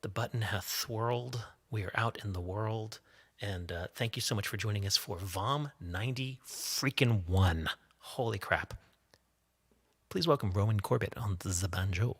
The button hath whirled. We are out in the world. And thank you so much for joining us for VOM 90 freaking 1. Holy crap. Please welcome Rowan Corbett on the banjo.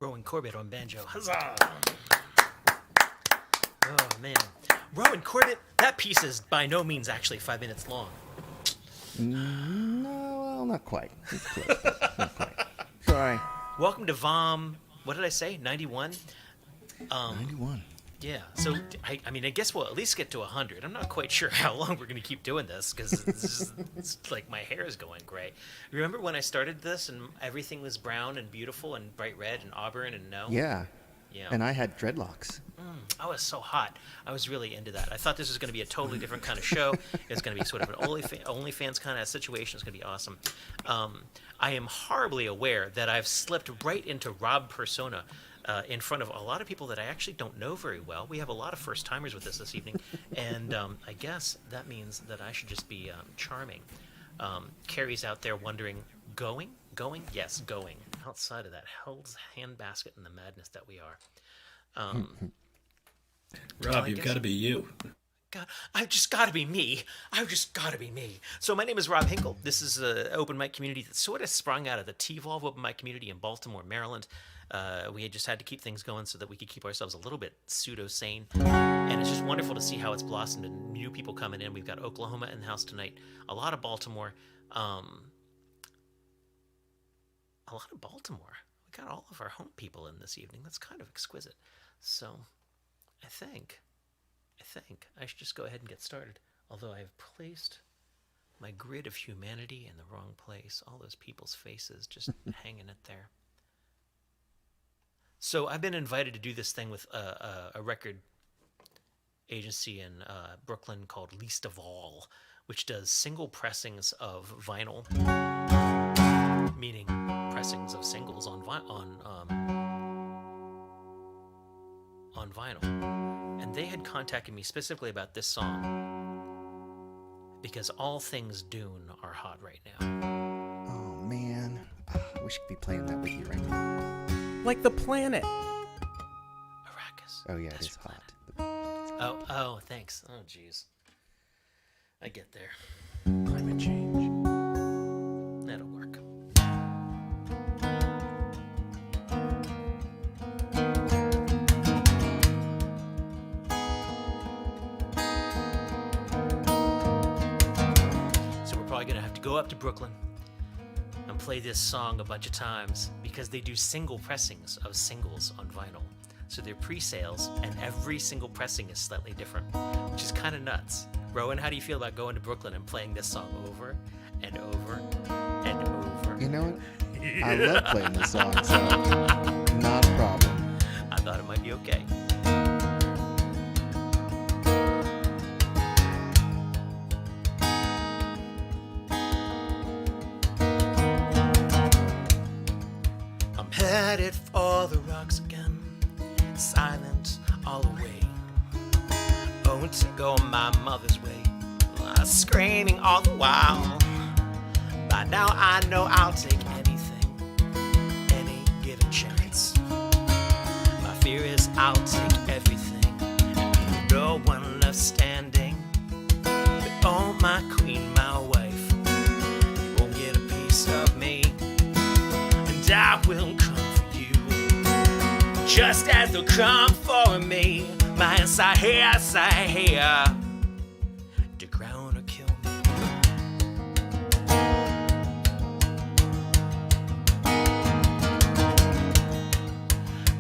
Rowan Corbett on banjo. Huzzah! Oh, man. Rowan Corbett, that piece is by no means actually 5 minutes long. No, well, not quite. It's close. Not quite. Sorry. Welcome to VOM, what did I say, 91? 91. Yeah, so, I mean, I guess we'll at least get to 100. I'm not quite sure how long we're going to keep doing this, because it's like my hair is going gray. Remember when I started this, and everything was brown and beautiful and bright red and auburn and no? Yeah. Yeah. And I had dreadlocks. I was so hot. I was really into that. I thought this was going to be a totally different kind of show. It's going to be sort of an OnlyFans kind of situation. It's going to be awesome. I am horribly aware that I've slipped right into Rob persona in front of a lot of people that I actually don't know very well. We have a lot of first-timers with us this evening, and I guess that means that I should just be charming. Carrie's out there wondering, going? Yes, going. Outside of that hell's handbasket and the madness that we are. Rob, you've got to be you. God, I've just got to be me. I've just got to be me. So my name is Rob Hinkle. This is an open mic community that sort of sprung out of the T-Volve open mic community in Baltimore, Maryland. We had just had to keep things going so that we could keep ourselves a little bit pseudo-sane. And it's just wonderful to see how it's blossomed and new people coming in. We've got Oklahoma in the house tonight, a lot of Baltimore. We got all of our home people in this evening. That's kind of exquisite. So I think I should just go ahead and get started. Although I've placed my grid of humanity in the wrong place. All those people's faces just hanging it there. So I've been invited to do this thing with a record agency in Brooklyn called Least of All, which does single pressings of vinyl, meaning pressings of singles on vinyl. And they had contacted me specifically about this song because all things Dune are hot right now. Oh, man. I wish I could be playing that with you right now. Like the planet. Arrakis. Oh, yeah, That's it is your hot. planet. Oh, thanks. Oh, jeez. I get there. Climate change. That'll work. So we're probably going to have to go up to Brooklyn and play this song a bunch of times because they do single pressings of singles on vinyl. So they're pre-sales, and every single pressing is slightly different, which is kind of nuts. Rowan, how do you feel about going to Brooklyn and playing this song over and over and over? You know what? I love playing this song, so not a problem. I thought it might be okay. I'm headed for the rocks again, silent all the way. Oh, to go my mother's way, screaming all the while. By now I know I'll take anything, any given chance. My fear is I'll take everything, and no one left standing. But oh, my queen, my wife, you won't get a piece of me, and I will come for you, just as they'll come for me. My inside here, to ground or kill me.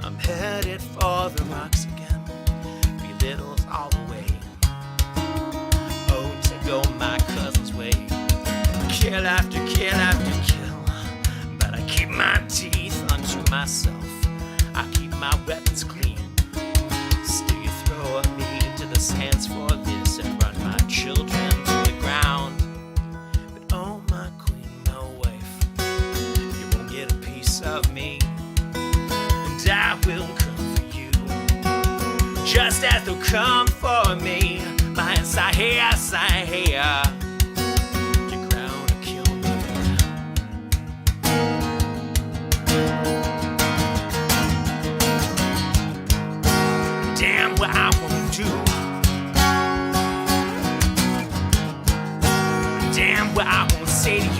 I'm headed for the rocks again, belittled all the way. Oh, to go my cousin's way, kill after kill, but I keep my teeth unto myself. I keep my weapons clean. Still you throw me to the sands for this and run my children to the ground. But oh, my queen, my wife, you won't get a piece of me, and I will come for you, just as they'll come for me. My inside here, you ground or kill me. Damn what I wanna do, damn what I wanna say to you,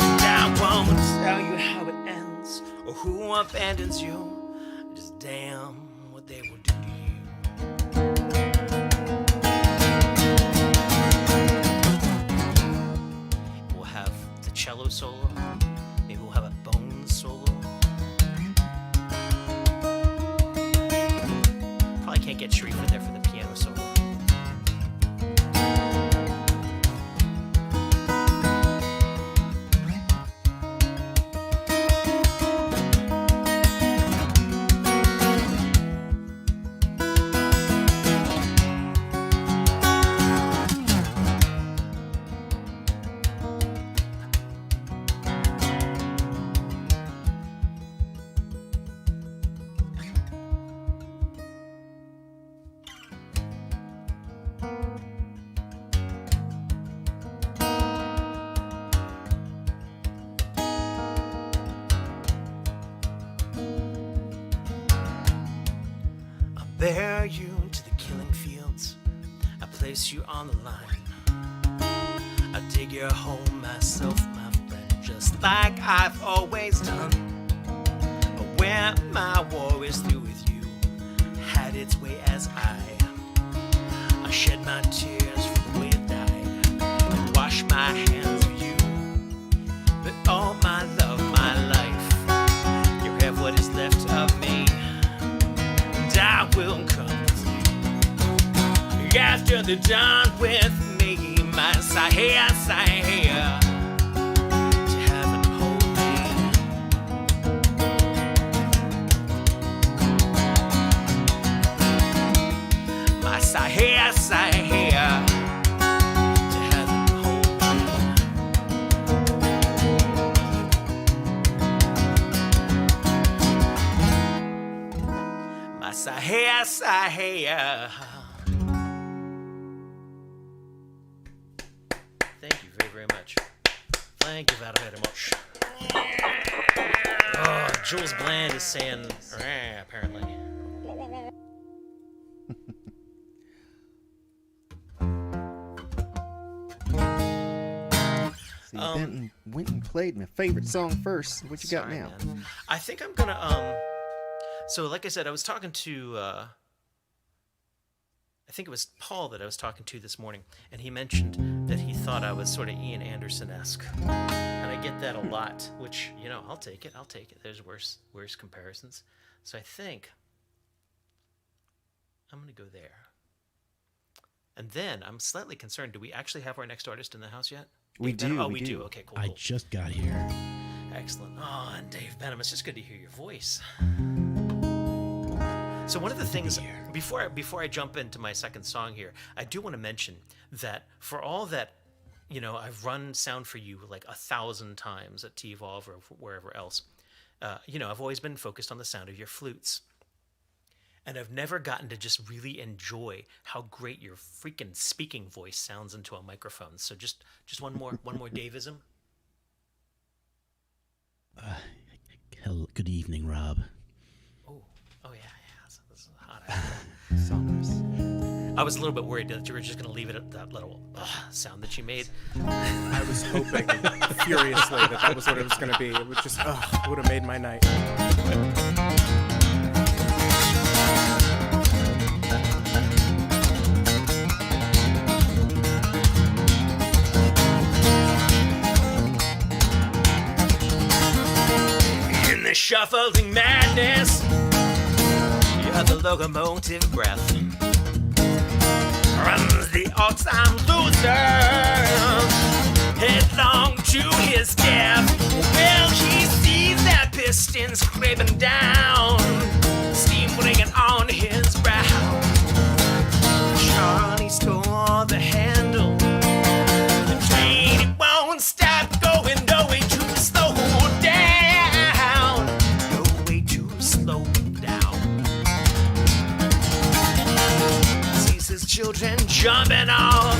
and I won't tell you how it ends or who abandons you, just damn what they will do to you. We'll have the cello solo, maybe we'll have a bone solo. Probably can't get Sharif in there for the piano solo. Bear you to the killing fields, I place you on the line. I dig your hole myself, my friend, just like I've always done. But when my war is through with you, had its way as I shed my tears for the way it died, and wash my hands for you. But oh, my love, my life, you have what is left of me, and I will will come through. After they're done with me, my Sahia, Sahia, to heaven hold me. My Sahia, Sahia, to heaven hold me. My Sahia, Sahia. Thank you very, very much. Thank you very much. Oh, Jules Bland is saying, apparently. So you went and played my favorite song first. What you got Sorry, now? man. I think I'm gonna so like I said, I was talking to I think it was Paul that I was talking to this morning, and he mentioned that he thought I was sort of Ian Anderson-esque. And I get that a lot, which, you know, I'll take it. There's worse comparisons. So I think I'm going to go there. And then I'm slightly concerned. Do we actually have our next artist in the house yet? We Dave Benham? do. Oh, we do. Okay, cool. I just got here. Excellent. Oh, and Dave Benham, it's just good to hear your voice. So one of the things, before I jump into my second song here, I do want to mention that for all that, you know, I've run sound for you like 1,000 times at T-Evolve or wherever else, you know, I've always been focused on the sound of your flutes. And I've never gotten to just really enjoy how great your freaking speaking voice sounds into a microphone. So just one more Davism. Hello, good evening, Rob. Oh yeah. This is hot. Songs. I was a little bit worried that you were just going to leave it at that little sound that you made. I was hoping furiously that was what it was going to be. It would just, would have made my night. In the shuffling madness, you have the locomotive breath. Runs the all-time loser headlong to his death. Well, he sees that piston scraping down, steam ringing on his brow. Charlie stole the handle, the train it won't stop going, no way to slow down, no way to slow down. Sees his children jumping off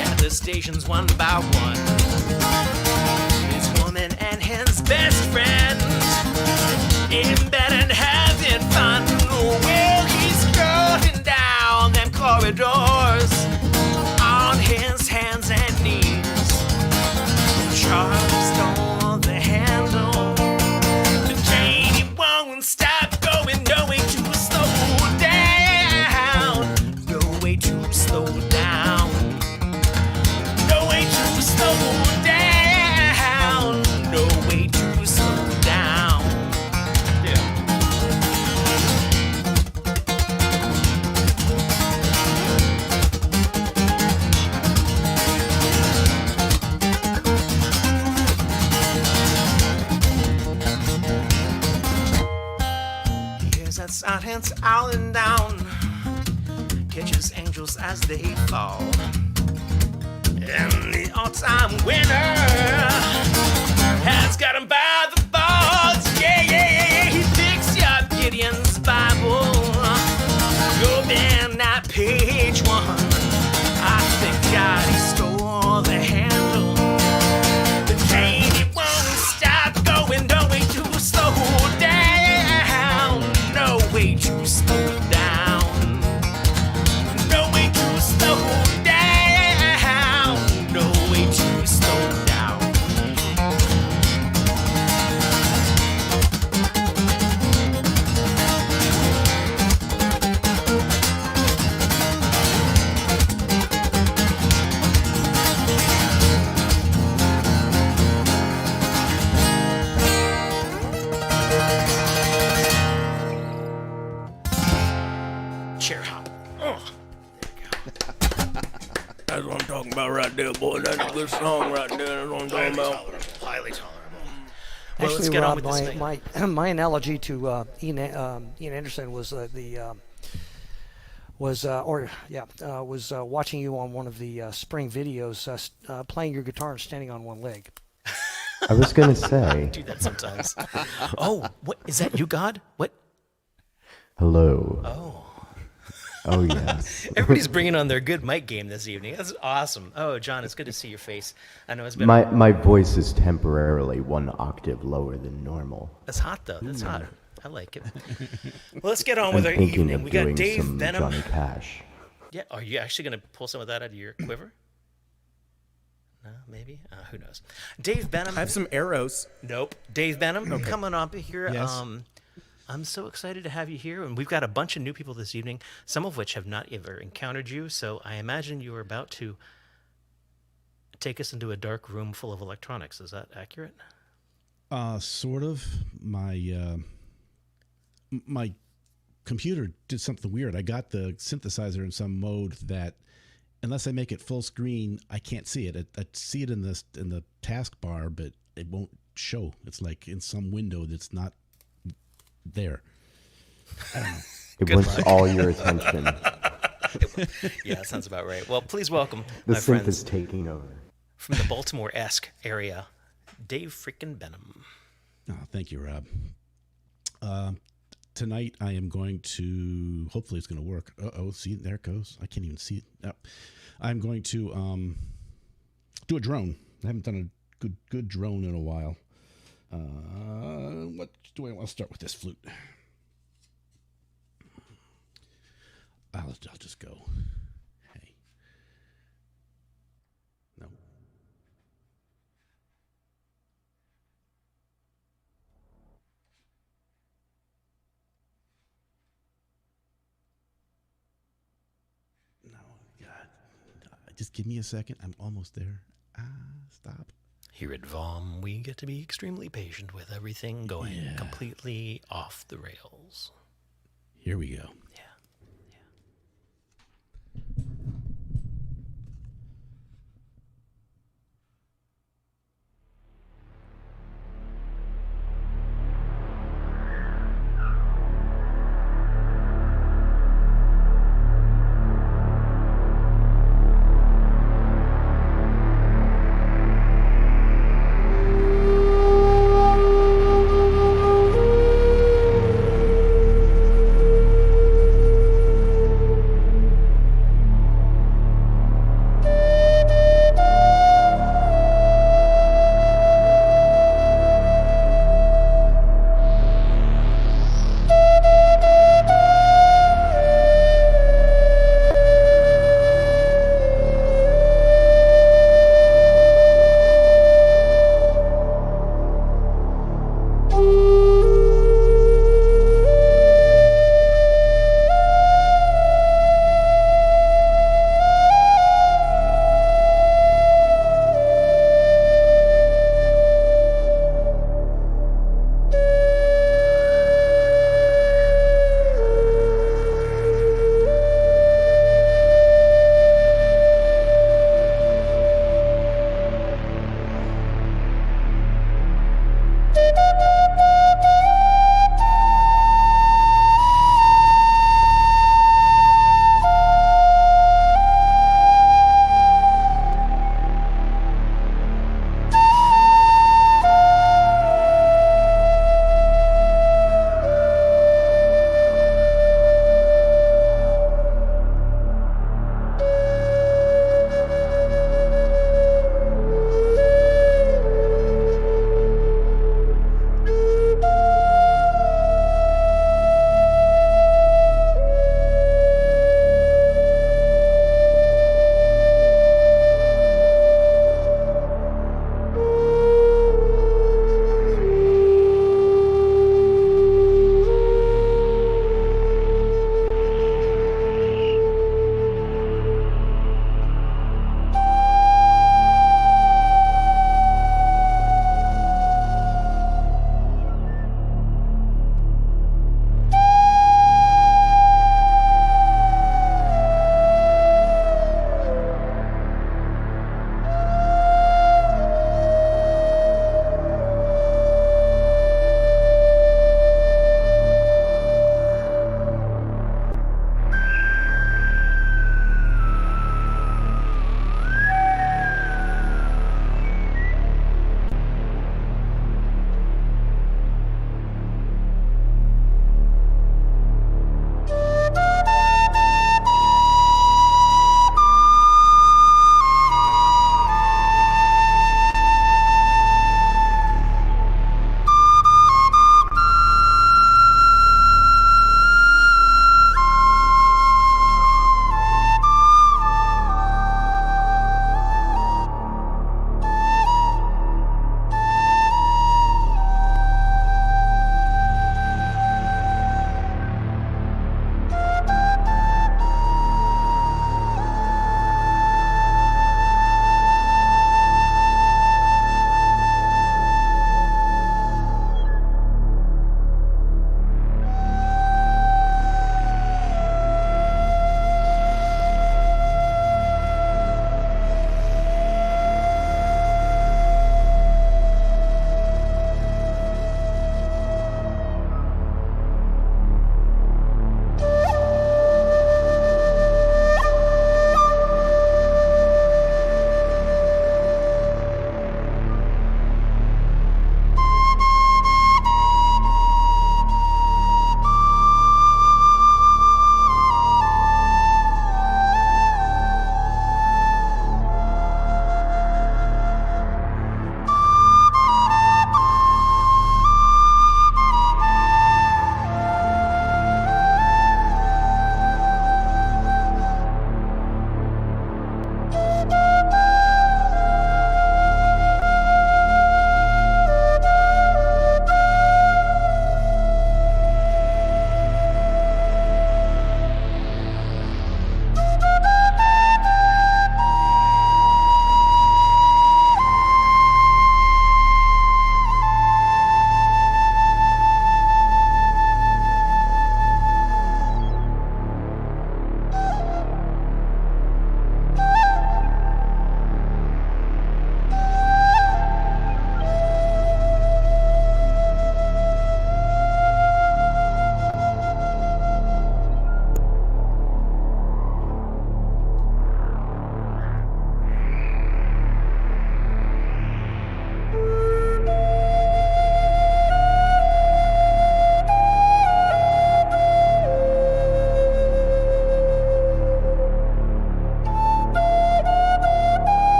at the stations one by one. His woman and his best friend in bed and having fun. Well, he's strolling down them corridors on his hands and knees. Charlie stole the handle, the train it won't stop going, no way to slow down, no way to slow down, no way to slow down, no way to slow down. Yeah. Here's that silence howling down, catches angels as they fall. And the all-time winner has got him by the balls. Yeah. He picks up Gideon's Bible, open at page 1. I think God, he stole the handle. The train, it won't stop going, no way to slow down, no way to slow down, no way to slow down, no way to slow down. chair hop. Oh, That's what I'm talking about right there, boy. That's a good song right there. That's what I'm talking about. highly tolerable. Well, Actually, let's get Rob, on with this thing. my analogy to Ian Anderson was was watching you on one of the spring videos, playing your guitar and standing on one leg. I was gonna say, Do that sometimes. Oh, what is that? You, God? What? hello. Oh. Oh yes. Everybody's bringing on their good mic game this evening. That's awesome. Oh, John, it's good to see your face. I know it's been. My voice is temporarily one octave lower than normal. That's hot though. That's hot. I like it. Well, let's get on with I'm our thinking evening. of We got doing Dave some Benham. Johnny Cash. Yeah. Are you actually going to pull some of that out of your quiver? No, maybe. Who knows? Dave Benham. I have some arrows. Nope. Dave Benham, coming up here. Yes. I'm so excited to have you here, and we've got a bunch of new people this evening, some of which have not ever encountered you. So I imagine you are about to take us into a dark room full of electronics. Is that accurate? Sort of. My computer did something weird. I got the synthesizer in some mode that, unless I make it full screen, I can't see it. I see it in the taskbar, but it won't show. It's like in some window that's not there. I don't know. It wants all your attention. Yeah, that sounds about right. Well, please welcome The my synth friends is taking over. from the Baltimore-esque area, Dave freaking Benham. Oh, thank you, Rob. Tonight I am going to, hopefully it's going to work. See, there it goes. I can't even see it. Oh. I'm going to do a drone. I haven't done a good drone in a while. What do I want to start with this flute? I'll just go. Hey. No. No, God. Just give me a second. I'm almost there. Stop. Here at VOM, we get to be extremely patient with everything going completely off the rails. Here we go. Yeah.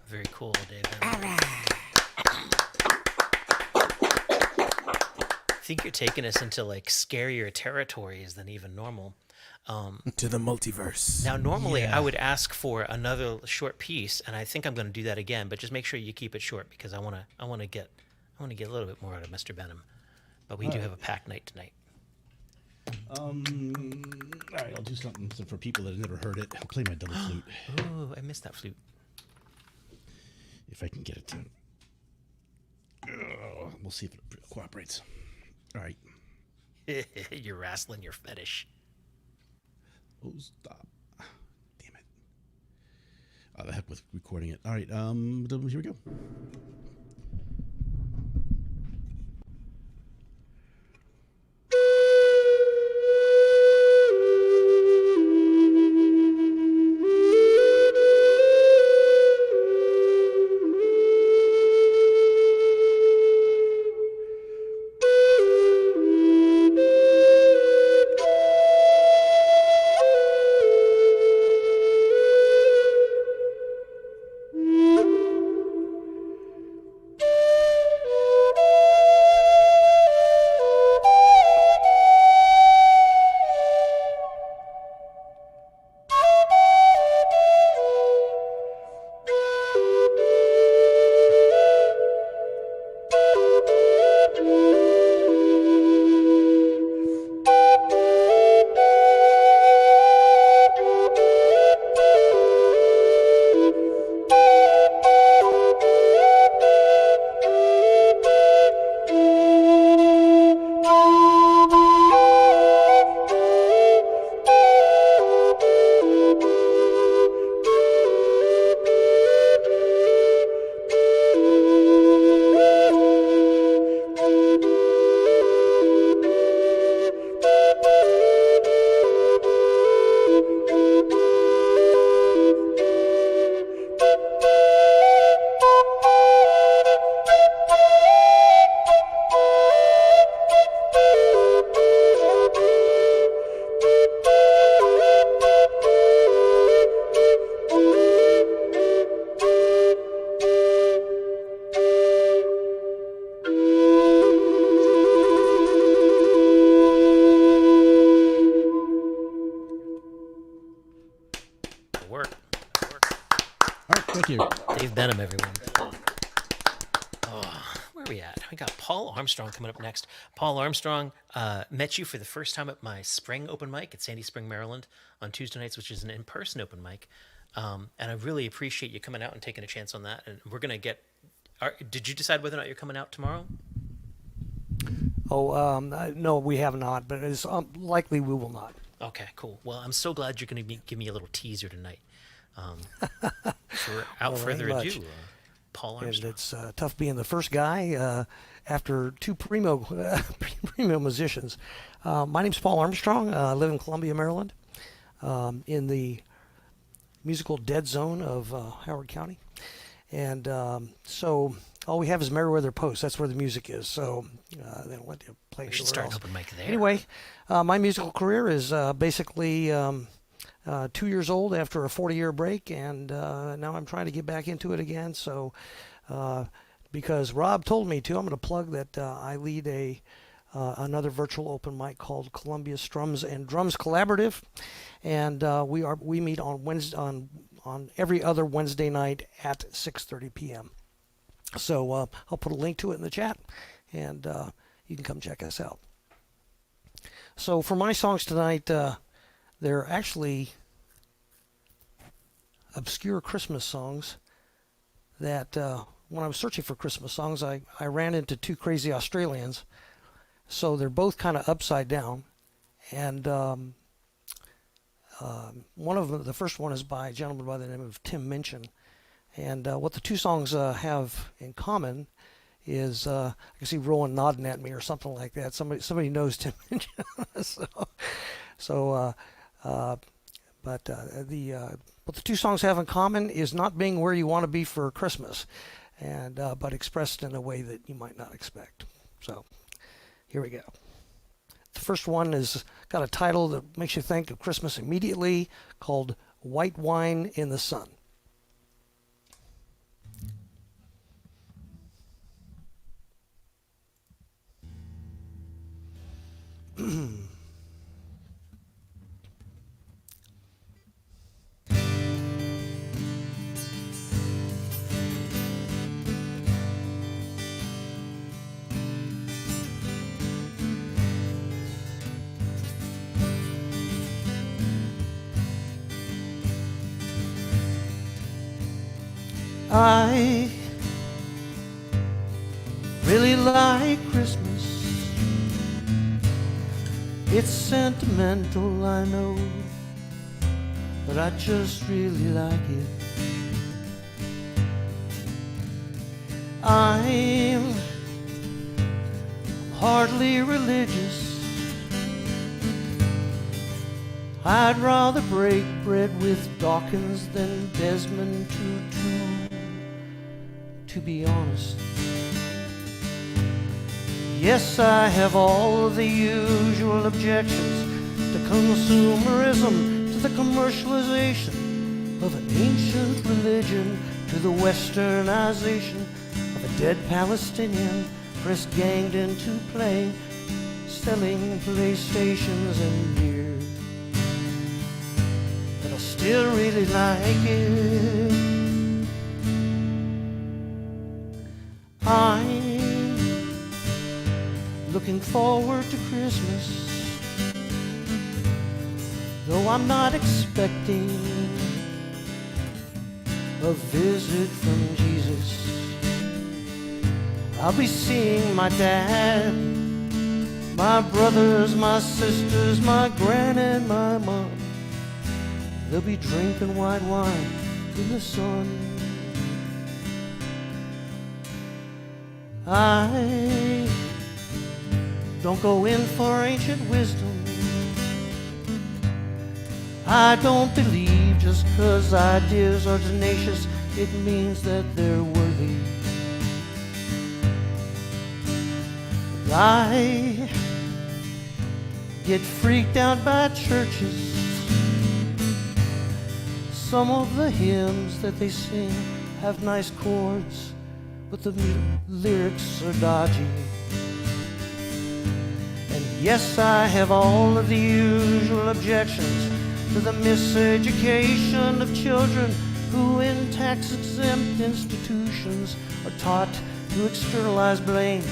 Very cool, Dave. I think you're taking us into like scarier territories than even normal. To the multiverse. Now, normally I would ask for another short piece, and I think I'm going to do that again. But just make sure you keep it short because I want to get a little bit more out of Mr. Benham. But we do have a packed night tonight. All right, I'll do something for people that have never heard it. I'll play my double flute. Oh, I missed that flute. If I can get it to. We'll see if it cooperates. All right. You're wrestling your fetish. Oh, stop. Damn it. The heck with recording it. All right, here we go. Thank you. Dave Benham, everyone. Oh, where are we at? We got Paul Armstrong coming up next. Paul Armstrong, met you for the first time at my spring open mic at Sandy Spring, Maryland on Tuesday nights, which is an in-person open mic. And I really appreciate you coming out and taking a chance on that. And we're going to get... did you decide whether or not you're coming out tomorrow? Oh, no, we have not, but it's likely we will not. Okay, cool. Well, I'm so glad you're going to give me a little teaser tonight. Without further ado, Paul Armstrong. And it's tough being the first guy after two primo musicians. My name's Paul Armstrong. I live in Columbia, Maryland, in the musical dead zone of Howard County. And so all we have is Meriwether Post. That's where the music is. So they don't let you play. We should start an open mic there. Anyway, my musical career is basically 2 years old after a 40-year break, and now I'm trying to get back into it again. So because Rob told me to, I'm going to plug that I lead another virtual open mic called Columbia Strums and Drums Collaborative, and we meet on Wednesday on every other Wednesday night at 6:30 p.m. So I'll put a link to it in the chat, and you can come check us out. So for my songs tonight, they're actually obscure Christmas songs that when I was searching for Christmas songs, I ran into two crazy Australians. So they're both kind of upside down. And one of them, the first one is by a gentleman by the name of Tim Minchin. And what the two songs have in common is, I can see Rowan nodding at me or something like that. Somebody knows Tim Minchin. What the two songs have in common is not being where you want to be for Christmas, and but expressed in a way that you might not expect. So here we go. The first one is got a title that makes you think of Christmas immediately, called White Wine in the Sun. I really like Christmas. It's sentimental, I know, but I just really like it. I'm hardly religious. I'd rather break bread with Dawkins than Desmond Tutu, to be honest. Yes, I have all of the usual objections to consumerism, to the commercialization of an ancient religion, to the westernization of a dead Palestinian press ganged into playing, selling PlayStations and beer. But I still really like it. I'm looking forward to Christmas, though I'm not expecting a visit from Jesus. I'll be seeing my dad, my brothers, my sisters, my gran and my mom. They'll be drinking white wine in the sun. I don't go in for ancient wisdom. I don't believe just 'cause ideas are tenacious it means that they're worthy. I get freaked out by churches. Some of the hymns that they sing have nice chords, but the lyrics are dodgy. And yes, I have all of the usual objections to the miseducation of children who in tax-exempt institutions are taught to externalize blame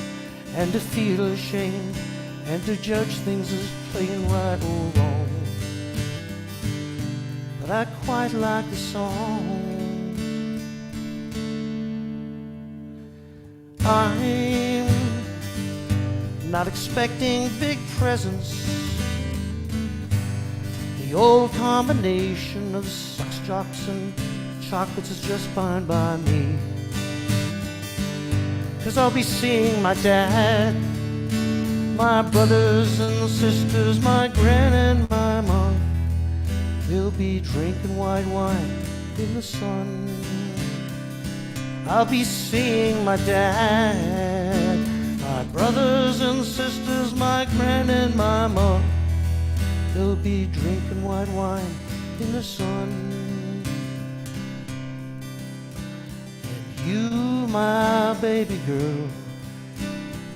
and to feel ashamed and to judge things as plain right or wrong. But I quite like the song. I'm not expecting big presents. The old combination of socks, jocks, and chocolates is just fine by me. 'Cause I'll be seeing my dad, my brothers and sisters, my gran and my mom. They'll be drinking white wine in the sun. I'll be seeing my dad, my brothers and sisters, my gran and my mom. They'll be drinking white wine in the sun. And you, my baby girl,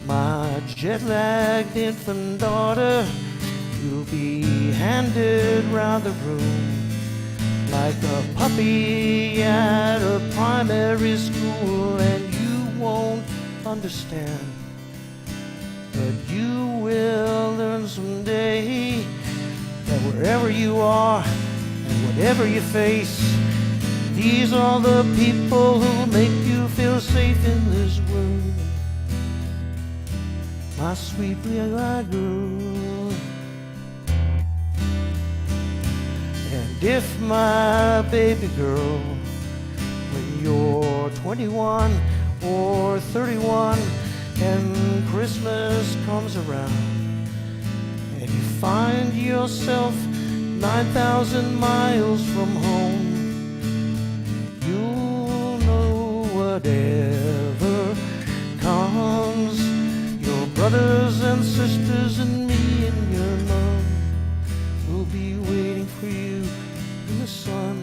my jet-lagged infant daughter, you'll be handed round the room like a puppy at a primary school, and you won't understand, but you will learn someday that wherever you are and whatever you face, these are the people who make you feel safe in this world. My sweet blue-eyed girl. And if my baby girl, when you're 21 or 31 and Christmas comes around and you find yourself 9,000 miles from home, you'll know whatever comes, your brothers and sisters and me and your mom will be waiting for you in the sun.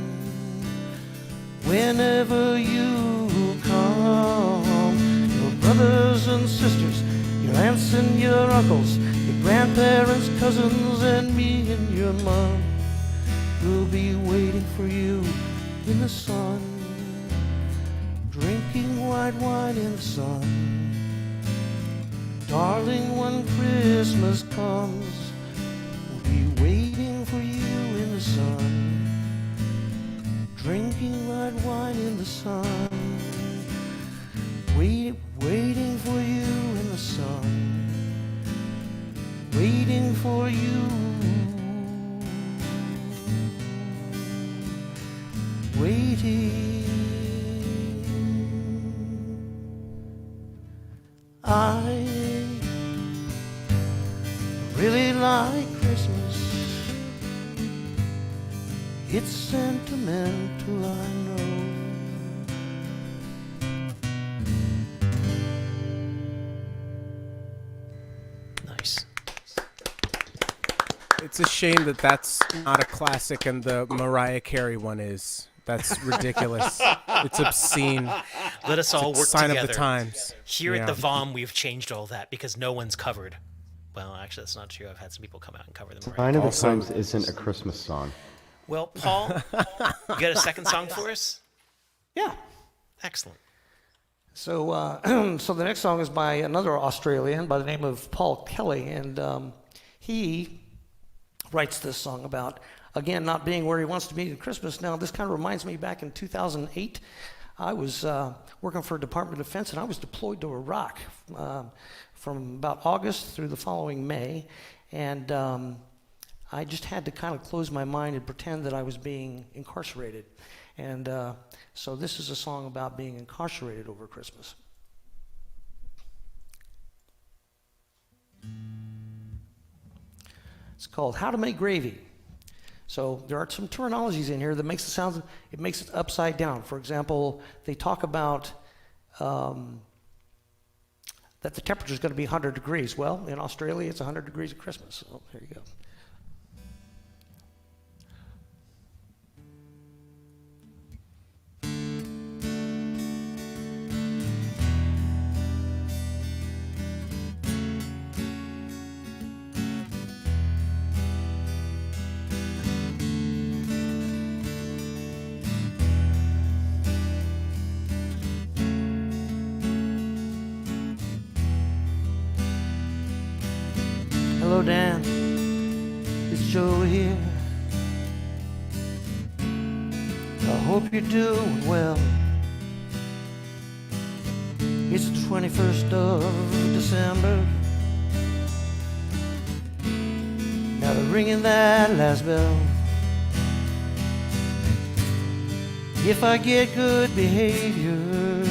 Whenever you come, your brothers and sisters, your aunts and your uncles, your grandparents, cousins, and me and your mom will be waiting for you in the sun, drinking white wine in the sun. Darling, when Christmas comes, we'll be waiting for you in the sun, drinking white wine in the sun. Waiting for you in the sun, waiting for you, waiting. I really like Christmas. It's sentimental, I know. Nice. It's a shame that that's not a classic and the Mariah Carey one is. That's ridiculous. It's obscene. Let us all It's a work sign together. of the times. Here Yeah. at the VOM, we've changed all that because no one's covered. Well, actually, that's not true. I've had some people come out and cover them. Sign of the Also- Times isn't a Christmas song. Well, Paul, you got a second song for us? Yeah. Excellent. So, so the next song is by another Australian by the name of Paul Kelly, and he writes this song about, again, not being where he wants to be at Christmas. Now, this kind of reminds me back in 2008, I was working for Department of Defense, and I was deployed to Iraq from about August through the following May, and I just had to kind of close my mind and pretend that I was being incarcerated. And so this is a song about being incarcerated over Christmas. It's called How to Make Gravy. So there are some terminologies in here that makes it sound, it makes it upside down. For example, they talk about that the temperature is going to be 100 degrees. Well, in Australia, it's 100 degrees at Christmas. So there you go. Hello, Dan. It's Joe here. I hope you're doing well. It's the 21st of December. Now they're ringing that last bell. If I get good behavior,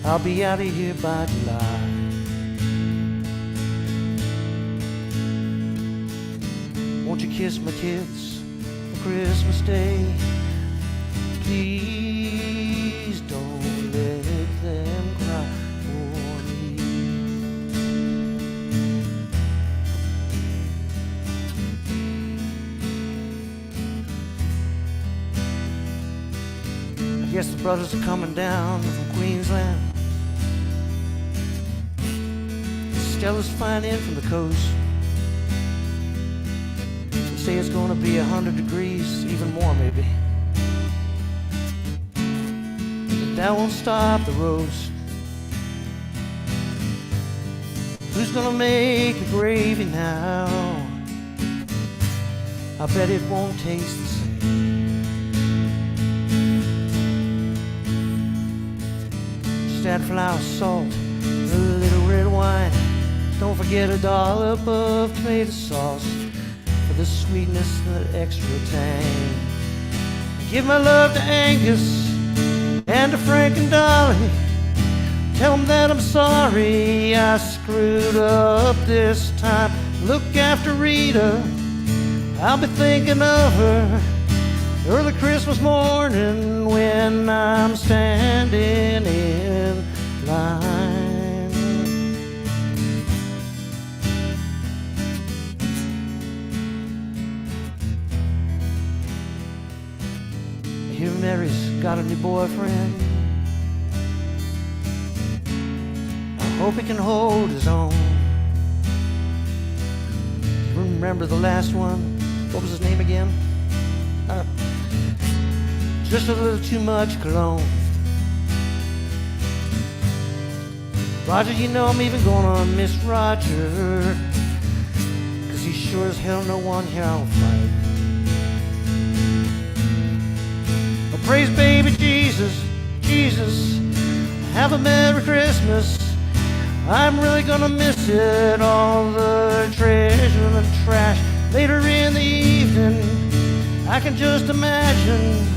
I'll be out of here by July. Won't you kiss my kids on Christmas Day? Please don't let them cry for me. I guess the brothers are coming down from Queensland. Stella's flying in from the coast. Say it's gonna be 100 degrees, even more maybe. But that won't stop the roast. Who's gonna make the gravy now? I bet it won't taste the same. Just add flour, salt, a little red wine. Don't forget a dollop of tomato sauce. The sweetness and the extra tang. Give my love to Angus and to Frank and Dolly. Tell them that I'm sorry I screwed up this time. Look after Rita, I'll be thinking of her early Christmas morning when I'm standing in line. Here Mary's got a new boyfriend. I hope he can hold his own. remember the last one. What was his name again? Just a little too much cologne. Roger, you know I'm even gonna miss Roger, 'cause he sure as hell no one here I'll fight. Oh, praise baby Jesus, Jesus, have a Merry Christmas. I'm really gonna miss it, all the treasure and the trash. Later in the evening, I can just imagine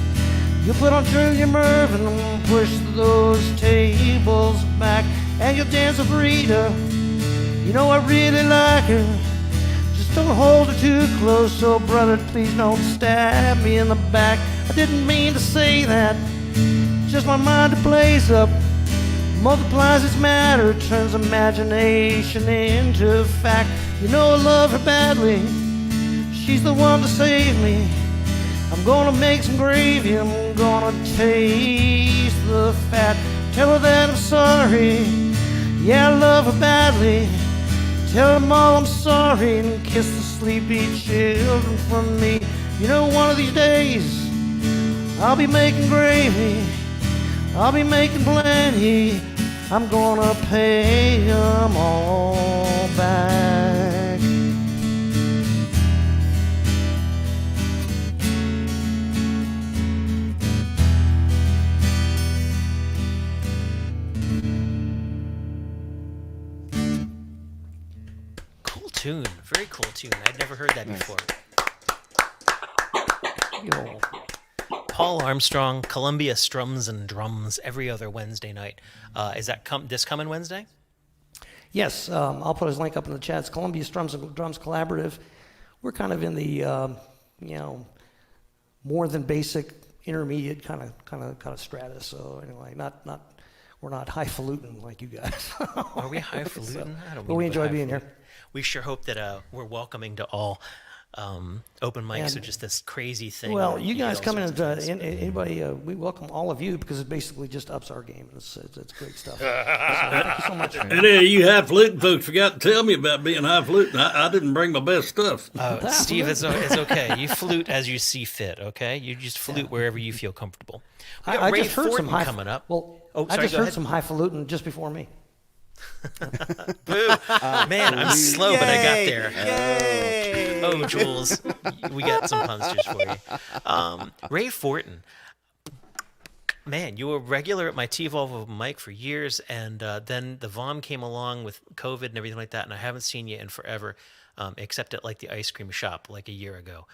you'll put on Julia Mervyn and push those tables back, and you'll dance with Rita. You know I really like her. Just don't hold her too close, so brother, please don't stab me in the back. I didn't mean to say that, just my mind to blaze up. Multiplies its matter, turns imagination into fact. You know I love her badly, she's the one to save me. I'm gonna make some gravy, I'm gonna taste the fat. Tell her that I'm sorry, yeah I love her badly. Tell them all I'm sorry and kiss the sleepy children from me. You know one of these days I'll be making gravy, I'll be making plenty. I'm gonna pay them all back. Cool tune. Very cool tune. I'd never heard that before. Yo. Paul Armstrong, Columbia Strums and Drums, every other Wednesday night. Is that this coming Wednesday? Yes, I'll put his link up in the chat. It's Columbia Drums Collaborative. We're kind of in the more than basic, intermediate kind of stratus. So anyway, we're not highfalutin like you guys. Are we highfalutin? I don't But we mean enjoy being here. We sure hope that we're welcoming to all. Open mics are just this crazy thing. Well, where you get guys all come in, sorts of things. anybody, we welcome all of you because it basically just ups our game. It's great stuff. So, thank you so much. And then you highfalutin folks forgot to tell me about being highfalutin. I didn't bring my best stuff. Steve, it's okay. You flute as you see fit, okay? You just flute wherever you feel comfortable. We got I Ray just heard Fortin some coming up. Well, sorry, I just go heard ahead. some highfalutin just before me. Boo. Man, I'm slow, but I got there. Yay! Oh, Jules, we got some puns just for you. Ray Fortin. Man, you were regular at my T-Volvo mic for years, and then the VOM came along with COVID and everything like that, and I haven't seen you in forever, except at like the ice cream shop like a year ago.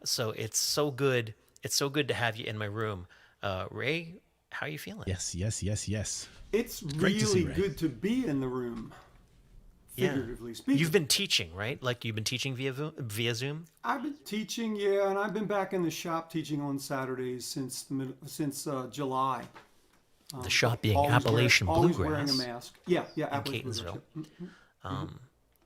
So it's so good. It's so good to have you in my room. Ray, how are you feeling? Yes. It's great to see really Ray. good to be in the room, figuratively speaking. You've been teaching, right? Like you've been teaching via Zoom? I've been teaching, yeah, and I've been back in the shop teaching on Saturdays since July. The shop being Always Appalachian always Bluegrass. wearing a mask. Yeah, Appalachian Catonsville. Bluegrass.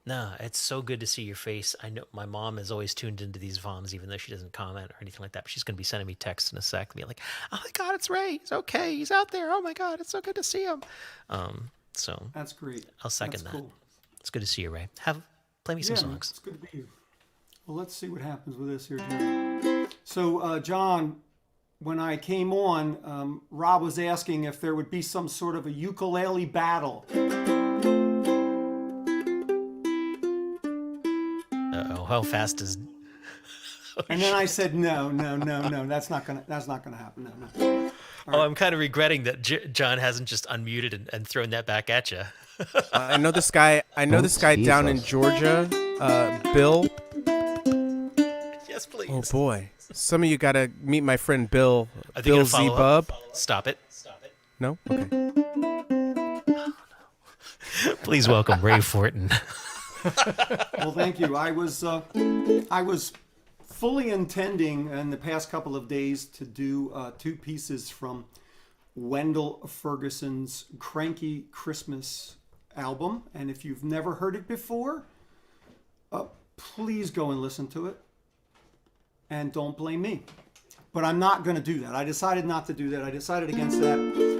No, it's so good to see your face. I know my mom is always tuned into these VOMs, even though she doesn't comment or anything like that. But she's going to be sending me texts in a sec, being like, "Oh my God, it's Ray. He's okay. He's out there. Oh my God, it's so good to see him." So That's great. I'll second That's that. Cool. It's good to see you, Ray. Play me some Yeah, songs. it's good to be here. Well, let's see what happens with this here, John. So, John, when I came on, Rob was asking if there would be some sort of a ukulele battle. Uh-oh, how fast is... And then I said, no, that's not gonna happen. No. Oh, I'm kind of regretting that John hasn't just unmuted and thrown that back at you. I know this guy. Down in Georgia, Bill. Yes, please. Oh boy, some of you gotta meet my friend Bill. Are they Bill gonna Z follow Bub. up? Stop it. No. Okay. Please welcome Ray Fortin. Well, thank you. I was fully intending in the past couple of days to do two pieces from Wendell Ferguson's Cranky Christmas album. And if you've never heard it before, please go and listen to it. And don't blame me. But I'm not going to do that. I decided not to do that. I decided against that.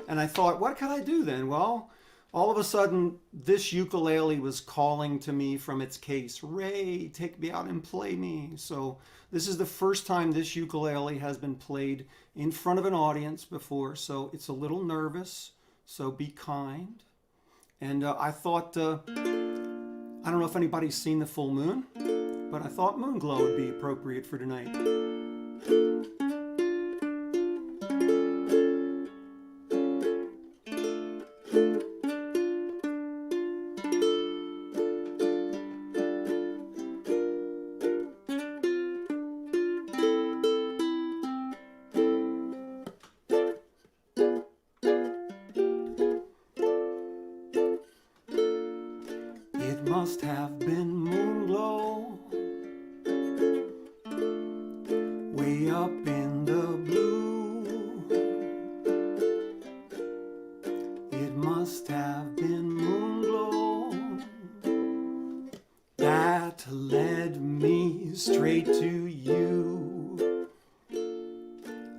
And I thought, what can I do then? Well, all of a sudden, this ukulele was calling to me from its case. Ray, take me out and play me. So this is the first time this ukulele has been played in front of an audience before. So it's a little nervous. So be kind. And I thought, I don't know if anybody's seen the full moon, but I thought Moonglow would be appropriate for tonight. It must have been moonglow, way up in the blue. It must have been moonglow that led me straight to you.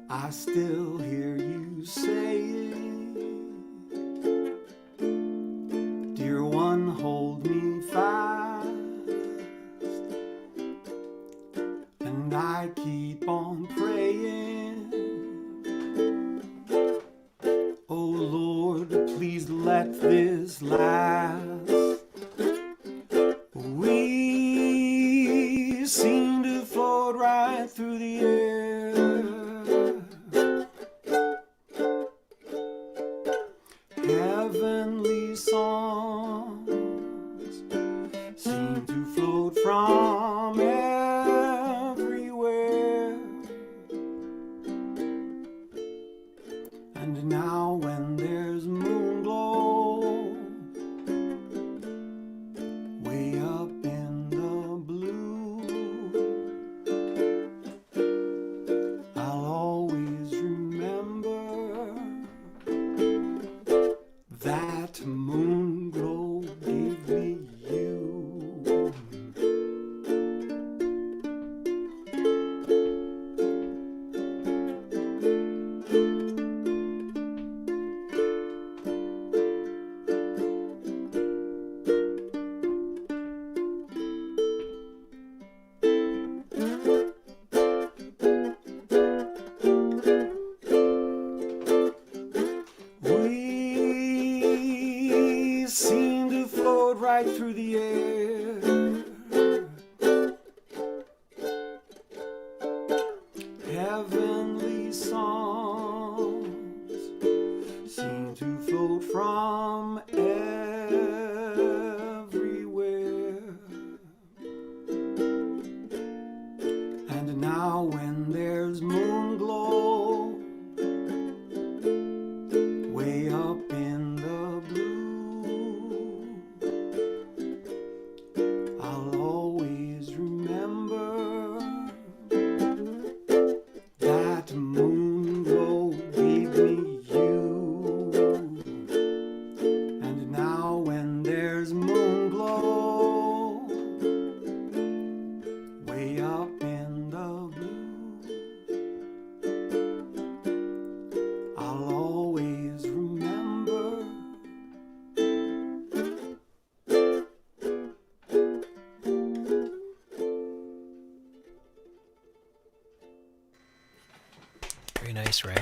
I still hear you saying, dear one, hold me fast. And I keep on praying, oh Lord, please let this last. We seem to float right through the air. Heavenly songs seem to float from everywhere. And now when there's moonglow way up in the blue, I'll always remember that moonglow gave me you. We seem to float right through the air. Heavenly songs seem to float from everywhere. And now when there's moonglow way up in the blue, I'll always remember that moonglow gave me you. And now when there's moonglow way up in the blue, I'll always remember Very nice, Ray.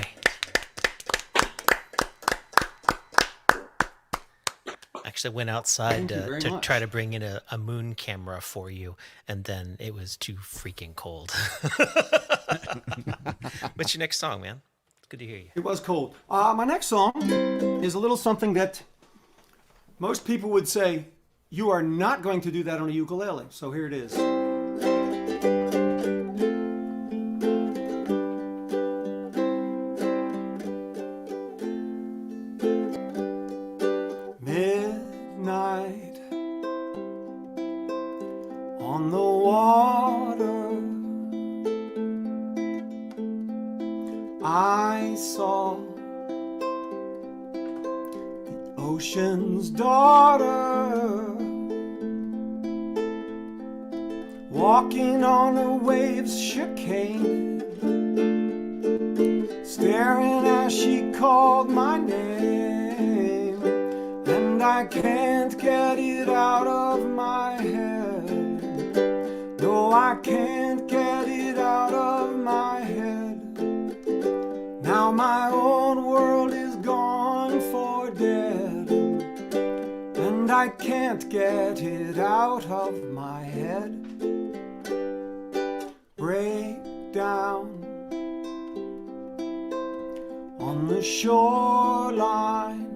Actually went outside Thank you very to much. try to bring in a moon camera for you, and then it was too freaking cold. What's your next song, man? It's good to hear you. it was cold. My next song is a little something that most people would say, you are not going to do that on a ukulele. So here it is. Midnight on the water, I saw the ocean's daughter walking on a wave's chicane, staring as she called my name. And I can't get it out of my head. No, I can't get it out of my head. Now my own world is gone for dead, and I can't get it out of my head. Break down on the shoreline,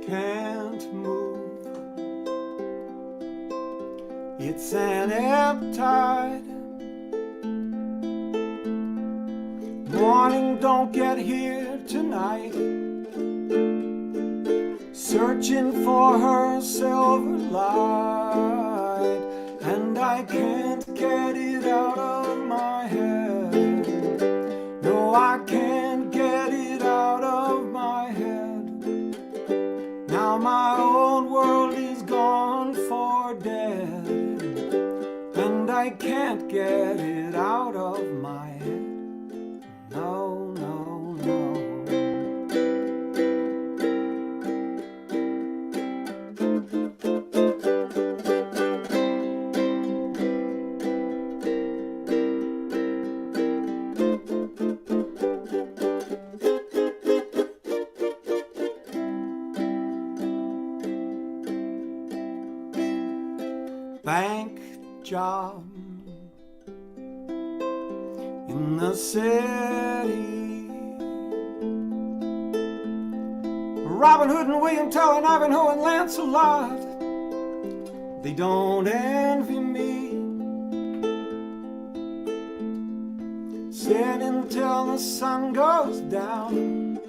can't move. It's an ebb tide. Morning don't get here tonight. Searching for her silver light, and I can't get it out of my head. No, I can't get it out of my head. Now my own world is gone for dead, and I can't get it out of my head. No, no, no. Bank job in the city. Robin Hood and William Tell and Ivanhoe and Lancelot, they don't envy me. Sit until the sun goes down.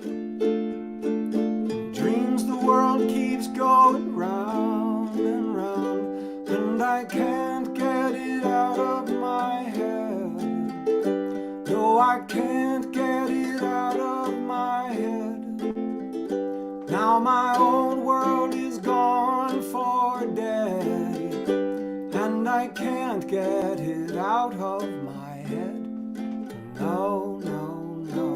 Dreams the world keeps going round and round, and I can't get it out of my head. No, I can't get it out of my head. Now my own world is gone for dead, and I can't get it out of my head. No, no, no.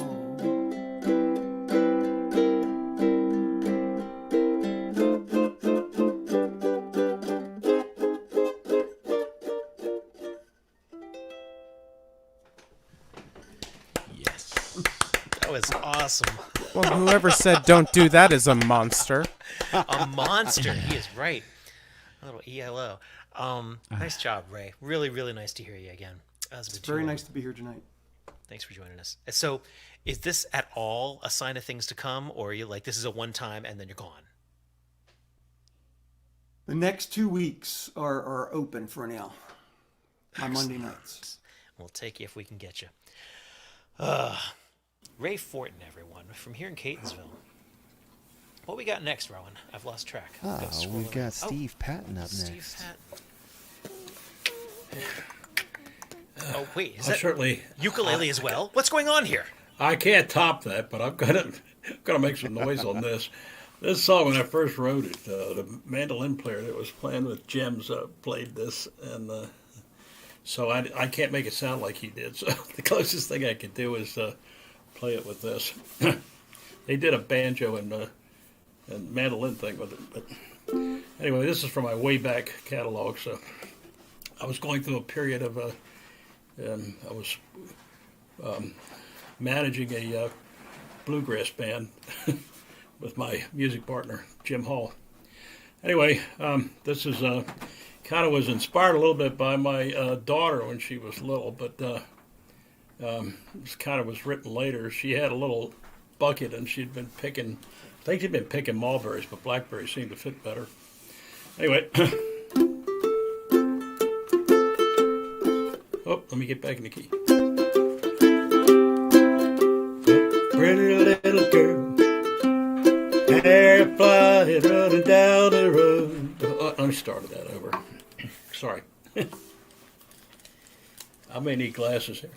That was awesome. Well, whoever said don't do that is a monster. A monster. He is right. A little ELO. Nice job, Ray. Really, really nice to hear you again. It's very nice to be here tonight. Thanks for joining us. So, is this at all a sign of things to come, or are you like, this is a one-time and then you're gone? The next 2 weeks are open for now. On Monday nights. We'll take you if we can get you. Ray Fortin, everyone, from here in Catonsville. What we got next, Rowan? I've lost track. We've got Steve Patton up Steve next. Patton. Oh, wait. Is I that certainly ukulele as well? What's going on here? I can't top that, but I've got to make some noise on this. This song, when I first wrote it, the mandolin player that was playing with Gems played this, and so I can't make it sound like he did. So the closest thing I could do is play it with this. They did a banjo and mandolin thing with it, but anyway, this is from my way back catalog. So I was going through a period of I was managing a bluegrass band with my music partner, Jim Hall. Anyway, this is kind of was inspired a little bit by my daughter when she was little, but this kind of was written later. She had a little bucket and she'd been picking, I think she'd been picking mulberries, but blackberries seemed to fit better. Anyway, oh, let me get back in the key. Pretty little girl, hair flying, running down the road. Oh, let me start that over. Sorry. I may need glasses here.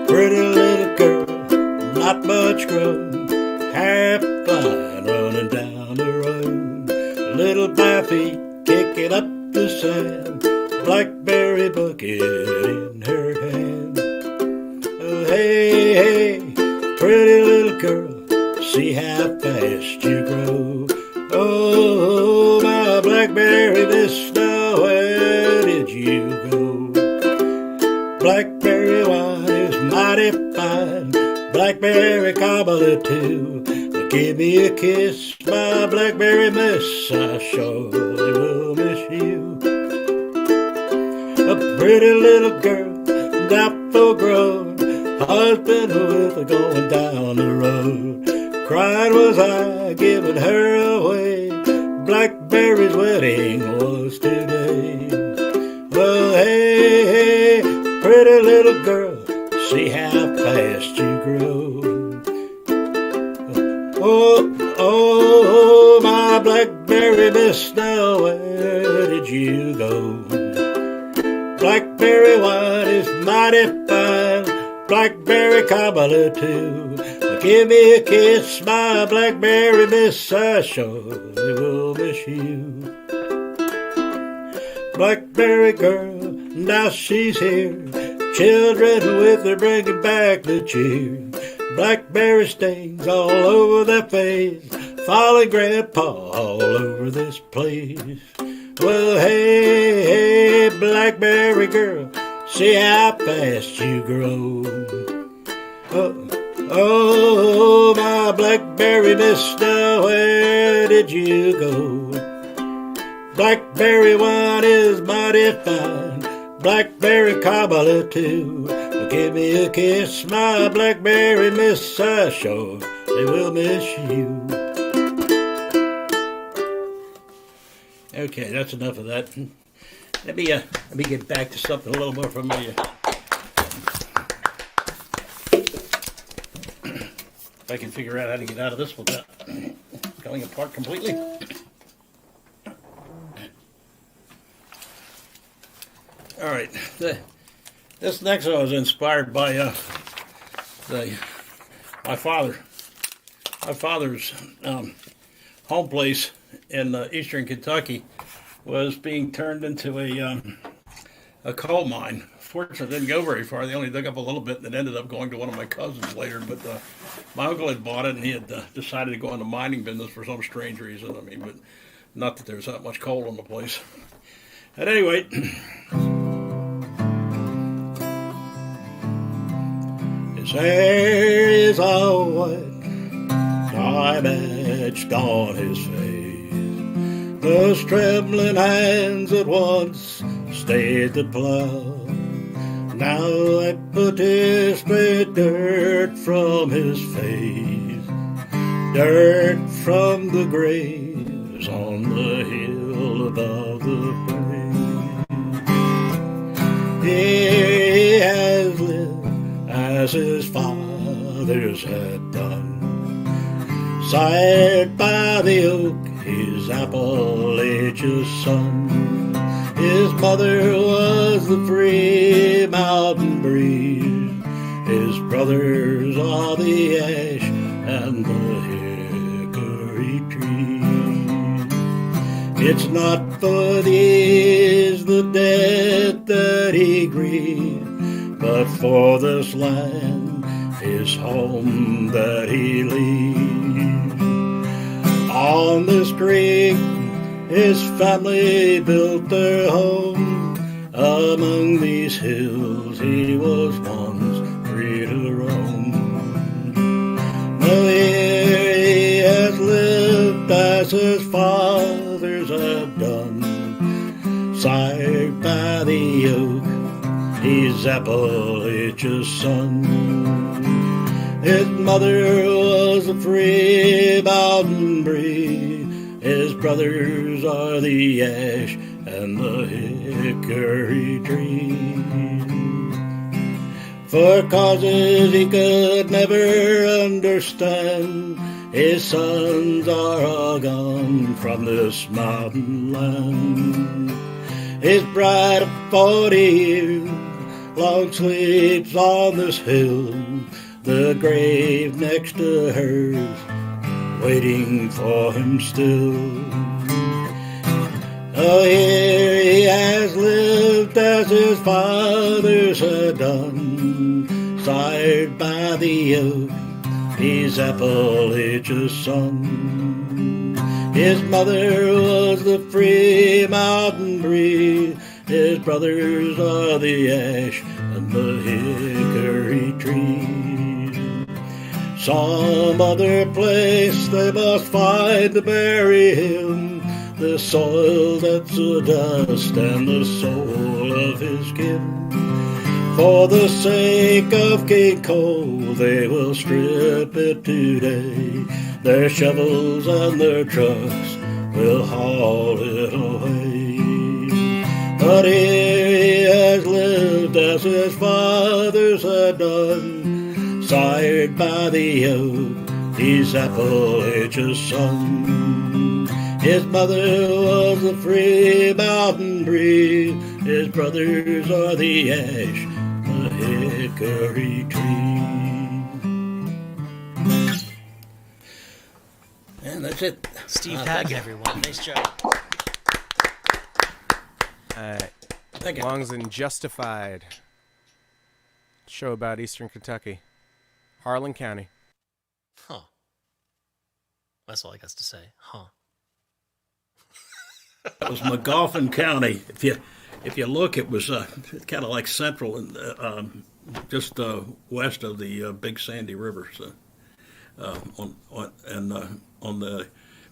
Pretty little girl, not much grown, half fine, running down the road. Little bare feet kicking up the sand, blackberry bucket in her hand. Oh, hey, hey, pretty little girl, see how fast you grow. Oh, my blackberry mister, where did you go? Blackberry wine is mighty fine, blackberry cobbler too. Give me a kiss, my blackberry miss, I surely will miss you. A pretty little girl, doubtful grown, husband with her going down the road. Cried was I, giving her away, blackberry's wedding was today. Well, hey, hey, pretty little girl, see how fast you grow. Oh, oh, my blackberry miss, now where did you go? Blackberry wine is mighty fine, blackberry cobbler too. Give me a kiss, my blackberry miss, I surely will miss you. Blackberry girl, now she's here, children with her bringing back the cheer. Blackberry stains all over their face, falling grandpa all over this place. Well, hey, hey, blackberry girl, see how fast you grow. Oh, my blackberry mister, where did you go? Blackberry wine is mighty fine, blackberry cobbler too. Give me a kiss, my blackberry miss, I surely will miss you. Okay, that's enough of that. Let me get back to something a little more familiar. If I can figure out how to get out of this without going apart completely. All right. This next one was inspired by my father. My father's home place in eastern Kentucky was being turned into a coal mine. Fortunately, it didn't go very far. They only dug up a little bit, and it ended up going to one of my cousins later. But my uncle had bought it, and he had decided to go into mining business for some strange reason. I mean, but not that there's that much coal in the place. At any rate, his hair is all white, time etched on his face. Those trembling hands at once stayed the plow. Now I put his straight dirt from his face, dirt from the graves on the hill above the plain. He has lived as his fathers had done, sired by the oak, his Appalachian son. His mother was the free mountain breeze, his brothers are the ash and the hickory tree. It's not for these the dead that he grieved, but for this land, his home that he leaves. On this creek his family built their home. Among these hills he was once free to roam. Now here he has lived as his fathers have done, sired by the oak, he's Appalachia's son. His mother was a free mountain breeze, his brothers are the ash and the hickory tree. For causes he could never understand, his sons are all gone from this mountain land. His bride of 40 years long sleeps on this hill, the grave next to hers waiting for him still. Oh, here he has lived as his fathers had done, sired by the oak, he's Appalachia's son. His mother was the free mountain breeze, his brothers are the ash and the hickory trees. Some other place they must find to bury him, the soil that's the dust and the soul of his kin. For the sake of King Cole, they will strip it today. Their shovels and their trucks will haul it away. But here he has lived as his fathers had done, sired by the oak, he's Appalachia's son. His mother was the free mountain breeze, his brothers are the ash, the hickory tree. And that's it. Steve Hagen, everyone. Nice job. Thank you. Belongs in Justified. Show about Eastern Kentucky. Harlan County. Huh. That's all I got to say. Huh. It was McGoffin County. If you look, it was kind of like central and just west of the Big Sandy River. So on the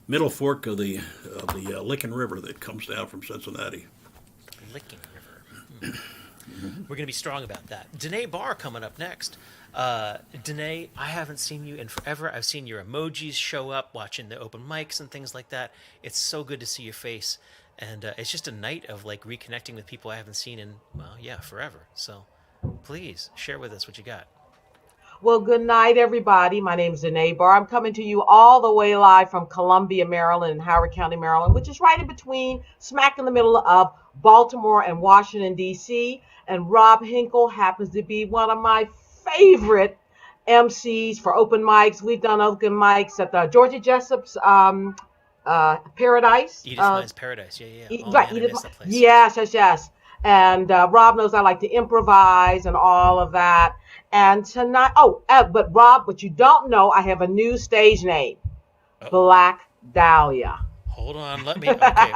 middle fork of the Licking River that comes down from Cincinnati. Licking River. We're going to be strong about that. Danae Barr coming up next. Danae, I haven't seen you in forever. I've seen your emojis show up watching the open mics and things like that. It's so good to see your face. And it's just a night of like reconnecting with people I haven't seen in, well, yeah, forever. So please share with us what you got. Well, good night, everybody. My name is Danae Barr. I'm coming to you all the way live from Columbia, Maryland, and Howard County, Maryland, which is right in between, smack in the middle of Baltimore and Washington, D.C. And Rob Hinkle happens to be one of my favorite MCs for open mics. We've done open mics at the Georgia Jessup's Paradise. Edith Mine's Paradise. Yeah. Oh, Right. man, I miss that place. Yes. And Rob knows I like to improvise and all of that. And tonight, but Rob, what you don't know, I have a new stage name, Black Dahlia. Hold on, let me. Okay,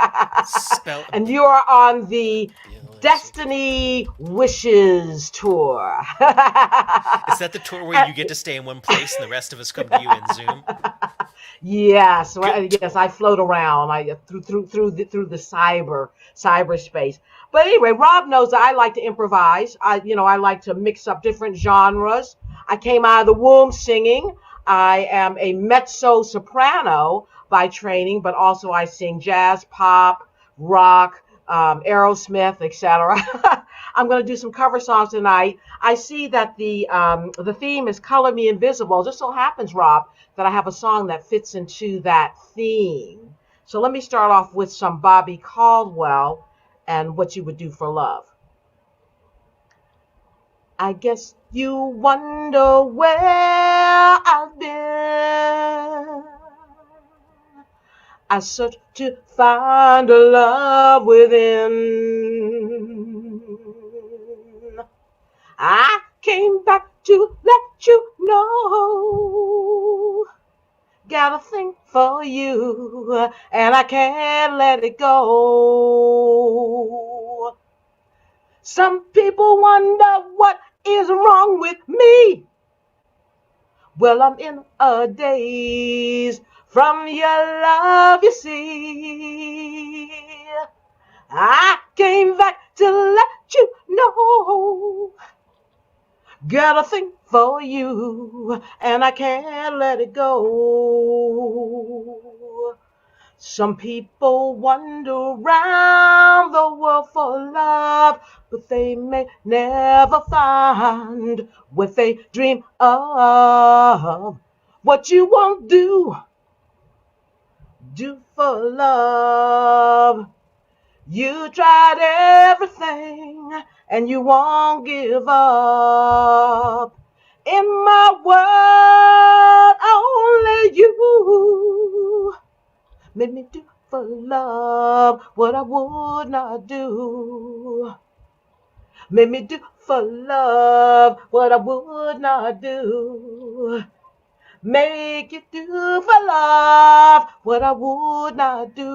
spell. And you are on the Destiny Wishes tour. Is that the tour where you get to stay in one place and the rest of us come to you in Zoom? Yes, right. Yes, I float around through the cyberspace. But anyway, Rob knows that I like to improvise. I like to mix up different genres. I came out of the womb singing. I am a mezzo soprano by training, but also I sing jazz, pop, rock, Aerosmith, etc. I'm going to do some cover songs tonight. I see that the theme is Color Me Invisible. It just so happens, Rob, that I have a song that fits into that theme. So let me start off with some Bobby Caldwell and What You Would Do for Love. I guess you wonder where I've been. I search to find a love within. I came back to let you know. Got a thing for you, and I can't let it go. Some people wonder what is wrong with me. Well, I'm in a daze from your love, you see. I came back to let you know. Got a thing for you, and I can't let it go. Some people wander around the world for love, but they may never find what they dream of. What you won't do for love. You tried everything and you won't give up. In my world, only you made me do for love what I would not do. Make me do for love what I would not do. Make you do for love what I would not do.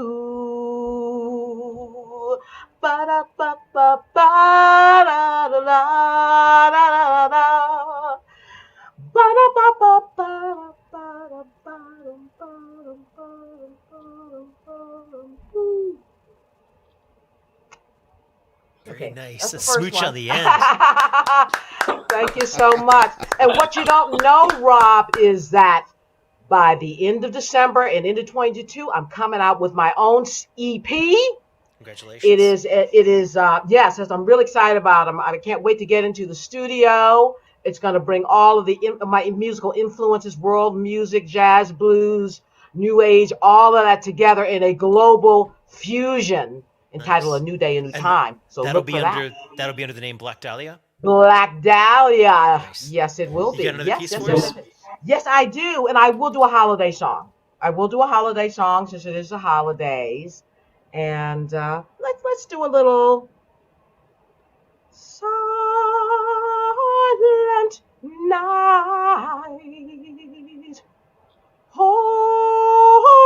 Ba da ba ba ba da da da da da da. Ba da ba ba ba ba da ba dum ba dum ba dum ba dum ba dum. Very Okay, nice. that's A the first smooch one. on the end. Thank you so much. And what you don't know, Rob, is that by the end of December and into 2022, I'm coming out with my own EP. Congratulations. Yes, as I'm really excited about them. I can't wait to get into the studio. It's going to bring all of my musical influences, world music, jazz, blues, new age, all of that together in a global fusion entitled Nice. A New Day, A New And Time. So that'll look be for that. under the name Black Dahlia. Black Dahlia. Nice. Yes, it will You be. got another Yes, piece yes, for yes, us? yes. Yes, I do. And I will do a holiday song. I will do a holiday song since it is the holidays. And let's do a little Silent Night. Holy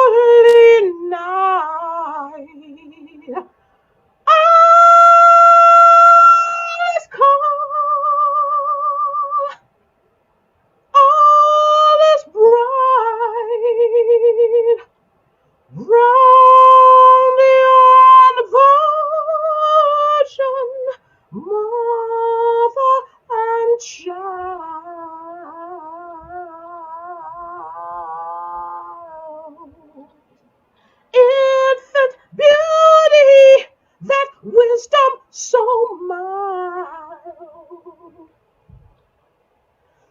night. All is calm. All is bright. Round the virgin, mother and child. Infant beauty, that wisdom so mild.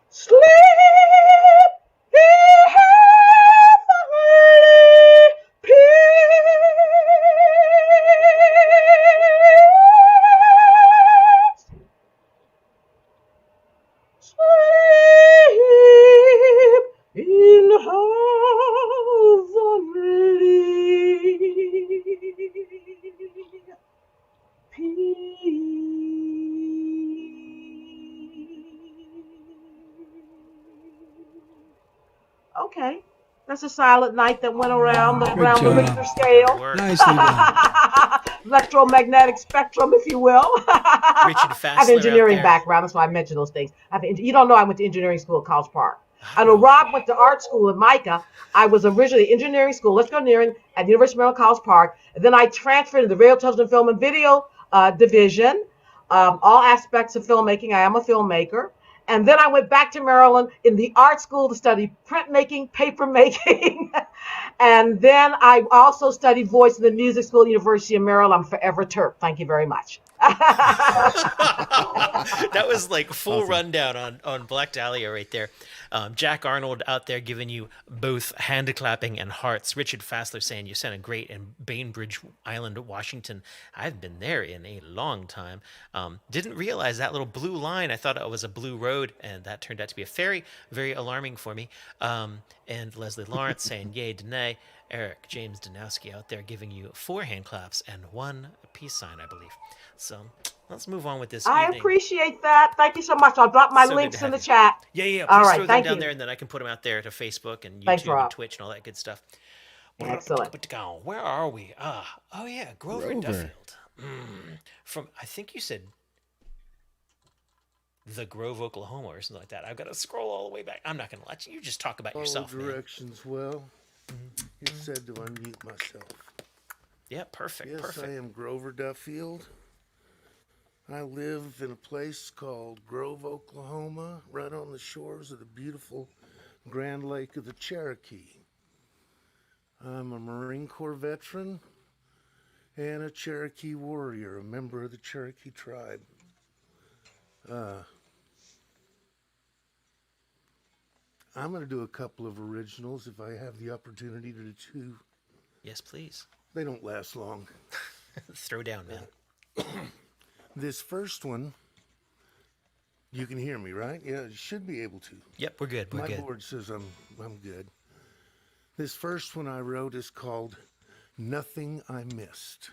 Sleep in heavenly peace. Sleep in heavenly Okay. That's a silent night that went around the Richter scale. Work. Nicely done. Electromagnetic spectrum, if you will. Richard I have Fassler out engineering there. background, that's why I mention those things. You don't know I went to engineering school at College Park. I know Rob went to art school at Micah. I was originally engineering school, electrical engineering at the University of Maryland College Park. And then I transferred to the radio, television, film, and video division, all aspects of filmmaking. I am a filmmaker. And then I went back to Maryland in the art school to study printmaking, paper making. And then I also studied voice in the music school at the University of Maryland. I'm forever Turk. Thank you very much. That was like full Awesome. rundown on Black Dahlia right there. Jack Arnold out there giving you both hand clapping and hearts. Richard Fassler saying you sounded great in Bainbridge Island, Washington. I've been there in a long time. Didn't realize that little blue line. I thought it was a blue road, and that turned out to be a ferry. Very alarming for me. And Leslie Lawrence saying yay, Danae. Eric James Danowski out there giving you 4 hand claps and 1 peace sign, I believe. So let's move on with this I evening. appreciate that. Thank you so much. I'll drop my So good links to in have the you. chat. Yeah. All Please right, throw them thank down you. there, and then I can put them out there to Facebook and Thanks, YouTube and Rob. Twitch and all that good stuff. Excellent. Where are we? Oh yeah, Grover. Duffield. From, I think you said the Grove, Oklahoma, or something like that. I've got to scroll all the way back. I'm not going to let you. You just talk about yourself, man. Directions, well. You said to unmute myself. Yeah, perfect. Yes, Perfect. I am Grover Duffield. I live in a place called Grove, Oklahoma, right on the shores of the beautiful Grand Lake of the Cherokee. I'm a Marine Corps veteran and a Cherokee warrior, a member of the Cherokee tribe. I'm going to do a couple of originals if I have the opportunity to do 2. Yes, please. They don't last long. Throw down, man. This first one, you can hear me, right? Yeah, you should be able to. Yep, we're good. We're My good. board says I'm good. This first one I wrote is called Nothing I Missed.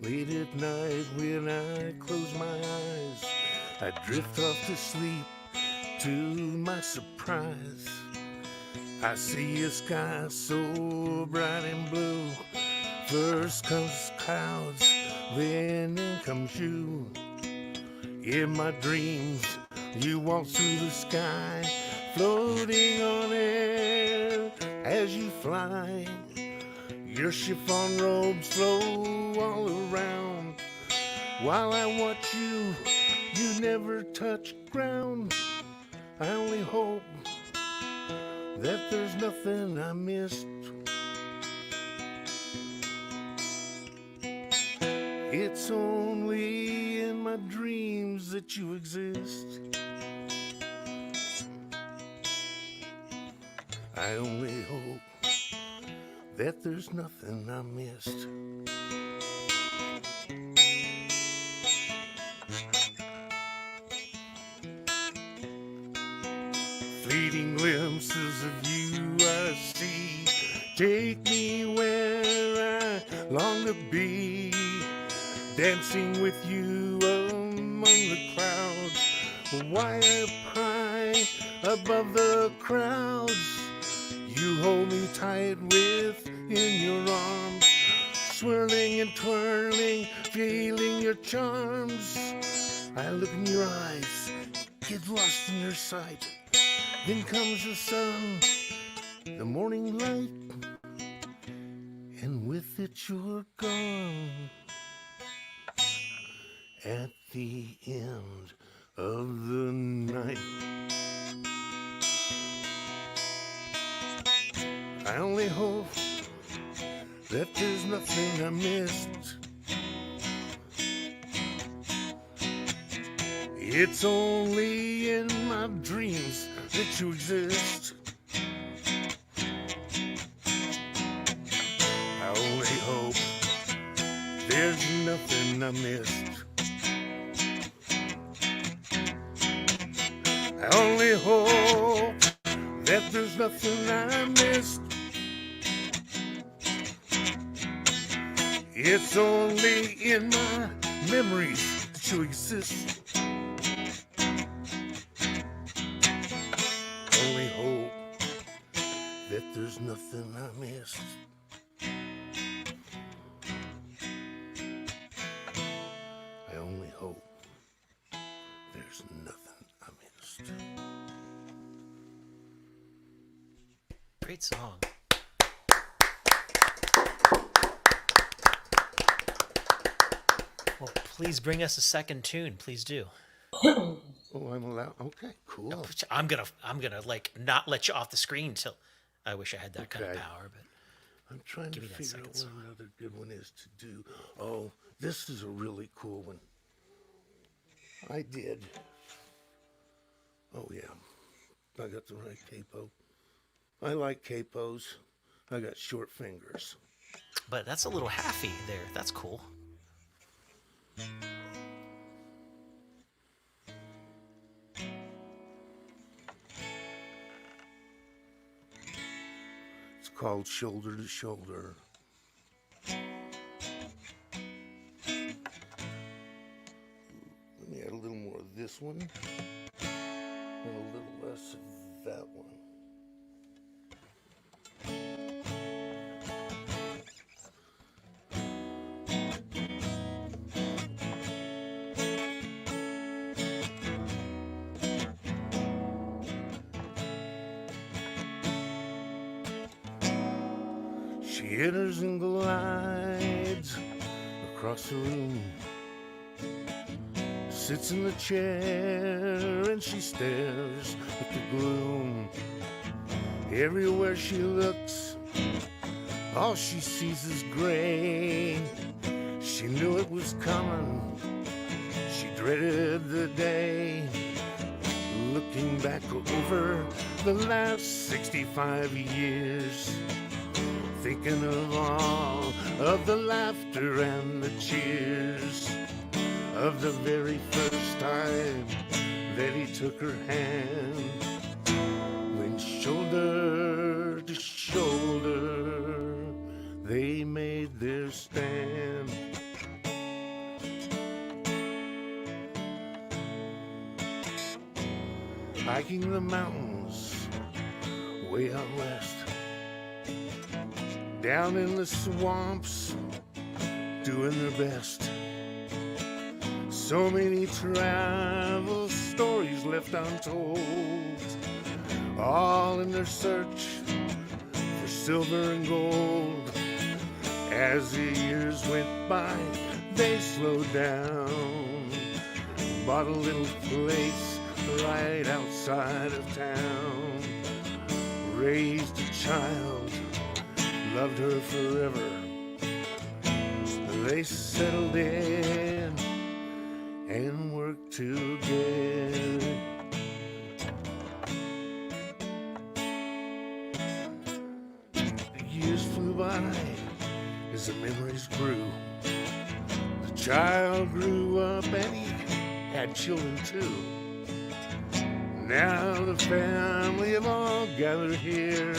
Late at night when I close my eyes, I drift off to sleep. To my surprise, I see a sky so bright and blue. First comes clouds, then in comes you. In my dreams, you walk through the sky, floating on air as you fly. Your chiffon robes flow all around. While I watch you, you never touch ground. I only hope that there's nothing I missed. It's only in my dreams that you exist. I only hope that there's nothing I missed. Fleeting glimpses of you I see. Take me where I long to be. Dancing with you among the clouds. Why up high above the crowds? You hold me tight within your arms. Swirling and twirling, feeling your charms. I look in your eyes, get lost in your sight. Then comes the sun, the morning light, and with it you're gone. At the end of the night, I only hope that there's nothing I missed. It's only in my dreams that you exist. I only hope there's nothing I missed. I only hope that there's nothing I missed. It's only in my memories that you exist. Only hope that there's nothing I missed. I only hope there's nothing I missed. Great song. Well, please bring us a second tune. Please do. Oh, I'm allowed. Okay, cool. I'm gonna like not let you off the screen till. I wish I had that kind of Okay. power, but I'm trying to Give me that figure second out song. what another good one is to do. Oh, this is a really cool one. I did. Oh, yeah. I got the right capo. I like capos. I got short fingers. but that's a little halfy there. That's cool. It's called Shoulder to Shoulder. Let me add a little more of this one and a little less of that one. She enters and glides across the room, sits in the chair and she stares at the gloom. Everywhere she looks, all she sees is gray. She knew it was coming, she dreaded the day. Looking back over the last 65 years, thinking of all of the laughter and the cheers of the very first time that he took her hand, when shoulder to shoulder they made their stand. hiking the mountains way out west. Down in the swamps, doing their best. So many travel stories left untold, all in their search for silver and gold. As the years went by, they slowed down, bought a little place right outside of town, raised a child, loved her forever. They settled in and worked together. The years flew by as the memories grew. The child grew up and he had children too. Now the family have all gathered here.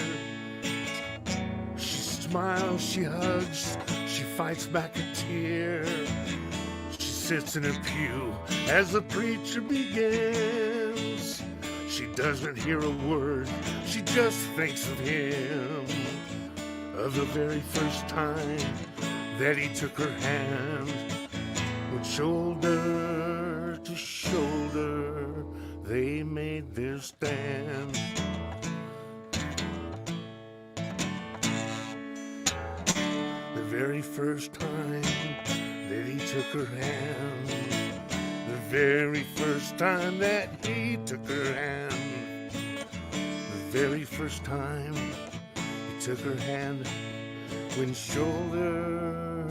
She smiles, she hugs, she fights back a tear. She sits in a pew as the preacher begins. She doesn't hear a word, she just thinks of him. Of the very first time that he took her hand, when shoulder to shoulder they made their stand. The very first time that he took her hand, the very first time that he took her hand, the very first time he took her hand, when shoulder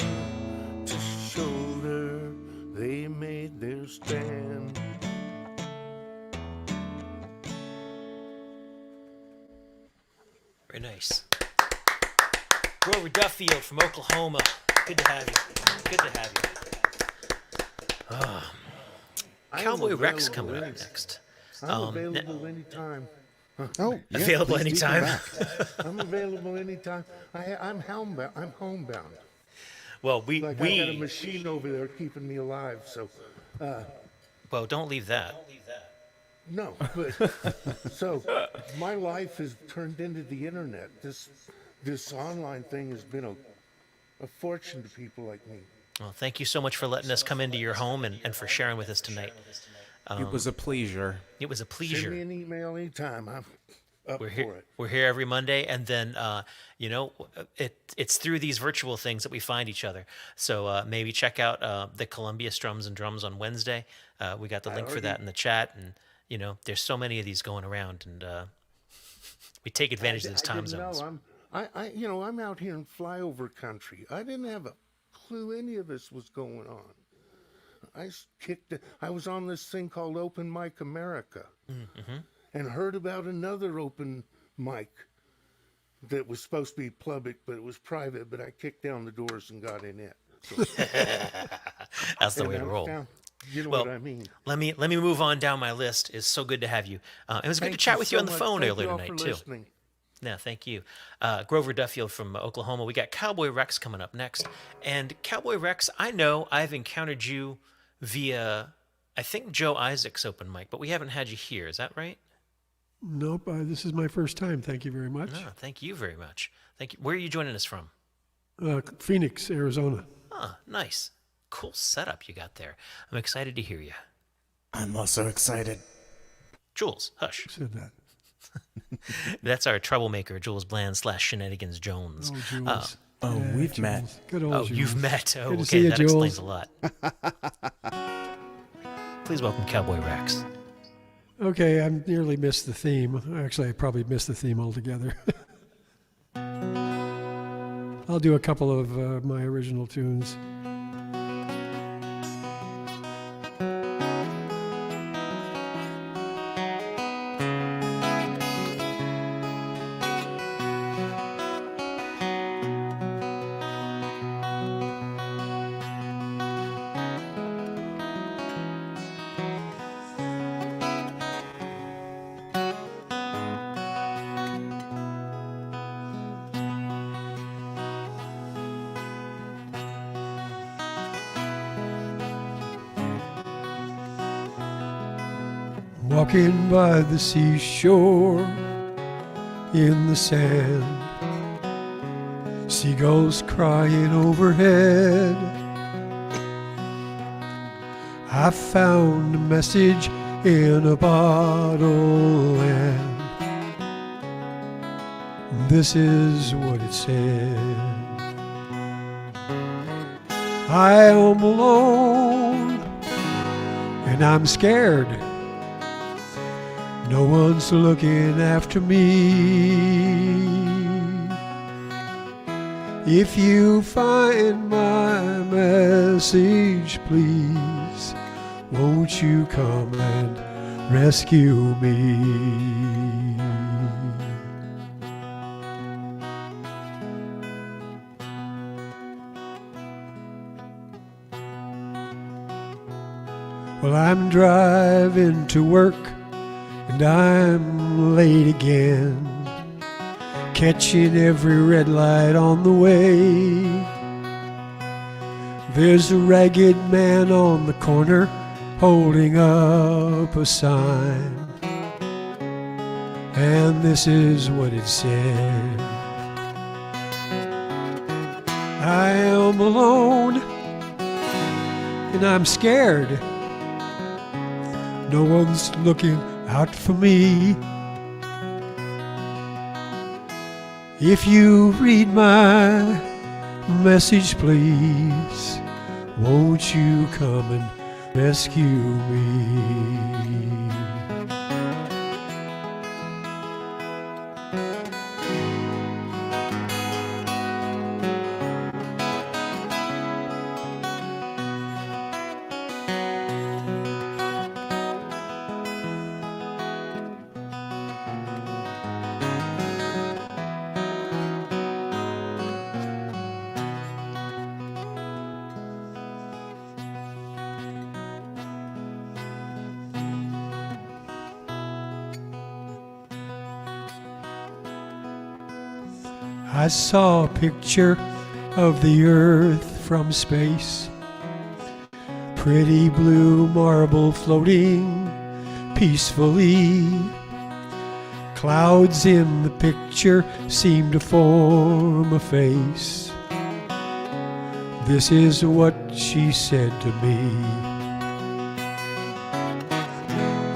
to shoulder they made their stand. Very nice. Grover Duffield from Oklahoma. Good to have you. Good to have you. Cowboy Rex coming up next. I'm available anytime. Oh, yeah, Available please do come anytime. back. I'm available anytime. I'm homebound. I'm homebound. Well, I got a machine over there keeping me alive. So, well, don't leave that. no. But so my life has turned into the internet. This online thing has been a fortune to people like me. Well, thank you so much for letting us come into your home and for sharing with us tonight. It was a pleasure. It was a Send pleasure. me an email anytime. I'm up We're for here. it. We're here every Monday, and then it's through these virtual things that we find each other. So maybe check out the Columbia Strums and Drums on Wednesday. We got the link for that in the chat, and there's so many of these going around, and we take advantage of these time zones. I'm out here in flyover country. I didn't have a clue any of this was going on. I was on this thing called Open Mic America, and heard about another open mic that was supposed to be public, but it was private. But I kicked down the doors and got in it. So, That's the way to roll. You know Well, what I mean. Let me move on down my list. It's so good to have you. It was good to chat with you on the phone earlier tonight too. Listening. Yeah, thank you. Grover Duffield from Oklahoma. We got Cowboy Rex coming up next. And Cowboy Rex, I know I've encountered you via, I think, Joe Isaac's open mic, but we haven't had you here. Is that right? Nope, this is my first time. Thank you very much. No, thank you very much. Thank you. Where are you joining us from? Phoenix, Arizona. Ah, nice. Cool setup you got there. I'm excited to hear you. I'm also excited. Jules, hush. Who said that? That's our troublemaker, Jules Bland / Shenanigans Jones. Oh, Jules. We've Jules. met. Good old Oh, Jules. you've met. Oh, Good to okay, see you, that Jules. explains a lot. Please welcome Cowboy Rex. Okay, I nearly missed the theme. Actually, I probably missed the theme altogether. I'll do a couple of my original tunes. Walking by the seashore in the sand, seagulls crying overhead. I found a message in a bottle, and this is what it said. I am alone and I'm scared. No one's looking after me. If you find my message, please, won't you come and rescue me? Well, I'm driving to work and I'm late again, catching every red light on the way. There's a ragged man on the corner holding up a sign, and this is what it said. I am alone and I'm scared. No one's looking out for me. If you read my message, please, won't you come and rescue me? I saw a picture of the earth from space, pretty blue marble floating peacefully. Clouds in the picture seem to form a face. This is what she said to me.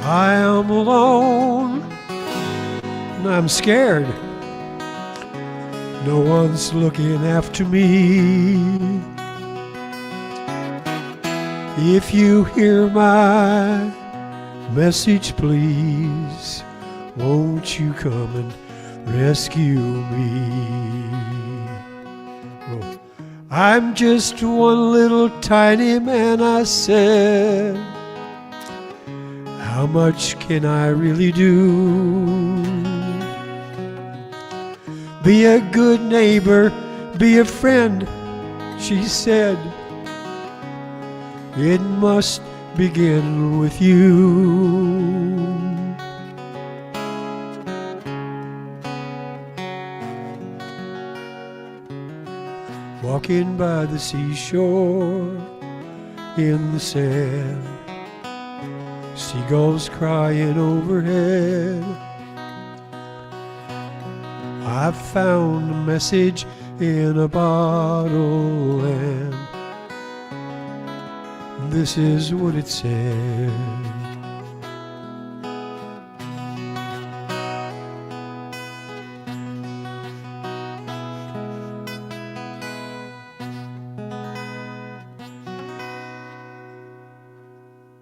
I am alone and I'm scared. No one's looking after me. If you hear my message, please, won't you come and rescue me? Oh, I'm just one little tiny man, I said. How much can I really do? Be a good neighbor, be a friend, she said. It must begin with you. Walking by the seashore in the sand, seagulls crying overhead. I found a message in a bottle, and this is what it said.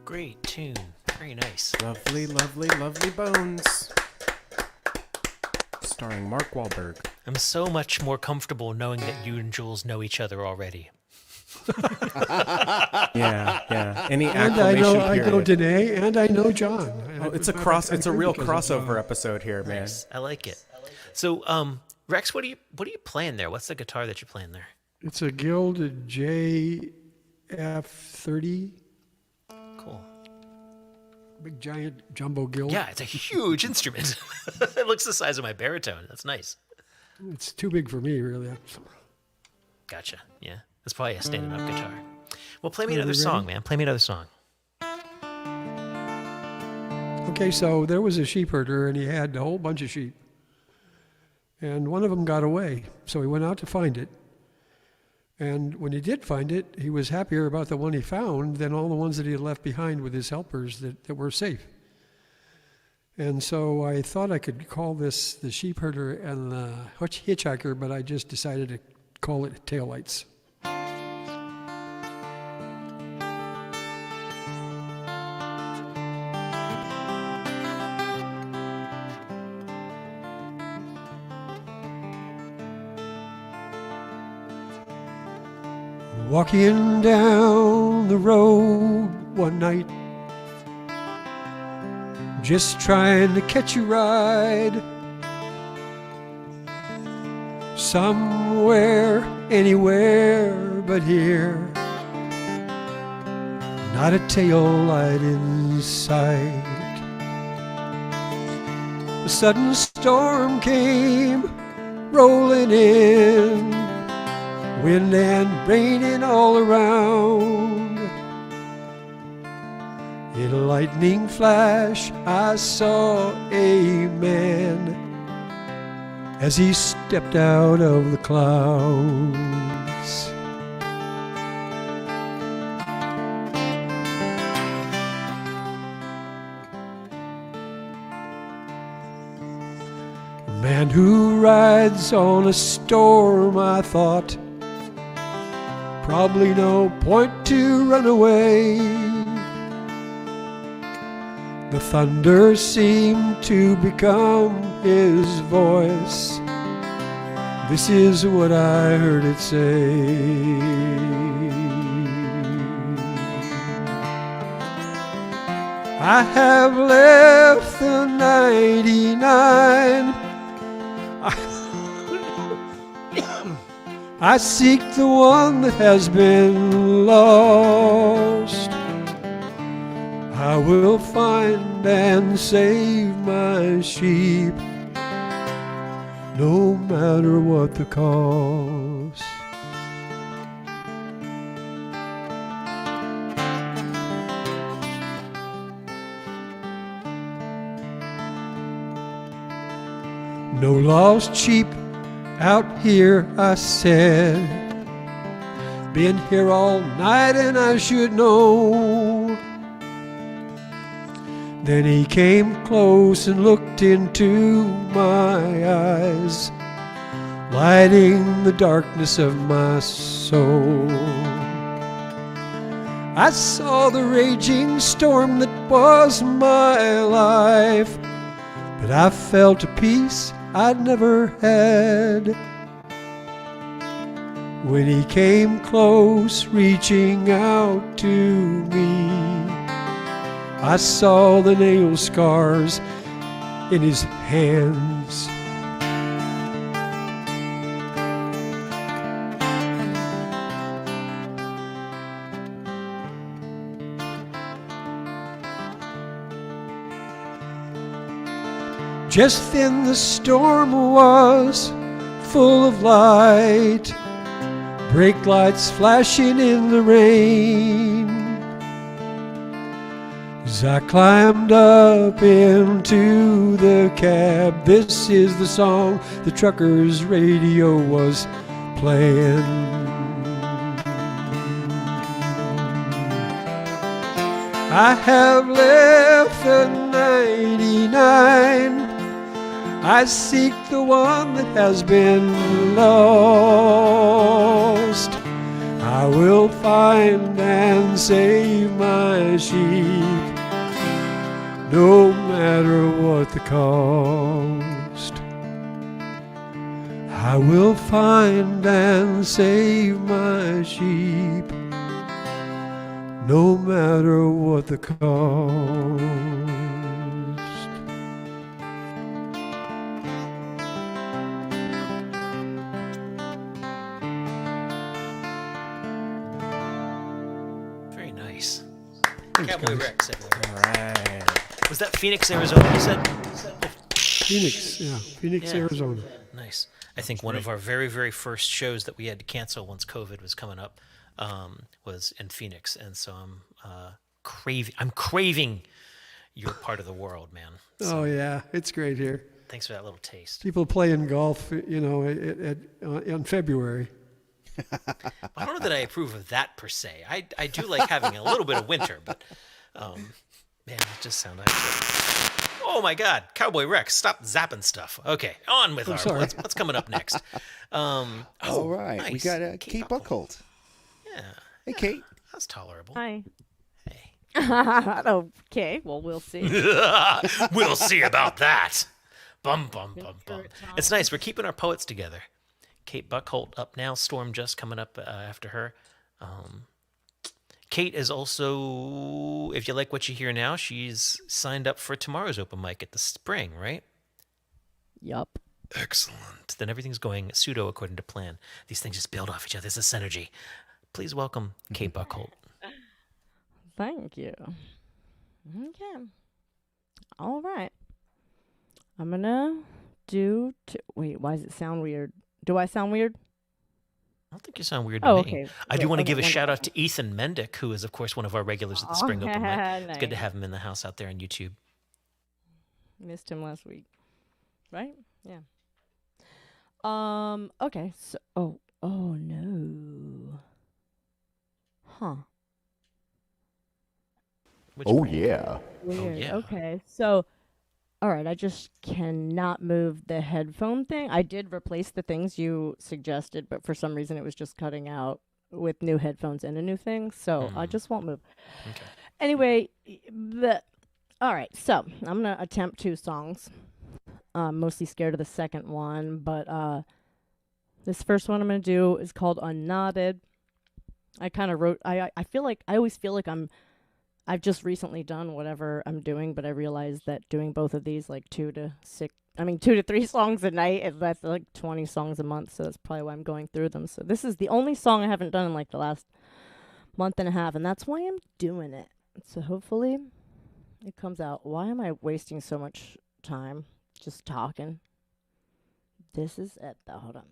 Great tune. Very nice. Lovely, lovely, lovely bones. Starring Mark Wahlberg. I'm so much more comfortable knowing that you and Jules know each other already. Yeah. Any And acclamation I know period. Danae, and I know John. Oh, it's a real crossover episode here, man. Nice. I like it. So, Rex, what are you playing there? What's the guitar that you're playing there? It's a Gilded JF30. Cool. Big giant jumbo Gild. Yeah, it's a huge instrument. It looks the size of my baritone. That's nice. It's too big for me, really. Gotcha. Yeah. That's probably a standing up guitar. Well, play me Are another we song, ready? man. Play me another song. Okay, so there was a sheep herder, and he had a whole bunch of sheep. And one of them got away, so he went out to find it. And when he did find it, he was happier about the one he found than all the ones that he had left behind with his helpers that were safe. And so I thought I could call this the sheep herder and the hitchhiker, but I just decided to call it Taillights. Walking down the road one night, just trying to catch a ride, somewhere, anywhere but here, not a tail light in sight. A sudden storm came rolling in, wind and raining all around. In a lightning flash, I saw a man as he stepped out of the clouds. A man who rides on a storm, I thought. Probably no point to run away. The thunder seemed to become his voice. This is what I heard it say. I have left the 99. I seek the one that has been lost. I will find and save my sheep, no matter what the cost. No lost sheep out here, I said. Been here all night and I should know. Then he came close and looked into my eyes, lighting the darkness of my soul. I saw the raging storm that was my life, but I felt a peace I'd never had. When he came close, reaching out to me, I saw the nail scars in his hands. Just then the storm was full of light, brake lights flashing in the rain. As I climbed up into the cab, this is the song the trucker's radio was playing. I have left the 99. I seek the one that has been lost. I will find and save my sheep, no matter what the cost. I will find and save my sheep, no matter what the cost. Very nice. Thanks, Cowboy guys. Rex. Everyone. All right. Was that Phoenix, Arizona? You said? Phoenix, yeah, Phoenix, Yeah. Arizona. Nice. I think one of our very, very first shows that we had to cancel once COVID was coming up was in Phoenix, and so I'm craving, you're part of the world, man. Oh yeah, it's great here. Thanks for that little taste. People playing golf, in February. I don't know that I approve of that per se. I do like having a little bit of winter, but man, it just sounded like oh my God, Cowboy Rex, stop zapping stuff. Okay, on with what's coming up next. All right, nice. we got Kate Buckholt. Yeah. Hey, Kate. That's tolerable. Hi. Hey. Okay, well, we'll see. We'll see about that. Bum, bum, bum, bum. It's nice. We're keeping our poets together. Kate Buckholt up now. Storm just coming up after her. Kate is also, if you like what you hear now, she's signed up for tomorrow's open mic at the Spring, right? Yup. Excellent. Then everything's going pseudo according to plan. These things just build off each other. There's this synergy. Please welcome Kate Buckholt. Thank you. Okay. All right. I'm gonna do. Wait, why does it sound weird? Do I sound weird? I don't think you sound weird to me. Okay. I do want to give a shout out to Ethan Mendick, who is, of course, one of our regulars at the Spring Open Mic. Nice. It's good to have him in the house out there on YouTube. Missed him last week. Right? Yeah. Okay. So. Oh no. Huh. Yeah. Weird. Oh, yeah. Okay. So, all right. I just cannot move the headphone thing. I did replace the things you suggested, but for some reason it was just cutting out with new headphones and a new thing. So I just won't move. Okay. Anyway, all right. So I'm gonna attempt 2 songs. Mostly scared of the second one, but this first one I'm gonna do is called Unknotted. I kind of wrote. I always feel like I've just recently done whatever I'm doing, but I realized that doing both of these, like 2 to 3 songs a night, that's like 20 songs a month, so that's probably why I'm going through them. So this is the only song I haven't done in like the last month and a half, and that's why I'm doing it. So hopefully it comes out. Why am I wasting so much time just talking? This is it, though. Hold on.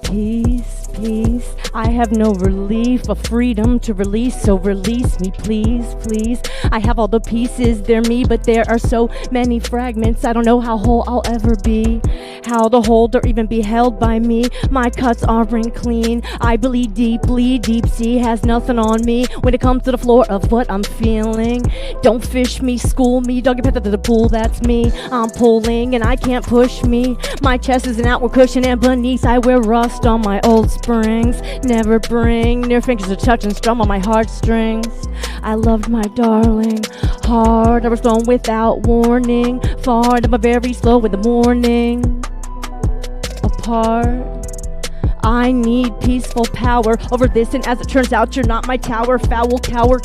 Peace, peace. I have no relief, a freedom to release, so release me, please, please. I have all the pieces, they're me, but there are so many fragments. I don't know how whole I'll ever be, how to hold or even be held by me. My cuts aren't clean, I bleed deeply. Deep sea has nothing on me when it comes to the floor of what I'm feeling. Don't fish me, school me, doggy path to the pool, that's me. I'm pulling and I can't push me. My chest is an outward cushion and beneath I wear rust on my old springs. Never bring near fingers to touch and strum on my heartstrings. I loved my darling hard. I was thrown without warning. Far to my very slow in the morning. Apart. I need peaceful power over this, and as it turns out, you're not my tower. Foul, cower,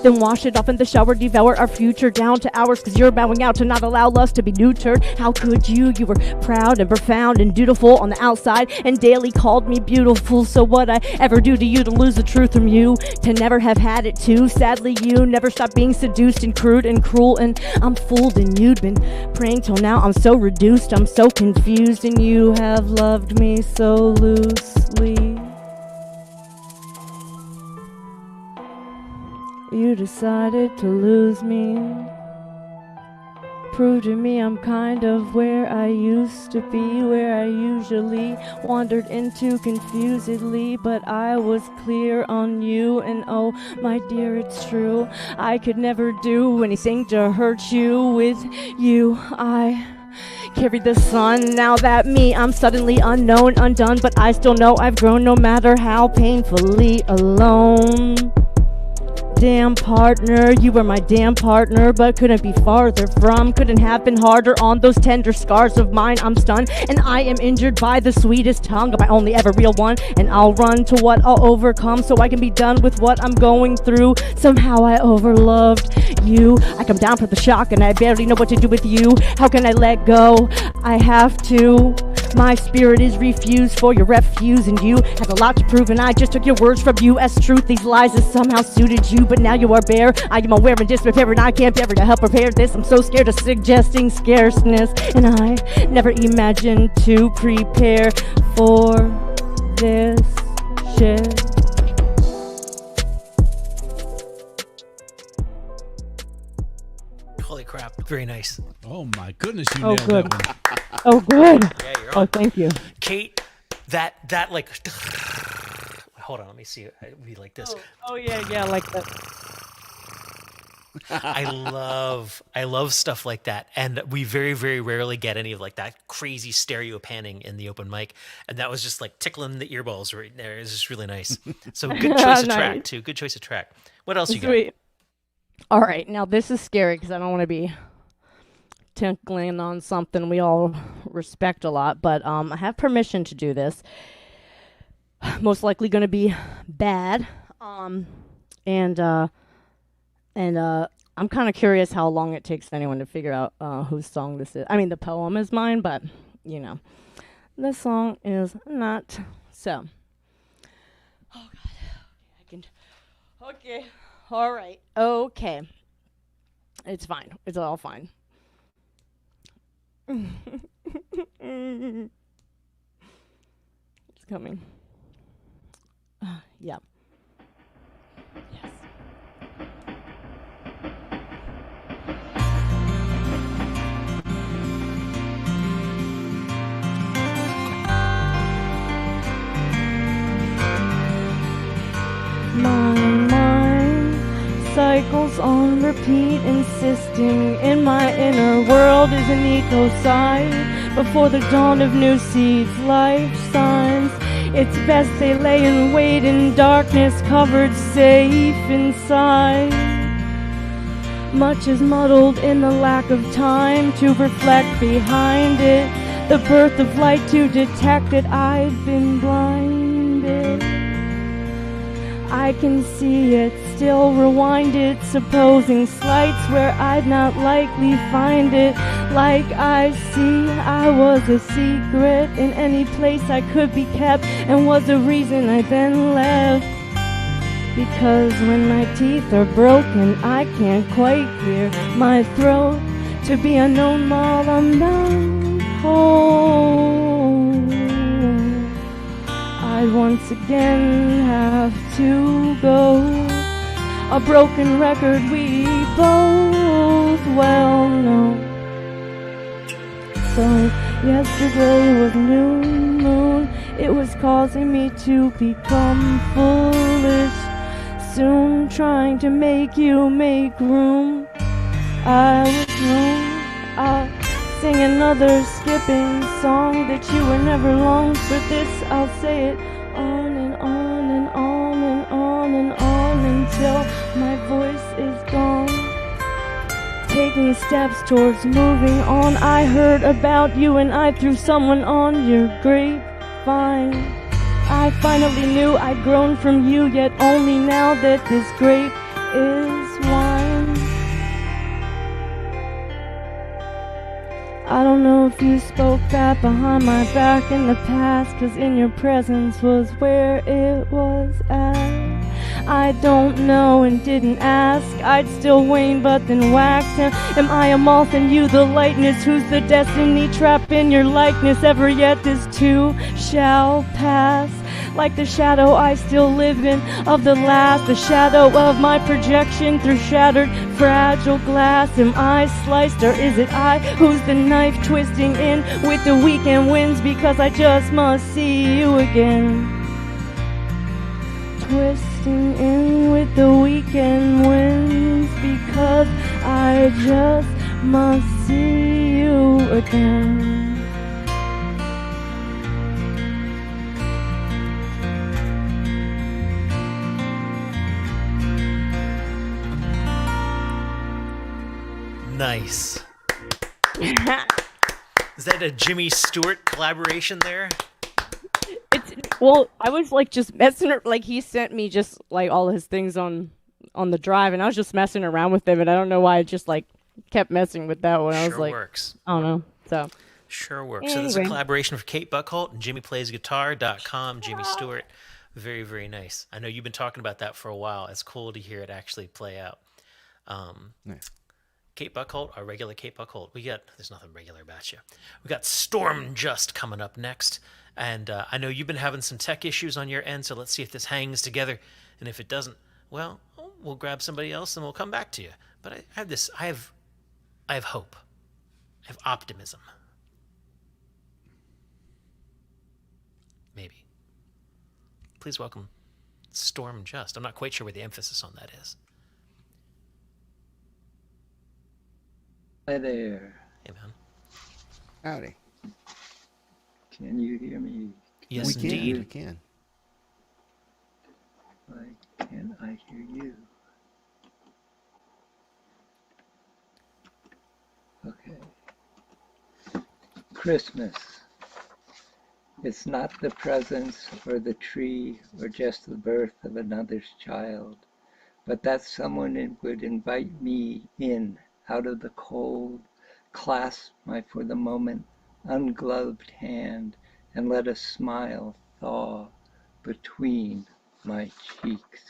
then wash it off in the shower. Devour our future down to ours, cause you're bowing out to not allow lust to be neutered. How could you? You were proud and profound and dutiful on the outside, and daily called me beautiful. So what I ever do to you to lose the truth from you, to never have had it too. Sadly, you never stopped being seduced and crude and cruel, and I'm fooled, and you'd been praying till now. I'm so reduced, I'm so confused, and you have loved me so loosely. You decided to lose me. Prove to me I'm kind of where I used to be, where I usually wandered into confusedly, but I was clear on you, and oh my dear, it's true, I could never do anything to hurt you. With you I carried the sun. Now that me, I'm suddenly unknown, undone, but I still know I've grown no matter how painfully alone. Damn partner, you were my damn partner, but couldn't be farther from, couldn't have been harder on those tender scars of mine. I'm stunned, and I am injured by the sweetest tongue of my only ever real one, and I'll run to what I'll overcome so I can be done with what I'm going through. Somehow I overloved you. I come down from the shock and I barely know what to do with you. How can I let go? I have to. My spirit is refused for your refuse, and you have a lot to prove, and I just took your words from you as truth. These lies have somehow suited you, but now you are bare. I am aware and disrepair, and I can't bear to help prepare this. I'm so scared of suggesting scarceness, and I never imagined to prepare for this shit. Holy crap! Very nice. Oh my goodness, you Oh, nailed good. that one. Oh, good. Yeah, you're Oh, on. thank you. Kate, that like. Hold on, let me see. It would be like this. Oh, yeah, like that. I love stuff like that, and we very, very rarely get any of like that crazy stereo panning in the open mic, and that was just like tickling the earballs right there. It's just really nice. So good choice of track Nice. too. Good choice of track. What else you got? Sweet. All right, now this is scary because I don't want to be tinkling on something we all respect a lot, but I have permission to do this. Most likely going to be bad, and I'm kind of curious how long it takes anyone to figure out whose song this is. I mean, the poem is mine, but you know, the song is not. So, oh God, I can. Okay. All right. Okay. It's fine. It's all fine. It's coming. Yeah. Yes. My mind cycles on repeat, insisting in my inner world is an ecocide. Before the dawn of new seeds, life signs. It's best they lay in wait in darkness, covered safe inside. Much is muddled in the lack of time to reflect behind it. The birth of light to detect it, I've been blinded. I can see it, still rewind it, supposing slights where I'd not likely find it. Like I see, I was a secret in any place I could be kept, and was a reason I then left. Because when my teeth are broken, I can't quite clear my throat to be unknown while I'm not home. I'd once again have to go. A broken record we both well know. So yesterday was new moon. It was causing me to become foolish. Soon trying to make you make room. I was wrong. I'll sing another skipping song that you were never long. For this I'll say it on and on and on and on and on until my voice is gone. Taking steps towards moving on. I heard about you and I threw someone on your grapevine. I finally knew I'd grown from you, yet only now that this grape is wine. I don't know if you spoke that behind my back in the past, 'cause in your presence was where it was at. I don't know and didn't ask. I'd still wane but then wax. Am I a moth and you the lightness? Who's the destiny trap in your likeness? Ever yet this too shall pass. Like the shadow I still live in of the last. The shadow of my projection through shattered fragile glass. Am I sliced or is it I who's the knife twisting in with the weekend winds? Because I just must see you again. Twisting in with the weekend winds, because I just must see you again. Nice. Is that a Jimmy Stewart collaboration there? Well, I was like just messing like he sent me just like all his things on the drive, and I was just messing around with them, and I don't know why I just like kept messing with that one. I was Sure like, works. I don't know. So Sure works. So this is a Anyway. collaboration for Kate Buckholt and JimmyPlaysGuitar.com. Jimmy Stewart. Very, very nice. I know you've been talking about that for a while. It's cool to hear it actually play out. Nice. Kate Buckholt, our regular Kate Buckholt. There's nothing regular about you. We got Storm Just coming up next. And I know you've been having some tech issues on your end, so let's see if this hangs together. And if it doesn't, well, we'll grab somebody else and we'll come back to you. But I have hope. I have optimism. Maybe. Please welcome Storm Just. I'm not quite sure where the emphasis on that is. Hi there. Hey, man. Howdy. Can you hear me? Yes, we indeed. We can. Why can't I hear you? Okay. Christmas. It's not the presents or the tree or just the birth of another's child, but that someone would invite me in out of the cold, clasp my for the moment ungloved hand, and let a smile thaw between my cheeks.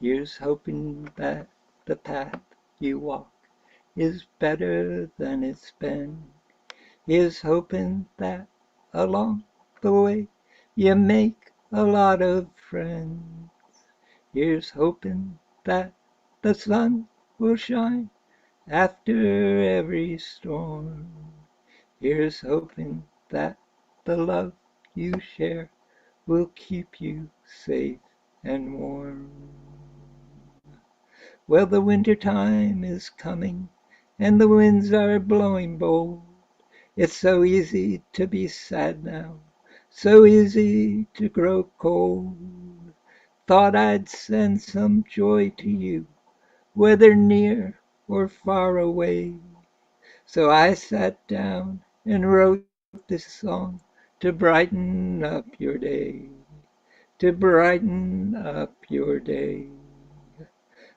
Here's hoping that the path you walk is better than it's been. Here's hoping that along the way you make a lot of friends. Here's hoping that the sun will shine after every storm. Here's hoping that the love you share will keep you safe and warm. Well, the winter time is coming and the winds are blowing bold. It's so easy to be sad now, so easy to grow cold. Thought I'd send some joy to you, whether near or far away. So I sat down and wrote this song to brighten up your day, to brighten up your day.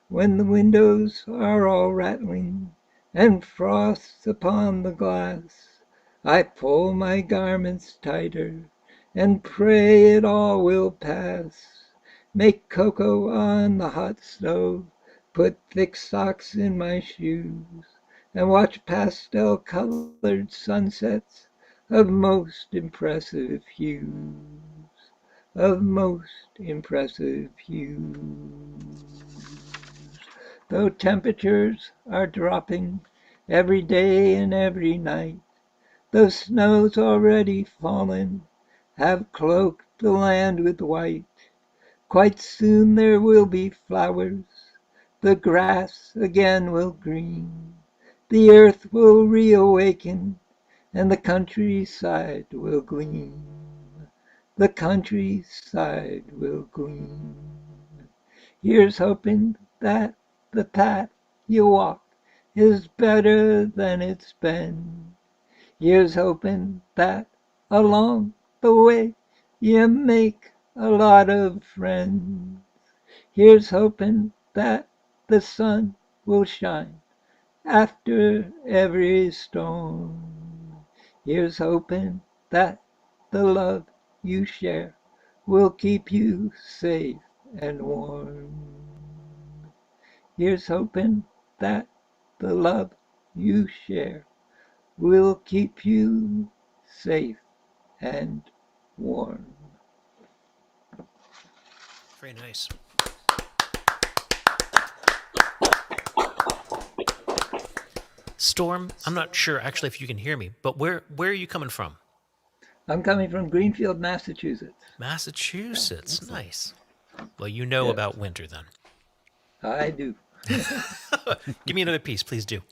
When the windows are all rattling and frost's upon the glass, I pull my garments tighter and pray it all will pass. Make cocoa on the hot stove, put thick socks in my shoes, and watch pastel-colored sunsets of most impressive hues, of most impressive hues. Though temperatures are dropping every day and every night, though snows already fallen have cloaked the land with white, quite soon there will be flowers, the grass again will green, the earth will reawaken, and the countryside will gleam. The countryside will gleam. Here's hoping that the path you walk is better than it's been. Here's hoping that along the way you make a lot of friends. Here's hoping that the sun will shine after every storm. Here's hoping that the love you share will keep you safe and warm. Here's hoping that the love you share will keep you safe and warm. Very nice. Storm, I'm not sure actually if you can hear me, but where are you coming from? I'm coming from Greenfield, Massachusetts. Massachusetts, nice. Well, you know about winter then. I do. Give me another piece, please do.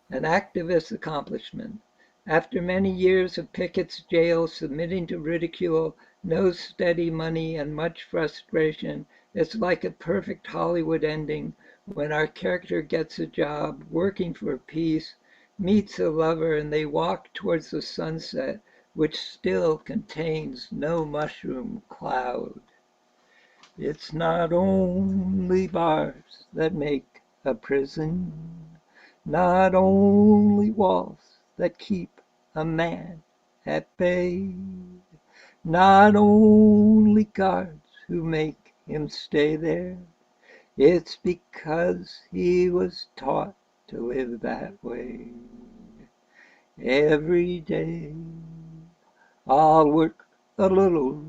An activist's accomplishment. After many years of Pickett's jail, submitting to ridicule, no steady money, and much frustration, it's like a perfect Hollywood ending when our character gets a job, working for peace, meets a lover, and they walk towards the sunset, which still contains no mushroom cloud. It's not only bars that make a prison, not only walls that keep a man at bay. Not only guards who make him stay there, it's because he was taught to live that way. Every day I'll work a little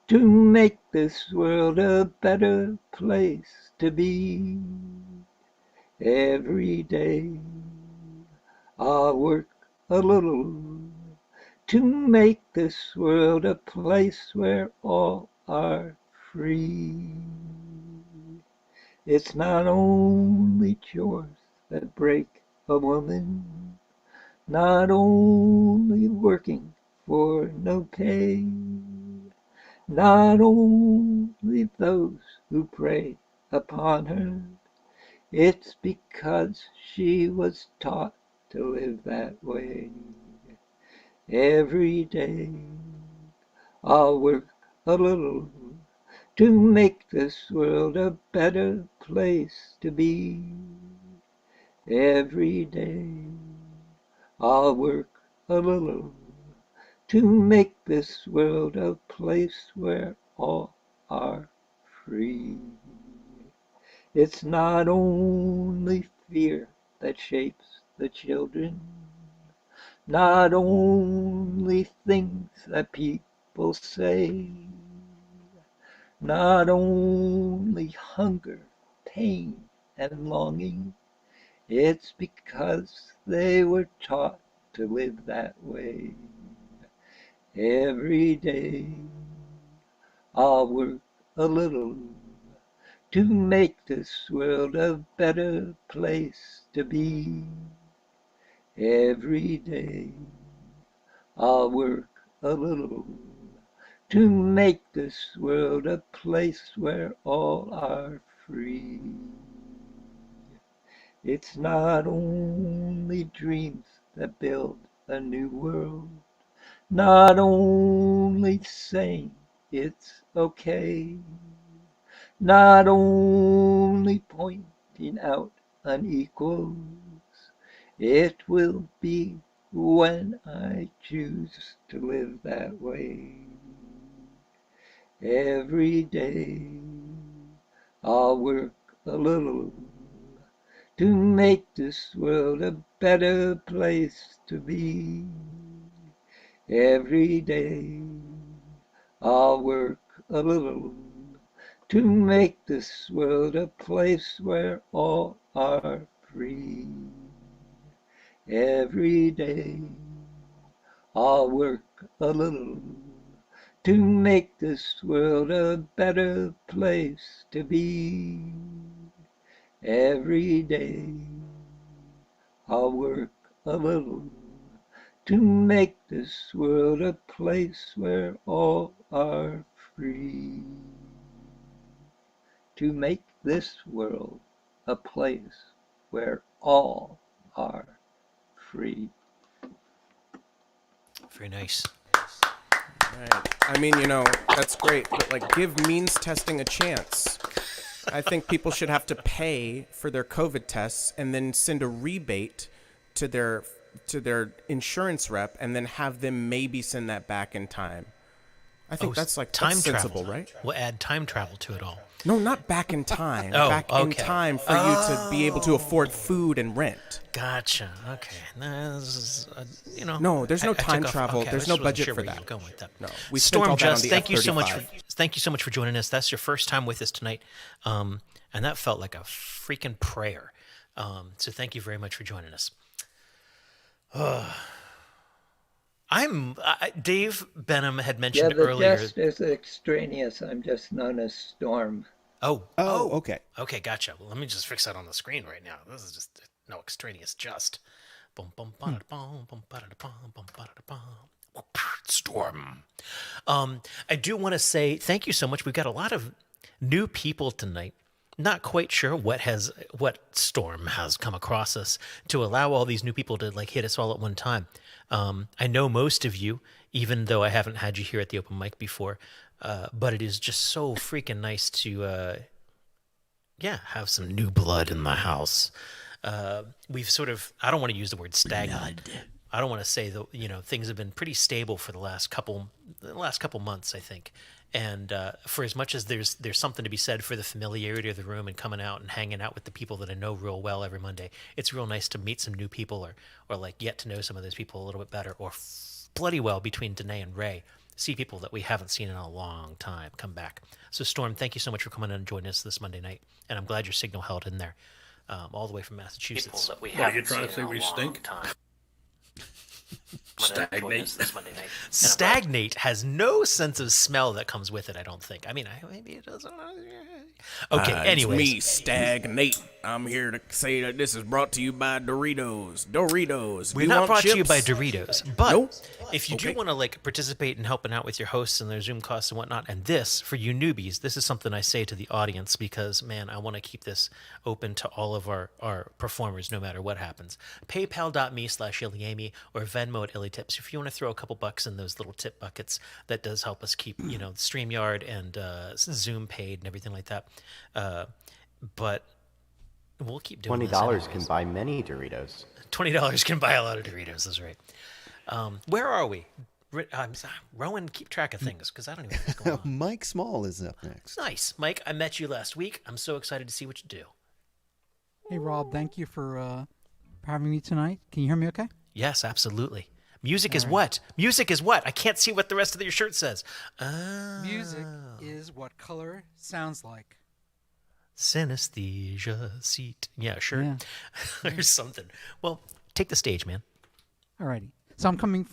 to make this world a better place to be. Every day I'll work a little to make this world a place where all are free. It's not only chores that break a woman, not only working for no pay, not only those who prey upon her, it's because she was taught to live that way. Every day I'll work a little to make this world a better place to be. Every day I'll work a little to make this world a place where all are free. It's not only fear that shapes the children, not only things that people say, not only hunger, pain, and longing, it's because they were taught to live that way. Every day I'll work a little to make this world a better place to be. Every day I'll work a little to make this world a place where all are free. It's not only dreams that build a new world, not only saying it's okay, not only pointing out unequals, it will be when I choose to live that way. Every day I'll work a little to make this world a better place to be. Every day I'll work a little to make this world a place where all are free. Every day I'll work a little to make this world a better place to be. Every day I'll work a little to make this world a place where all are free. To make this world a place where all are free. Very nice. Right. I mean, that's great, but like, give means testing a chance. I think people should have to pay for their COVID tests and then send a rebate to their insurance rep and then have them maybe send that back in time. I think that's sensible, right? We'll add time travel to it all. No, not back in time. Oh, back in time for you to be able to afford food and rent. Gotcha. Okay. No, this is, No, there's no time travel. Okay, there's no budget for that. Going with that. No, we spent all Storm that on Just, the thank you so F-35. much for joining us. That's your first time with us tonight, and that felt like a freaking prayer. So thank you very much for joining us. Dave Benham had mentioned earlier. Just is extraneous. I'm just known as Storm. Oh, okay. Okay, gotcha. Well, let me just fix that on the screen right now. This is just no extraneous. Just boom, boom, ba-da-bum, boom, ba-da-da-bum, boom, ba-da-da-bum. Storm. I do want to say thank you so much. We've got a lot of new people tonight. Not quite sure what storm has come across us to allow all these new people to hit us all at one time. I know most of you, even though I haven't had you here at the open mic before, but it is just so freaking nice to, have some new blood in the house. We've sort of, I don't want to use the word stagnant. I don't want to say that, things have been pretty stable for the last couple months, I think. And for as much as there's something to be said for the familiarity of the room and coming out and hanging out with the people that I know real well every Monday, it's real nice to meet some new people or like get to know some of those people a little bit better, or bloody well between Danae and Ray, see people that we haven't seen in a long time come back. So Storm, thank you so much for coming in and joining us this Monday night, and I'm glad your signal held in there, all the way from Massachusetts. What are you trying to say? We stink? Stagnate. Stagnate has no sense of smell that comes with it, I don't think. I mean, maybe it does. Okay, anyways. It's me, Stagnate. I'm here to say that this is brought to you by Doritos. Doritos. We're not brought to you by Doritos, but Nope. if you do want to participate in helping out with your hosts and their Zoom costs and whatnot, and this, for you newbies, this is something I say to the audience because, man, I want to keep this open to all of our performers no matter what happens. PayPal.me/Iliami or Venmo at IllyTips. If you want to throw a couple bucks in those little tip buckets, that does help us keep, StreamYard and Zoom paid and everything like that. But we'll keep doing this. $20 can buy many Doritos. $20 can buy a lot of Doritos. That's right. Where are we? Rowan, keep track of things because I don't even know what's going on. Mike Small is up next. Nice. Mike, I met you last week. I'm so excited to see what you do. Hey, Rob, thank you for having me tonight. Can you hear me okay? Yes, absolutely. Music is what? Music is what? I can't see what the rest of your shirt says. Music is what color sounds like. Synesthesia seat. Yeah, sure. Yeah. There's something. Well, take the stage, man. Alrighty. So I'm coming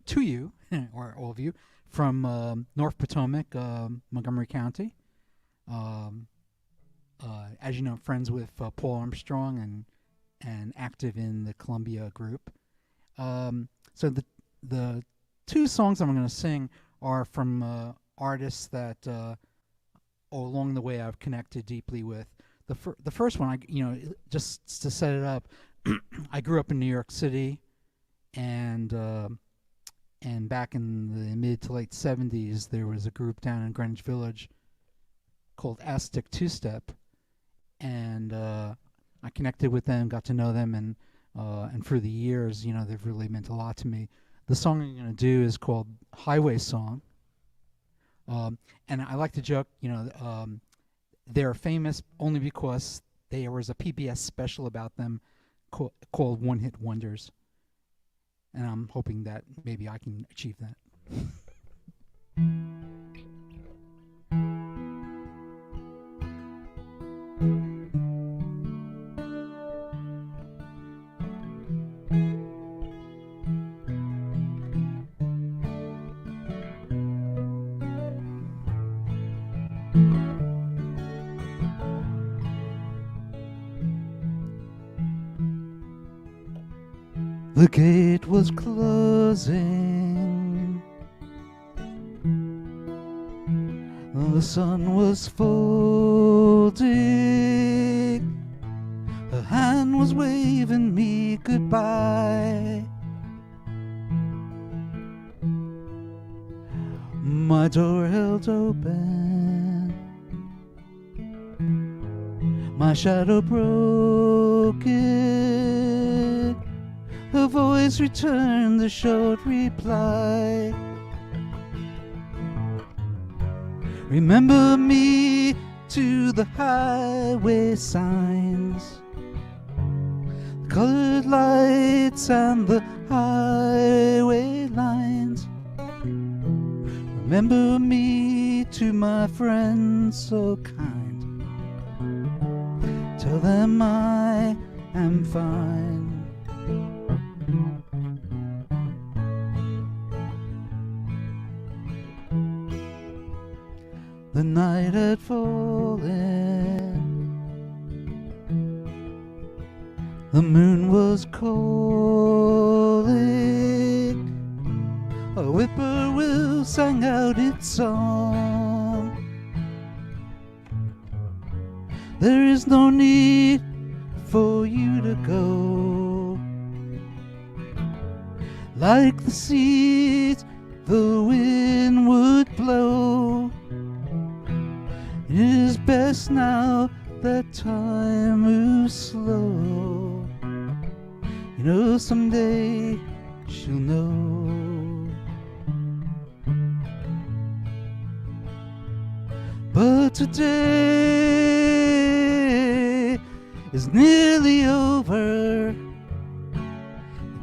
to you, or all of you, from North Potomac, Montgomery County. As you know, I'm friends with Paul Armstrong and active in the Columbia group. So the two songs I'm going to sing are from artists that along the way I've connected deeply with. The first one, just to set it up, I grew up in New York City, and back in the mid to late 70s, there was a group down in Greenwich Village called Aztec Two Step, and I connected with them, got to know them, and through the years, they've really meant a lot to me. The song I'm going to do is called Highway Song. And I like to joke, they're famous only because there was a PBS special about them called One Hit Wonders. And I'm hoping that maybe I can achieve that. The gate was closing, the sun was folding, her hand was waving me goodbye. My door held open, my shadow broken. Her voice returned the short reply. Remember me to the highway signs, the colored lights and the highway lines. Remember me to my friends so kind. Tell them I am fine. The night had fallen, the moon was calling, a whippoorwill sang out its song. There is no need for you to go. Like the seeds the wind would blow, it is best now that time moves slow. Someday she'll know. But today is nearly over.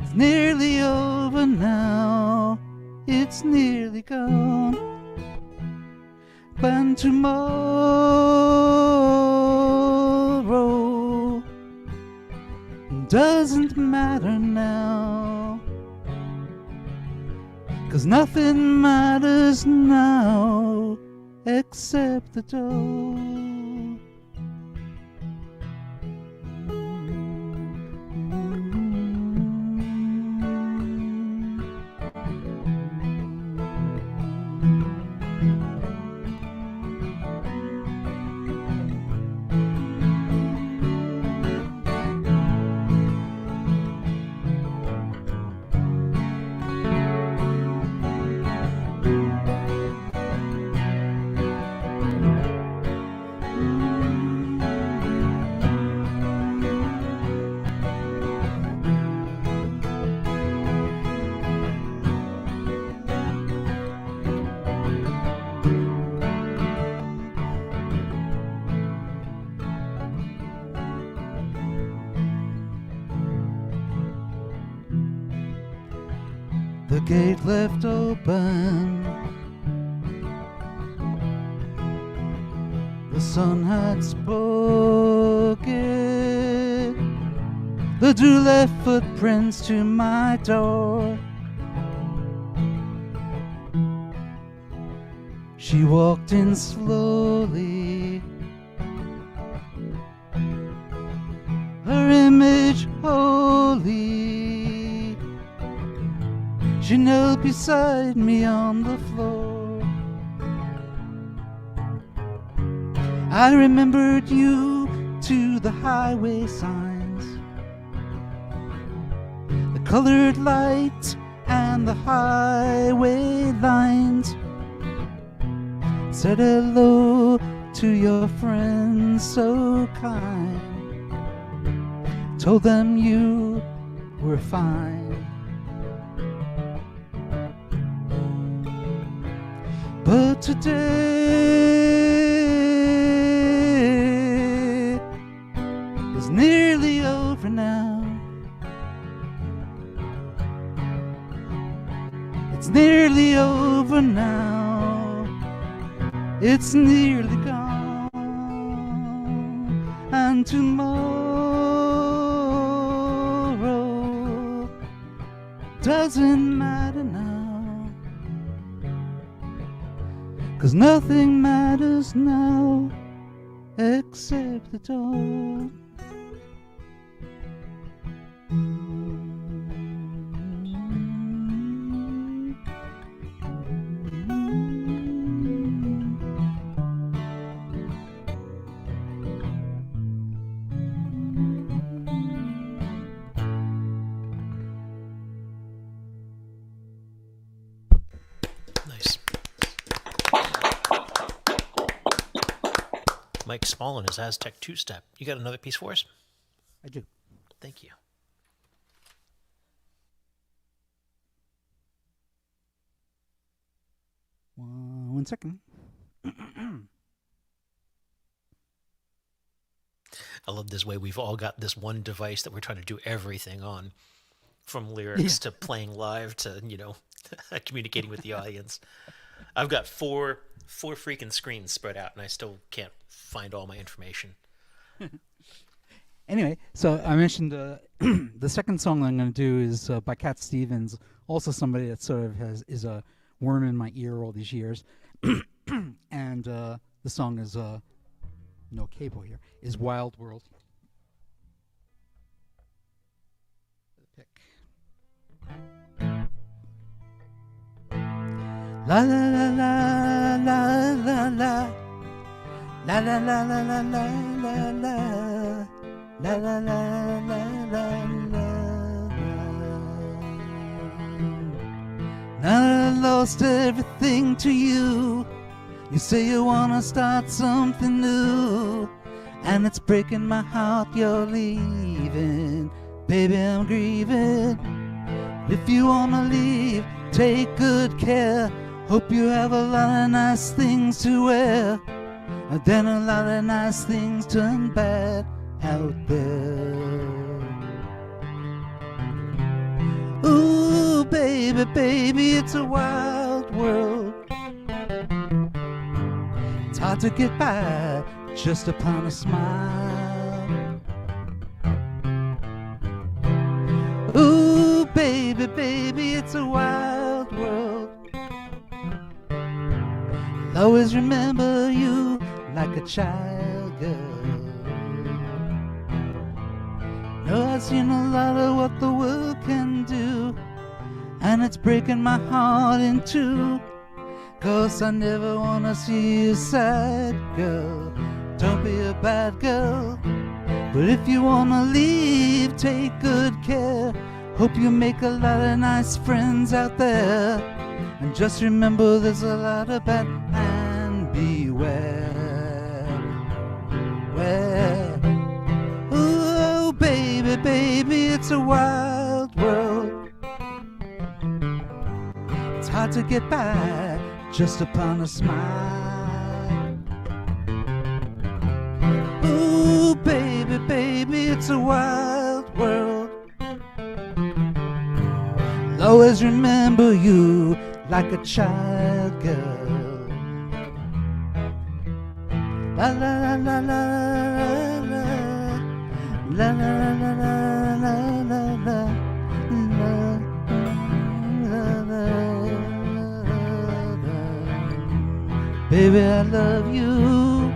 It's nearly over now. It's nearly gone. And tomorrow doesn't matter now. 'Cause nothing matters now except the dough. The gate left open. The sun had spoken. The dew left footprints to my door. She walked in slowly, her image holy. She knelt beside me on the floor. I remembered you to the highway signs, the colored lights and the highway lines. Said hello to your friends so kind. Told them you were fine. But today is nearly over now. It's nearly over now. It's nearly gone. And tomorrow doesn't matter now. 'Cause nothing matters now except the dawn. Nice. Mike Small and his Aztec two-step. You got another piece for us? I do. Thank you. One second. I love this way we've all got this one device that we're trying to do everything on, from lyrics to playing live to, you know, communicating with the audience. I've got four freaking screens spread out, and I still can't find all my information. Anyway, so I mentioned the second song I'm going to do is by Cat Stevens, also somebody that sort of is a worm in my ear all these years. And the song is no cable here, is Wild World. Pick. La la la la la la la la la la la la la la la la la la la. Now I lost everything to you. You say you wanna start something new, and it's breaking my heart you're leaving. Baby, I'm grieving. If you wanna leave, take good care. Hope you have a lot of nice things to wear. And then a lot of nice things turn bad out there. Ooh, baby, baby, it's a wild world. It's hard to get by just upon a smile. Ooh, baby, baby, it's a wild world. I'll always remember you like a child girl. No, I've seen a lot of what the world can do, and it's breaking my heart in two. 'Cause I never wanna see you sad, girl. Don't be a bad girl. But if you wanna leave, take good care. Hope you make a lot of nice friends out there. And just remember there's a lot of bad, and beware. Where? Ooh, baby, baby, it's a wild world. It's hard to get by just upon a smile. Ooh, baby, baby, it's a wild world. I'll always remember you like a child girl. La la la la la la la la la la la la. Baby, I love you.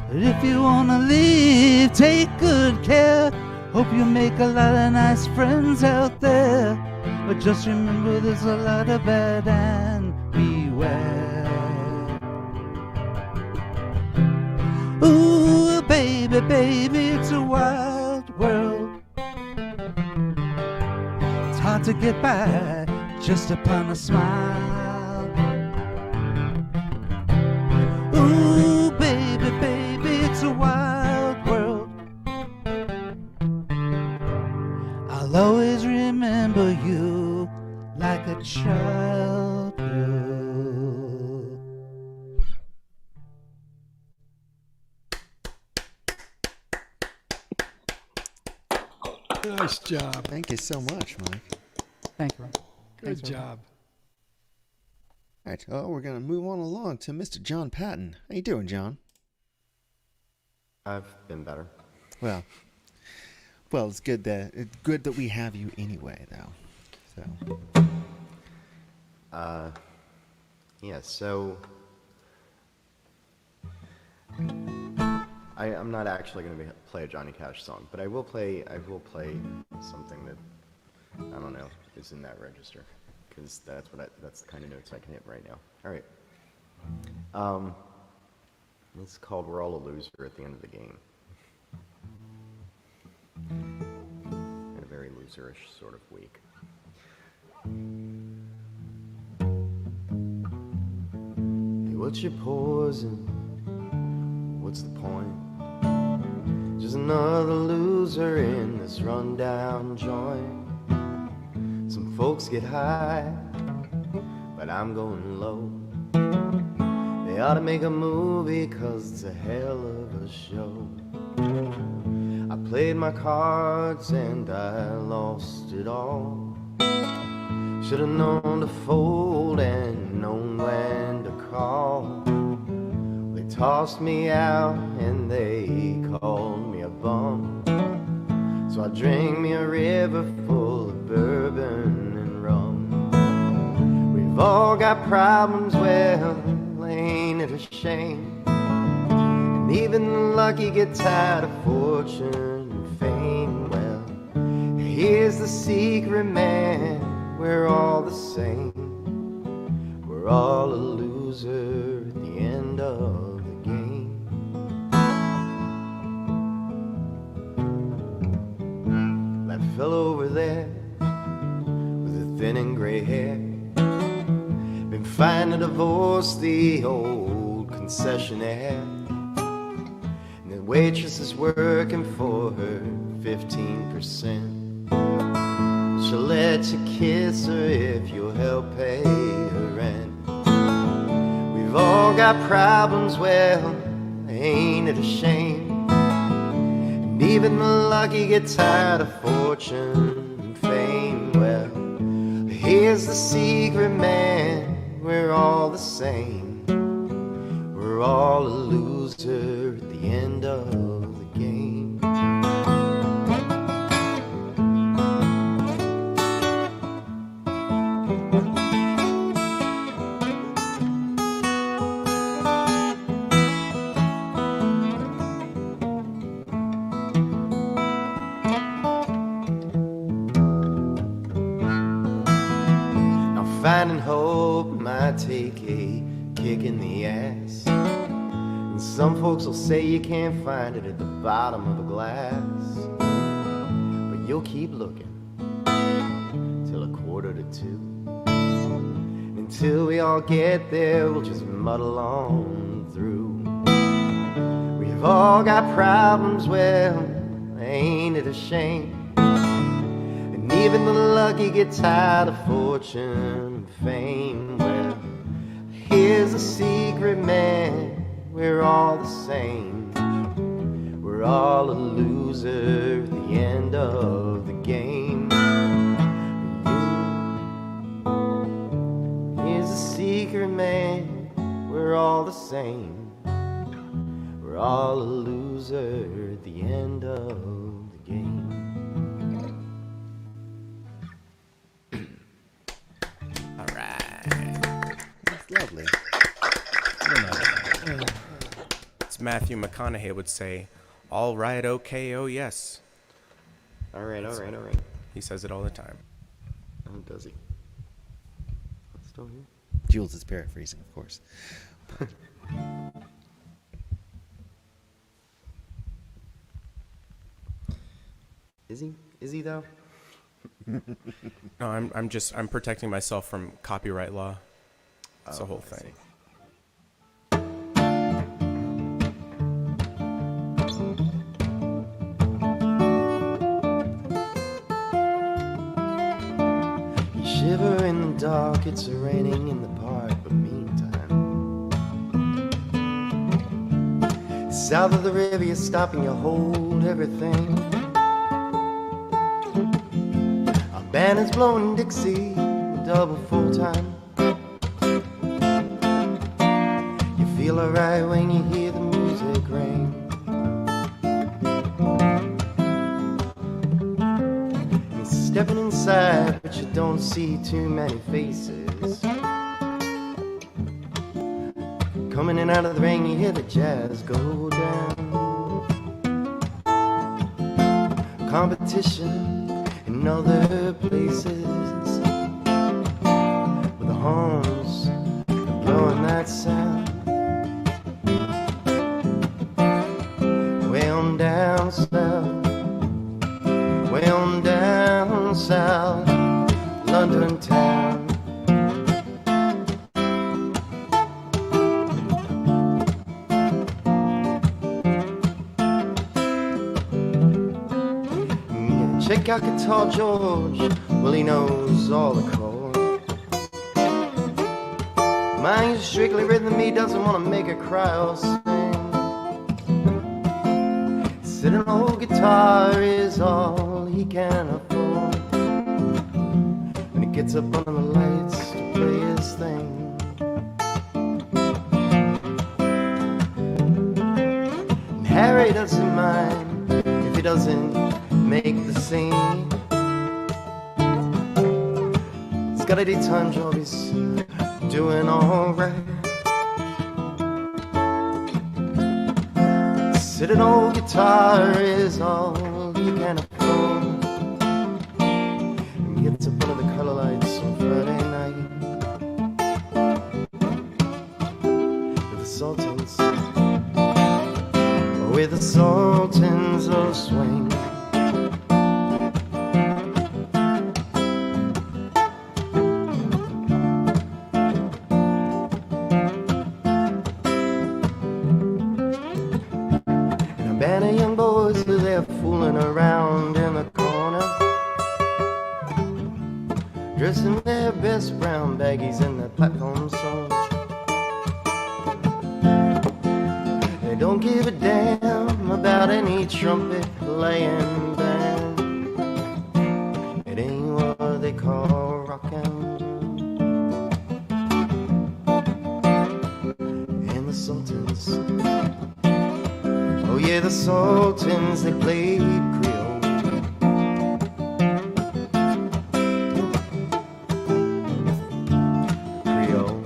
But if you wanna leave, take good care. Hope you make a lot of nice friends out there. But just remember there's a lot of bad, and beware. Ooh, baby, baby, it's a wild world. It's hard to get by just upon a smile. Ooh, baby, baby, it's a wild world. I'll always remember you like a child girl. Nice job. Thank you so much, Mike. Thank you. Good job. All right. Oh, we're gonna move on along to Mr. John Patton. How you doing, John? I've been better. Well, it's good that we have you anyway, though. So. Yeah. So. I'm not actually going to play a Johnny Cash song, but I will play something that I don't know is in that register, because that's the kind of notes I can hit right now. All right. This is called "We're All a Loser at the End of the Game." In a very loserish sort of week. Hey, what's your poison? What's the point? Just another loser in this rundown joint. Some folks get high, but I'm going low. They ought to make a movie, 'cause it's a hell of a show. I played my cards and I lost it all. Should've known to fold and known when to call. They tossed me out and they called me a bum. So I drank me a river full of bourbon and rum. We've all got problems, well, ain't it a shame? And even the lucky get tired of fortune and fame. Well, here's the secret, man, we're all the same. We're all a loser at the end of the game. That fellow over there with the thin and gray hair been fighting to divorce the old concessionaire. And the waitress is working for her 15%. she'll let you kiss her if you'll help pay her rent. We've all got problems, well, ain't it a shame? And even the lucky get tired of fortune and fame. Well, here's the secret, man, we're all the same. We're all a loser at the end of the game. Finding hope might take a kick in the ass, and some folks will say you can't find it at the bottom of a glass, but you'll keep looking till 1:45. Until we all get there, we'll just muddle on through. We've all got problems, well, ain't it a shame? Even the lucky get tired of fortune and fame. Well, here's the secret, man, we're all the same. We're all a loser at the end of the game. Here's the secret, man, we're all the same. We're all a loser at the end of the game. Lovely. As Matthew McConaughey would say, all right, okay, oh yes. All right, all right, all right. He says it all the time. Oh, does he? Still here? Jules is paraphrasing, of course. Is he? Is he though? No, I'm protecting myself from copyright law. That's the whole thing. You shiver in the dark, it's raining in the park, but meantime, south of the river, you're stopping, you hold everything. Our band is blowing Dixie, double full time. Feel alright when you hear the music ring. You're stepping inside, but you don't see too many faces. Coming in out of the rain, you hear the jazz go down. Competition in other places, with the horns blowing that sound. Down south, way on down south, London town. Yeah, check out Guitar George, well he knows all the chords. Mine's strictly rhythm, he doesn't want to make her cry or sing. An old guitar is all he can afford. When he gets up under the lights to play his thing, and Harry doesn't mind if he doesn't make the scene. He's got a daytime job, he's doing alright. An old guitar is all he can afford. He gets up under the color lights on Friday night with the Sultans, with the Sultans of Swing. Band of young boys, they're fooling around in the corner. give a damn about any trumpet playing band. It ain't what they call rockin'. And the Sultans, oh yeah, the Sultans, they played Creole. Creole.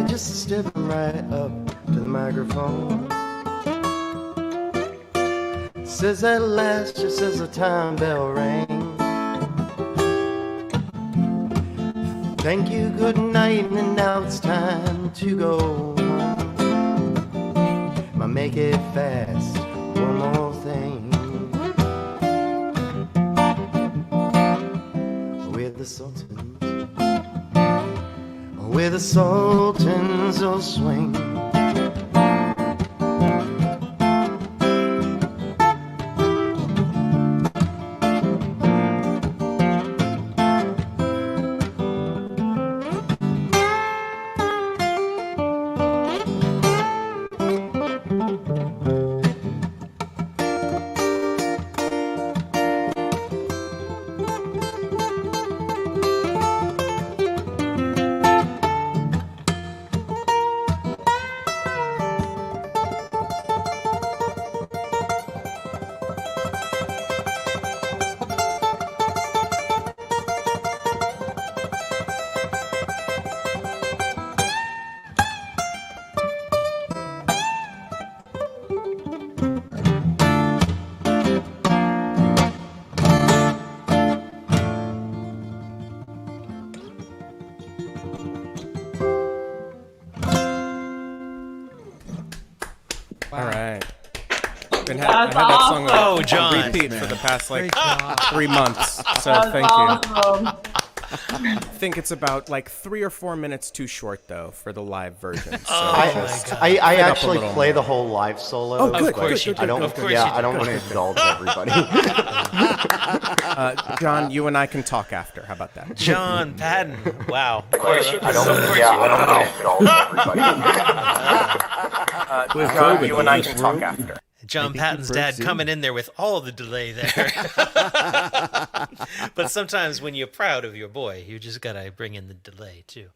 Just stepping right up to the microphone. Says at last, just as the time bell rang. Thank you, good night, and now it's time to go home. But make it fast, one more thing. We're the Sultans. Where the Sultans will swing. I had that song on John. repeat for the past like 3 months. So thank you. I think it's about like 3 or 4 minutes too short though for the live version. So I actually play the whole live solo. Oh, good. Of course you do. I don't. Of course Yeah, you do. I don't want to indulge everybody. John, you and I can talk after. How about that? John Patton. Wow. I don't want to indulge everybody. John, you and I can talk after. John Patton's dad coming in there with all the delay there. But sometimes when you're proud of your boy, you just got to bring in the delay too.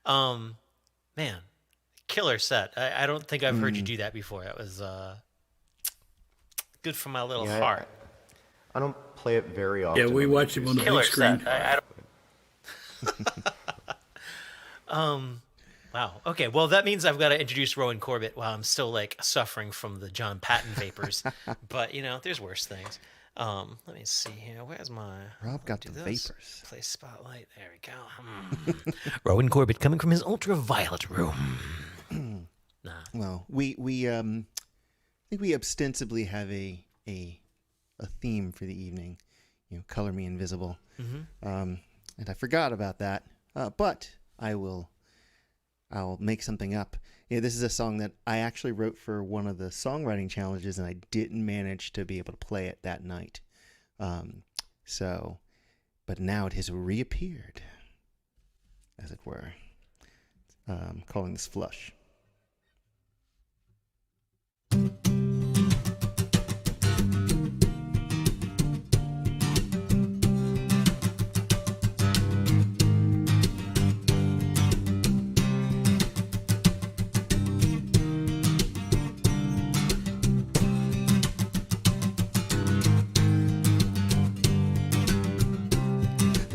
Man, killer set. I don't think I've heard you do that before. That was good for my little heart. I don't play it very often. Yeah, we watch him on the big screen. I don't... Wow. Okay. Well, that means I've got to introduce Rowan Corbett while I'm still like suffering from the John Patton vapors. But you know, there's worse things. Let me see here. Where's my Rob got the vapors. Play spotlight. There we go. Rowan Corbett coming from his ultraviolet room. Nah. Well, we I think we ostensibly have a theme for the evening. You know, color me invisible. Mm-hmm. And I forgot about that. But I'll make something up. Yeah, this is a song that I actually wrote for one of the songwriting challenges, and I didn't manage to be able to play it that night. But now it has reappeared, as it were. Calling this Flush.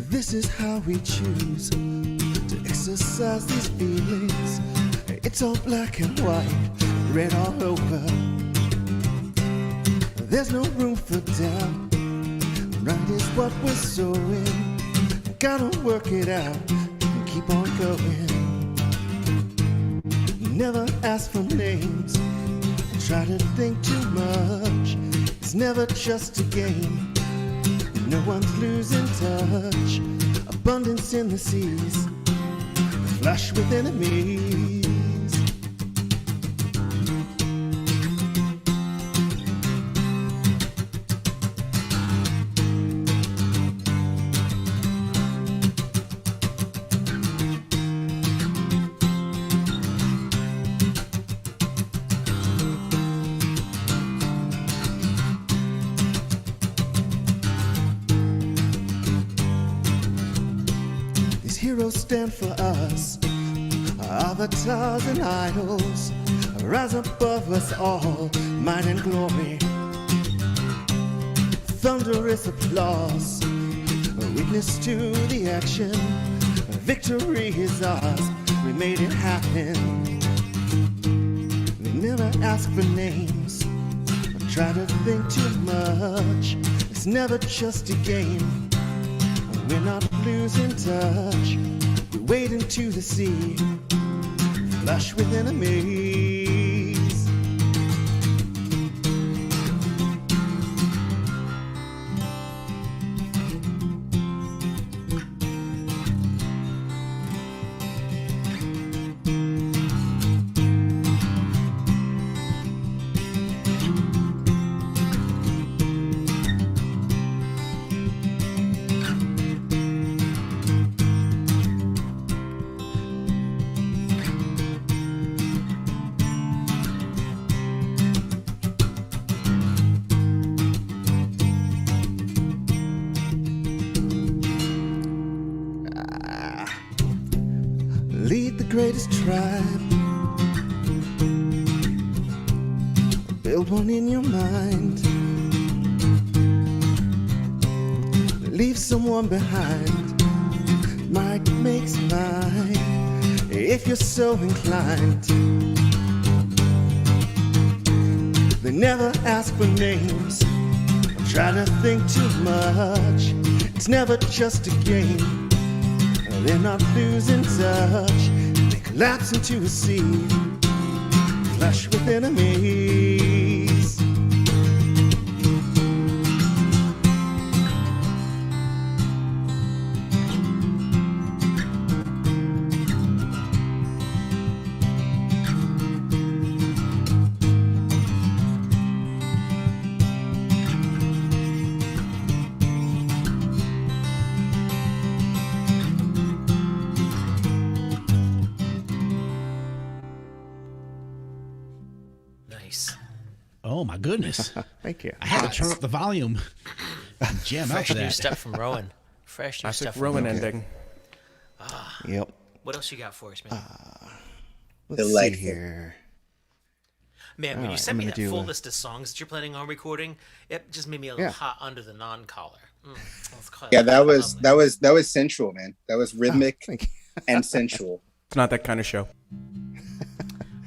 This is how we choose to to exercise these feelings. It's all black and white, red all over. There's no room for doubt. Right is what we're sowing. Gotta work it out and keep on going. Never ask for names. Try to think too much. It's never just a game. No one's losing touch. Abundance in the seas, flush with enemies. Heroes stand for us, avatars and idols, rise above us all, might and glory. Thunderous applause, witness to the action. Victory is ours, we made it happen. We never ask for names, or try to think too much. It's never just a game. We're not losing touch. We wade into the sea, flush with enemies. Lead the greatest tribe. Build one in your mind. Leave someone behind. Might makes mine, if you're so inclined. They never ask for names, try to think too much. It's never just a game. They're not losing touch. They collapse into a sea, flush with enemies. Oh my goodness! Thank you. I had to turn up the volume. And jam out Fresh to new that. stuff from Rowan. Fresh new Classic stuff from Rowan Rowan. ending. Yep. What else you got for us, man? Let's see here. Man, when you Alright, sent I'm me gonna that do full a- list of songs that you're planning on recording, it just made me a little Yeah. hot under the non-collar. Yeah, that was sensual, man. That was rhythmic Thank you. and sensual. It's not that kind of show.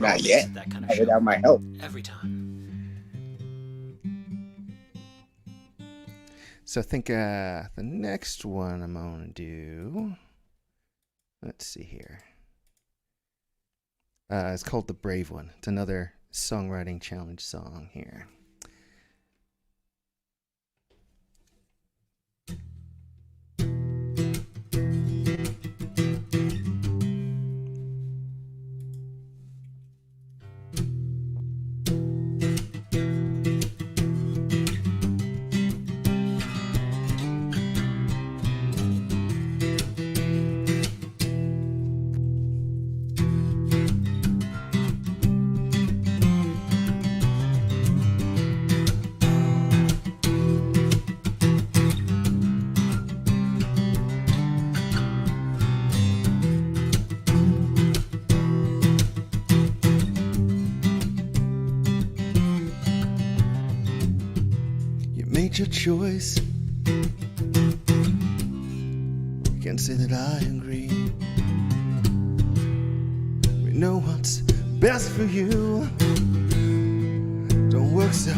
Not yet. That kind of Not show. without my help. Every time. So I think the next one I'm going to do, let's see here. It's called The Brave One. It's another songwriting challenge song here. Made your choice. Can't say that I agree. know what's best for you. Don't work so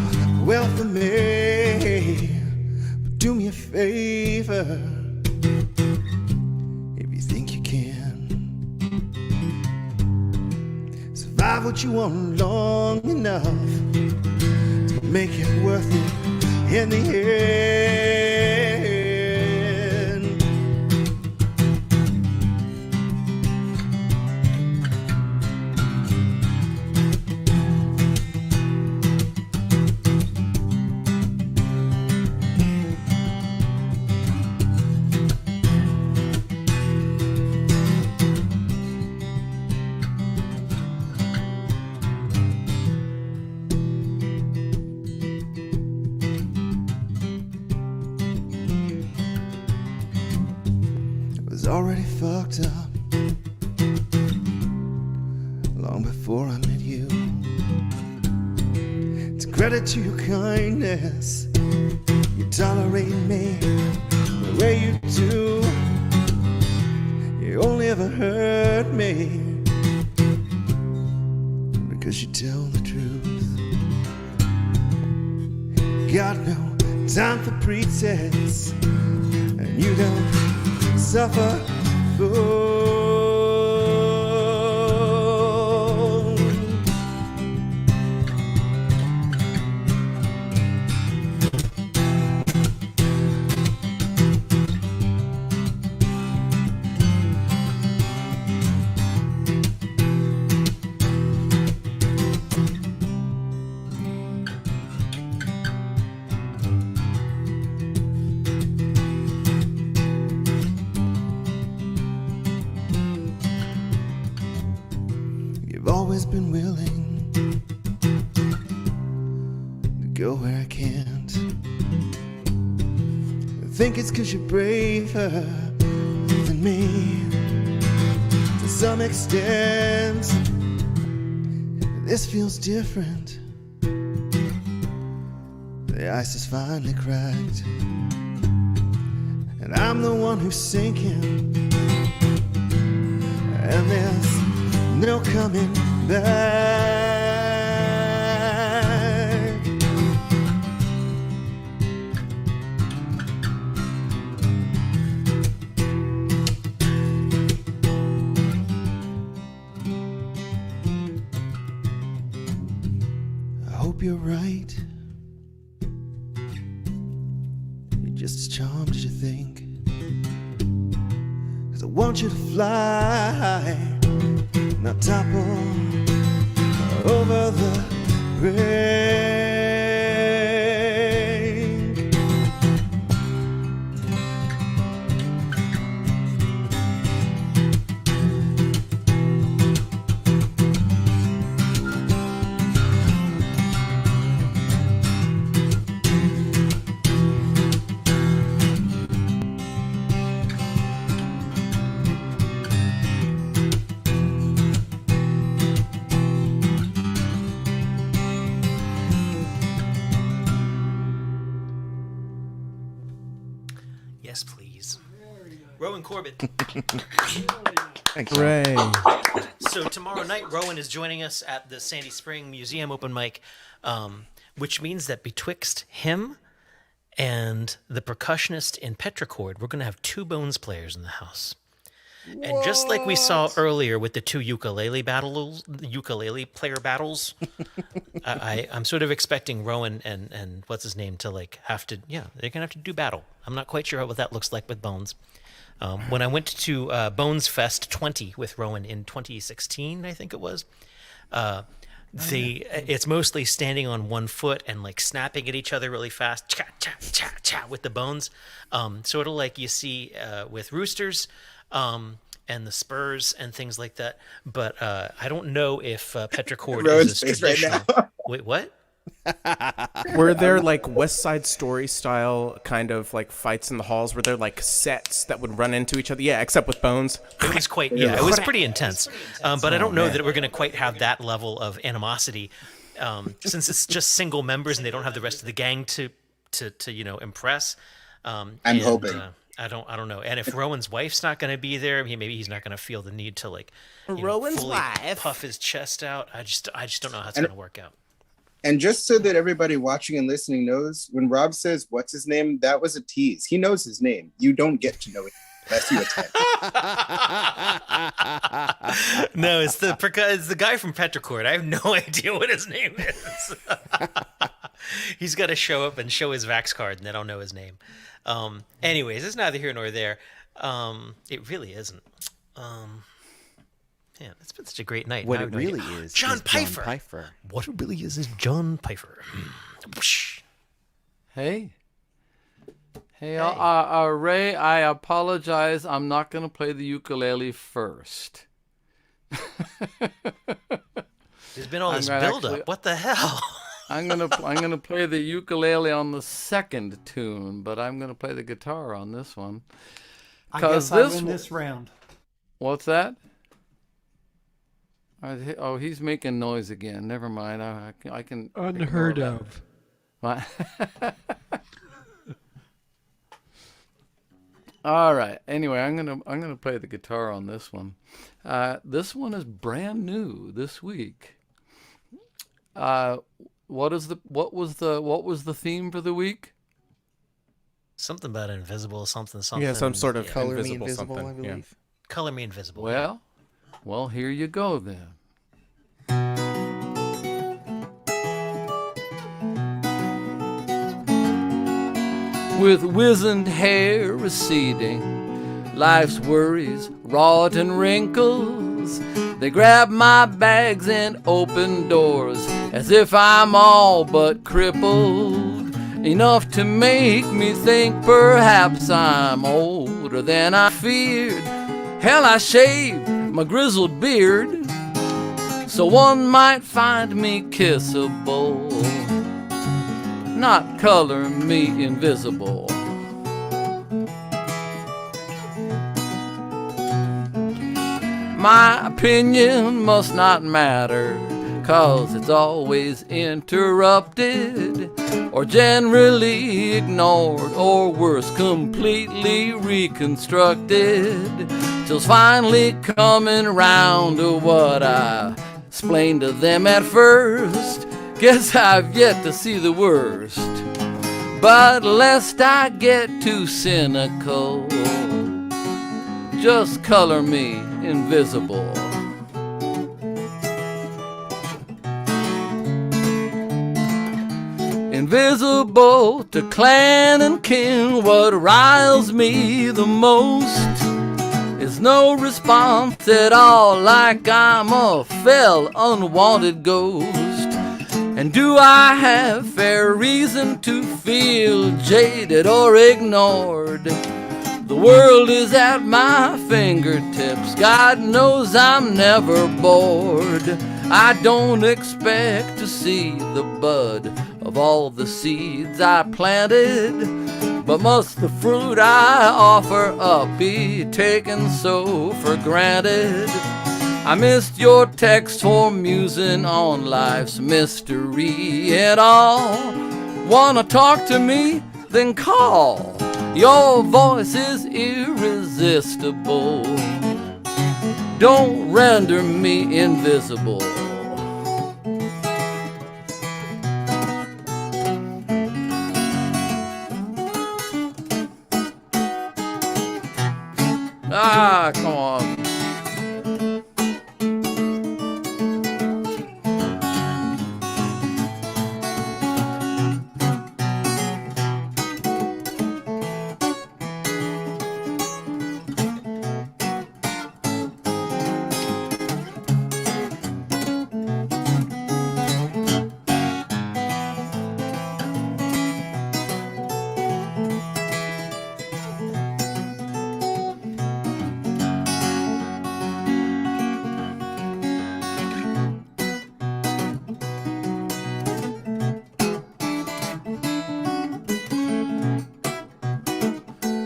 well for me, but do me a favor if you think you can. Survive what you want long enough to make it worth it in the end. Already fucked up long before I met you. It's a credit to your kindness, you tolerate me the way you do. You only ever hurt me because you tell the truth. Got no time for pretense, and you don't suffer fool. Always been willing to go where I can't. I think it's 'cause you're braver than me to some extent. This feels different. The ice is finally cracked, and I'm the one who's sinking, and there's no coming back. I hope you're right. You're just as charmed as you think. 'Cause I want you to fly, not topple over the brink. Yes, please. Rowan Corbett. Thanks, Ray. So tomorrow night, Rowan is joining us at the Sandy Spring Museum open mic, which means that betwixt him and the percussionist in Petrichord, we're going to have two Bones players in the house. And just like we saw earlier with the two ukulele player battles, I'm sort of expecting Rowan and what's his name to they're gonna have to do battle. I'm not quite sure what that looks like with Bones. When I went to Bones Fest 20 with Rowan in 2016, I think it was, it's mostly standing on one foot and like snapping at each other really fast, cha cha cha cha with the bones, sort of like you see with roosters. And the spurs and things like that, but I don't know if Petrichord is as traditional. Right now. Wait, what? Were there like West Side Story style kind of like fights in the halls? Were there like sets that would run into each other? Yeah, except with Bones. It was it was pretty intense. But I don't know that we're going to quite have that level of animosity, since it's just single members and they don't have the rest of the gang to impress. I'm hoping. I don't know. And if Rowan's wife's not going to be there, maybe he's not going to feel the need to like Rowan's fully wife puff his chest out. I just don't know how it's going to work out. And just so that everybody watching and listening knows, when Rob says, "What's his name?" that was a tease. He knows his name. You don't get to know it unless you attend. No, it's the guy from Petrichord. I have no idea what his name is. He's got to show up and show his Vax card, and then I'll know his name. Anyways, it's neither here nor there. It really isn't. Yeah, it's been such a great night. What it really is John Pfeiffer. John Pfeiffer. What it really is John Pfeiffer. Hey. Ray, I apologize. I'm not going to play the ukulele first. There's been all this build-up. What the hell? I'm gonna play the ukulele on the second tune, but I'm gonna play the guitar on this one. I guess I win this round. What's that? Oh, he's making noise again. Never mind. I can. Unheard of. What? All right. Anyway, I'm gonna play the guitar on this one. This one is brand new this week. What was the theme for the week? Something about invisible, something. Yeah, some sort of Color Me invisible Invisible, something. I believe. Yeah. Color Me Invisible. Well, here you go then. With wizened hair receding, life's worries wrought in wrinkles, they grab my bags and open doors as if I'm all but crippled, enough to make me think perhaps I'm older than I feared. Hell, I shaved my grizzled beard so one might find me kissable, not color me invisible. My opinion must not matter, 'cause it's always interrupted, or generally ignored, or worse, completely reconstructed, till's finally coming round to what I explained to them at first. Guess I've yet to see the worst, but lest I get too cynical, just color me invisible. Invisible to clan and kin, what riles me the most is no response at all, like I'm a fell unwanted ghost. And do I have fair reason to feel jaded or ignored? The world is at my fingertips, God knows I'm never bored. I don't expect to see the bud of all the seeds I planted, but must the fruit I offer up be taken so for granted? I missed your text for musing on life's mystery at all. Wanna talk to me? Then call. Your voice is irresistible. Don't render me invisible. Ah, come on.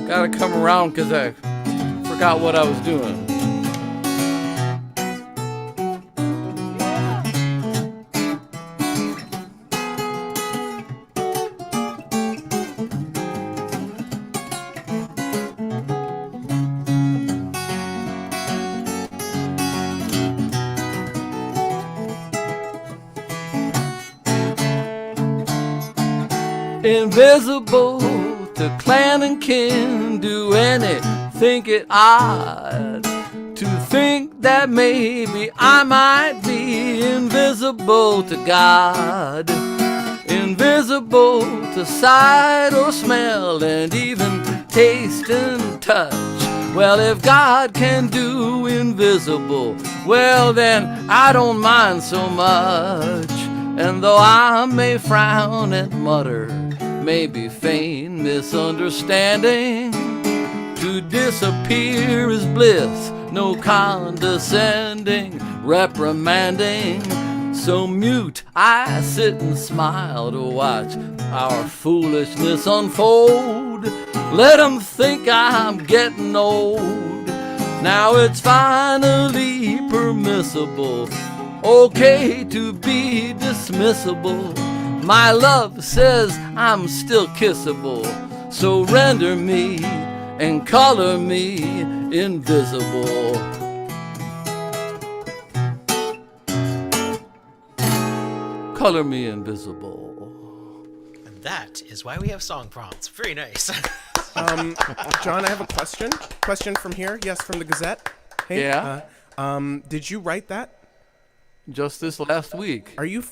Gotta come around because I forgot what I was doing. invisible to clan and kin. Do any think it odd to think that maybe I might be invisible to God, invisible to sight or smell, and even taste and touch? Well, if God can do invisible, well then I don't mind so much. And though I may frown and mutter, maybe feign misunderstanding, to disappear is bliss, no condescending, reprimanding. So mute I sit and smile to watch our foolishness unfold. Let 'em think I'm getting old. Now it's finally permissible, okay to be dismissible. My love says I'm still kissable, so render me and color me invisible. Color me invisible. And that is why we have song prompts. Very nice. John, I have a question from here. Yes, from the Gazette. Hey, Yeah. Did you write that? Just this last week. Are you?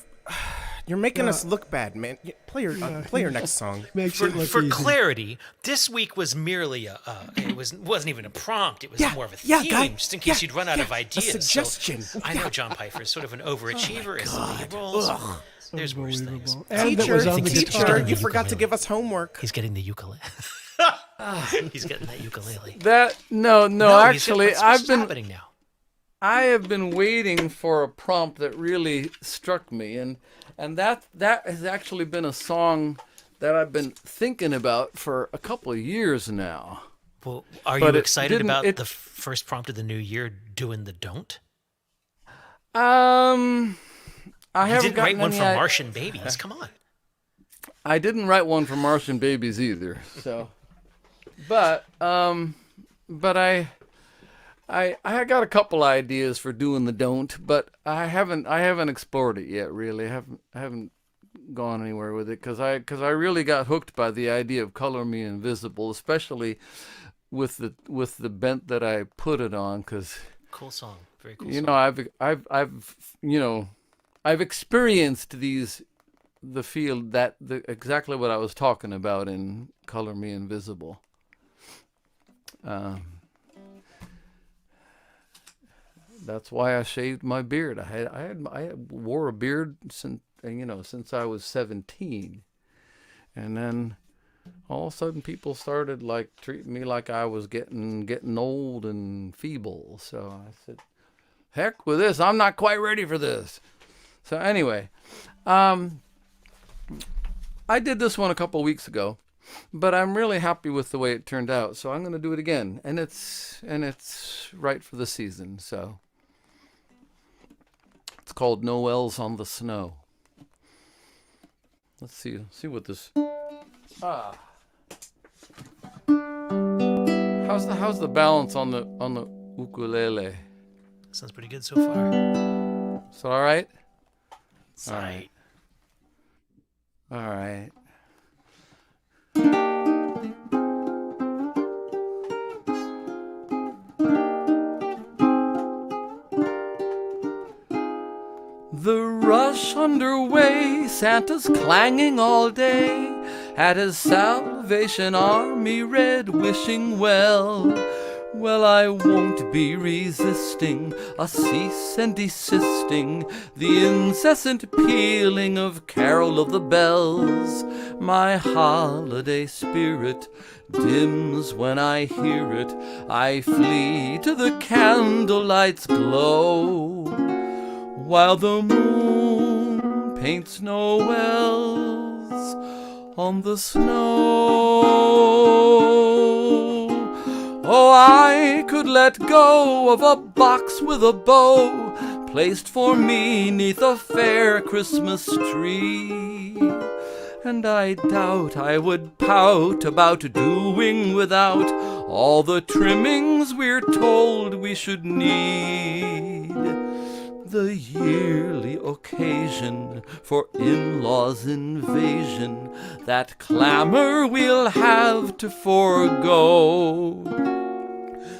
You're making us look bad, man. Play your next song. For clarity, this week was merely it wasn't even a prompt. It was more of a theme, just in case you'd run out of ideas. A suggestion. So, I know John Pfeiffer is sort of an overachiever as lead roles. There's worse things. And that was on the guitar. You forgot to give us homework. He's getting the ukulele. He's getting that ukulele. No. Actually, what's happening now. I have been waiting for a prompt that really struck me, and that has actually been a song that I've been thinking about for a couple of years now. Well, are you excited about the first prompt of the new year, Doin the Don't? I haven't didn't write one for Martian Babies. Come on. I didn't write one for Martian Babies either. So, but I got a couple ideas for Doing the Don't, but I haven't explored it yet. Really, I haven't gone anywhere with it because I really got hooked by the idea of Color Me Invisible, especially with the bent that I put it on. Because cool song, very cool. You know, I've experienced the field exactly what I was talking about in Color Me Invisible. That's why I shaved my beard. I wore a beard since I was 17, and then all of a sudden people started treating me like I was getting old and feeble. So I said, "Heck with this! I'm not quite ready for this." So anyway, I did this one a couple weeks ago, but I'm really happy with the way it turned out. So I'm going to do it again, and it's right for the season. So. It's called Noel's on the Snow. Let's see what this. How's the balance on the ukulele? Sounds pretty good so far. Is that all right? It's all right. All right. The rush underway, Santa's clanging all day, at his Salvation Army red wishing well. Well, I won't be resisting a cease and desisting, the incessant pealing of Carol of the Bells. My holiday spirit dims when I hear it, I flee to the candlelight's glow, while the moon paints Noels on the snow. Oh, I could let go of a box with a bow, placed for me 'neath a fair Christmas tree, and I doubt I would pout about doing without all the trimmings we're told we should need. the yearly occasion for in-laws' invasion, that clamor we'll have to forego.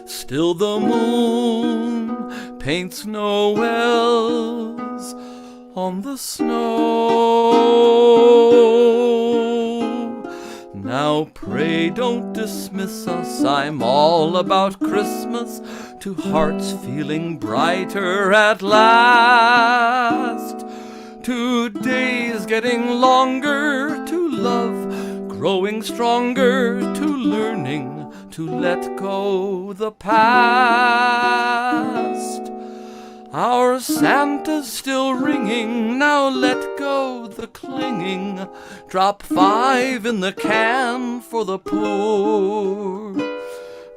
Still the moon paints Noels on the snow. Now pray don't dismiss us, I'm all about Christmas, to hearts feeling brighter at last, to days getting longer, to love growing stronger, to learning to let go the past. Our Santa's still ringing, now let go the clinging, drop 5 in the can for the poor.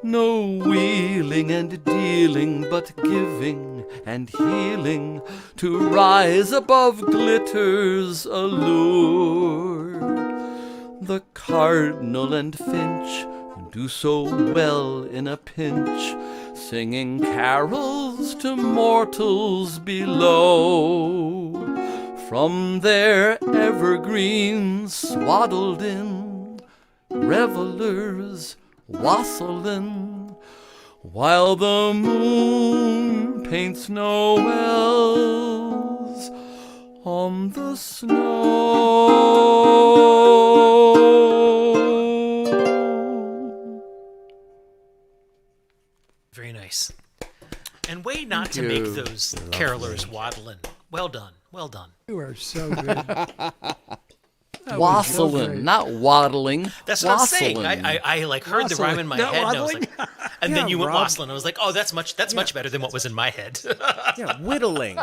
No wheeling and dealing, but giving and healing, to rise above glitter's allure. The cardinal and finch do so well in a pinch, singing carols to mortals below. From their evergreens swaddled in, revelers wassailing, while the moon paints Noels on the snow. Very nice. And way not to make those carolers waddling. Well done. Well done. You are so good. Wassailing, not waddling. That's what wassailing. I'm saying. I like heard the rhyme in my head, and I was like, and then you went Rob. wassailing. I was like, oh, that's much better than what was in my head. Yeah, whittling.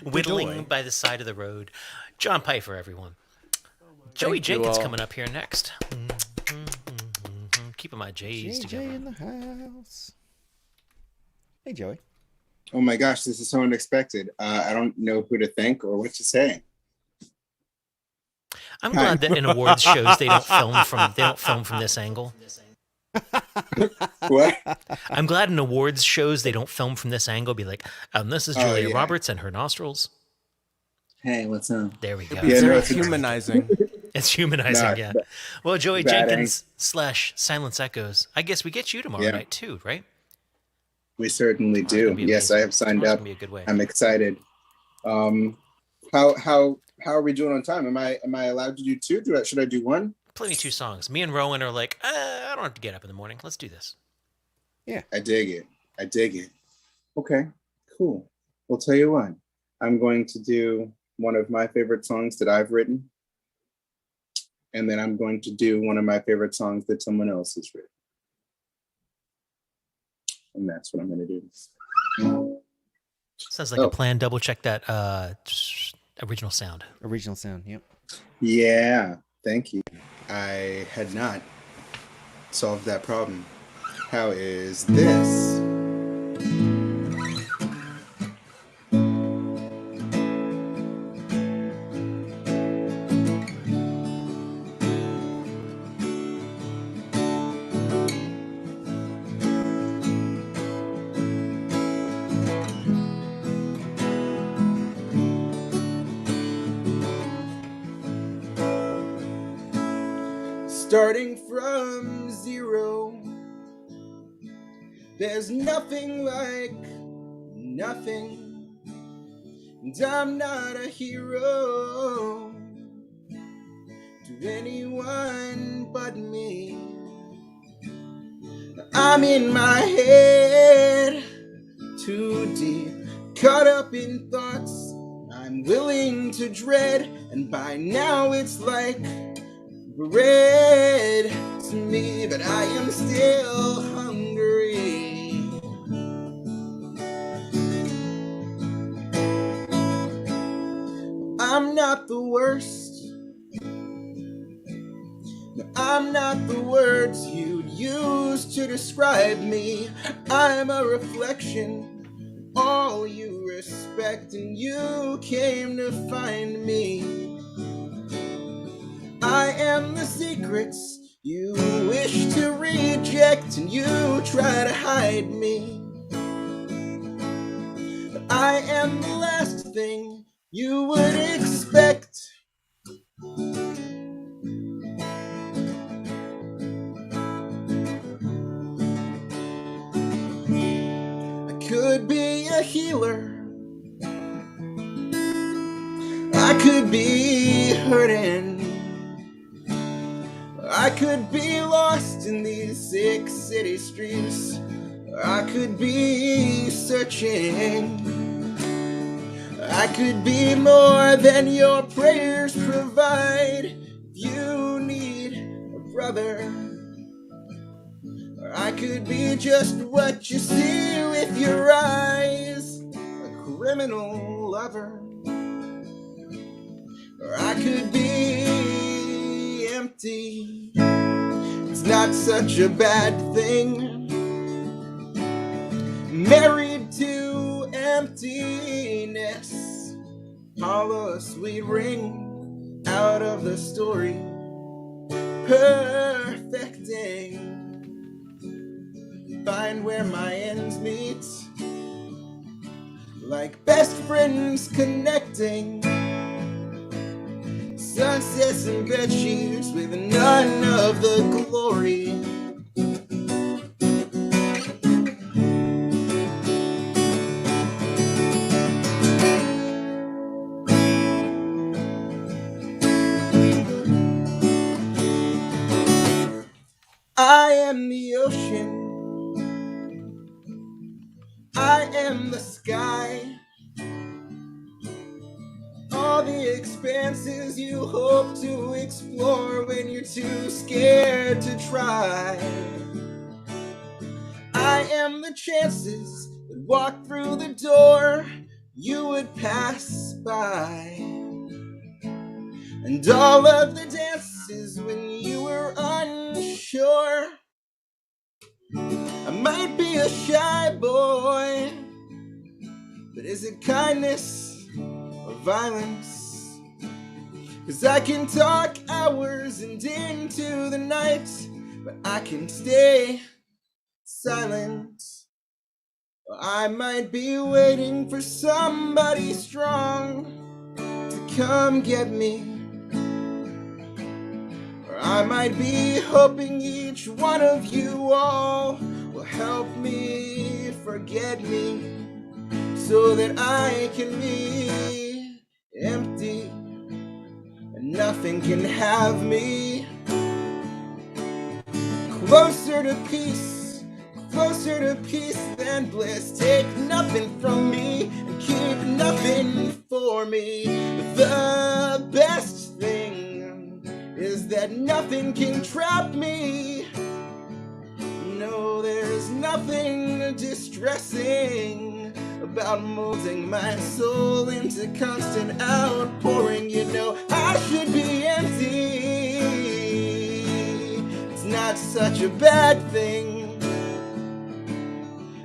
Whittling by the side of the road. John Pfeiffer, everyone. Joey Thank you Jenkins all. coming up here next. Keeping my J's JJ together. in the house. Hey, Joey. Oh my gosh, this is so unexpected. I don't know who to thank or what to say. I'm glad that in awards shows they don't film from this angle. What? I'm glad in awards shows they don't film from this angle. Be like, this is Julia yeah. Roberts and her nostrils. Hey, what's up? There we go. It's no, very it's humanizing. It's humanizing, Nah, yeah. Well, Joey bad Jenkins / Silence Echoes. I guess we get you tomorrow night too, right? We certainly do. gonna be Yes, amazing. I have signed Tomorrow's up. gonna be a good way. I'm excited. How are we doing on time? Am I allowed to do 2? Should I do 1? Plenty 2 songs. Me and Rowan are like, I don't have to get up in the morning. Let's do this. Yeah, I dig it. Okay, cool. Well, tell you what, I'm going to do one of my favorite songs that I've written, and then I'm going to do one of my favorite songs that someone else has written. And that's what I'm going to do. Sounds like a plan. Double check that original sound. Original sound, yep. Yeah, thank you. I had not solved that problem. How is this? Starting from 0, there's nothing like nothing, and I'm not a hero to anyone but me. I'm in my head, too deep, caught up in thoughts I'm willing to dread, and by now it's like bread to me, but I am still hungry. I'm not the worst. No, I'm not the words you'd use to describe me. I'm a reflection, all you respect, and you came to find me. I am the secrets you wish to reject, and you try to hide me. I am the last thing you would expect. I could be a healer. I could be hurting. I could be lost in these 6 city streets. I could be searching. I could be more than your prayers provide. If you need a brother, or I could be just what you see with your eyes, a criminal lover, or I could be empty. It's not such a bad thing. Married to emptiness, hollow sweet ring out of the story, perfecting. Find where my ends meet, like best friends connecting. Sunsets and bed sheets with none of the glory. I am the ocean, I am the sky, all the expanses you hope to explore when you're too scared to try. I am the chances that walk through the door you would pass by, and all of the dances when you were unsure. I might be a shy boy, but is it kindness or violence? 'Cause I can talk hours and into the night, but I can stay silent. I might be waiting for somebody strong to come get me, or I might be hoping each one of you all will help me forget me, so that I can be empty and nothing can have me. Closer to peace, closer to peace than bliss. Take nothing from me and keep nothing for me. The best thing is that nothing can trap me. No, there's nothing distressing about molding my soul into constant outpouring. You know, I should be empty. It's not such a bad thing.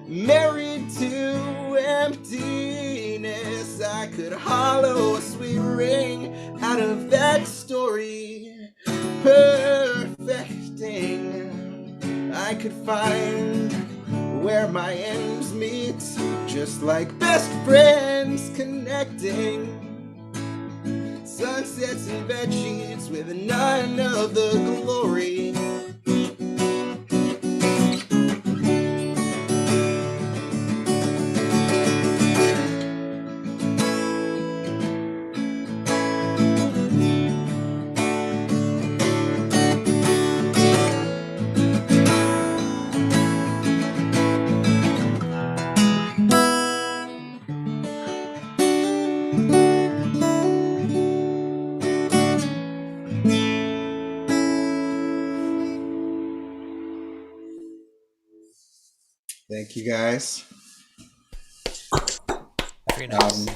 Married to emptiness, I could hollow a sweet ring out of that story, perfecting. I could find where my ends meet, just like best friends connecting. Sunsets and bed sheets with none of the glory. Thank you guys. Very nice. I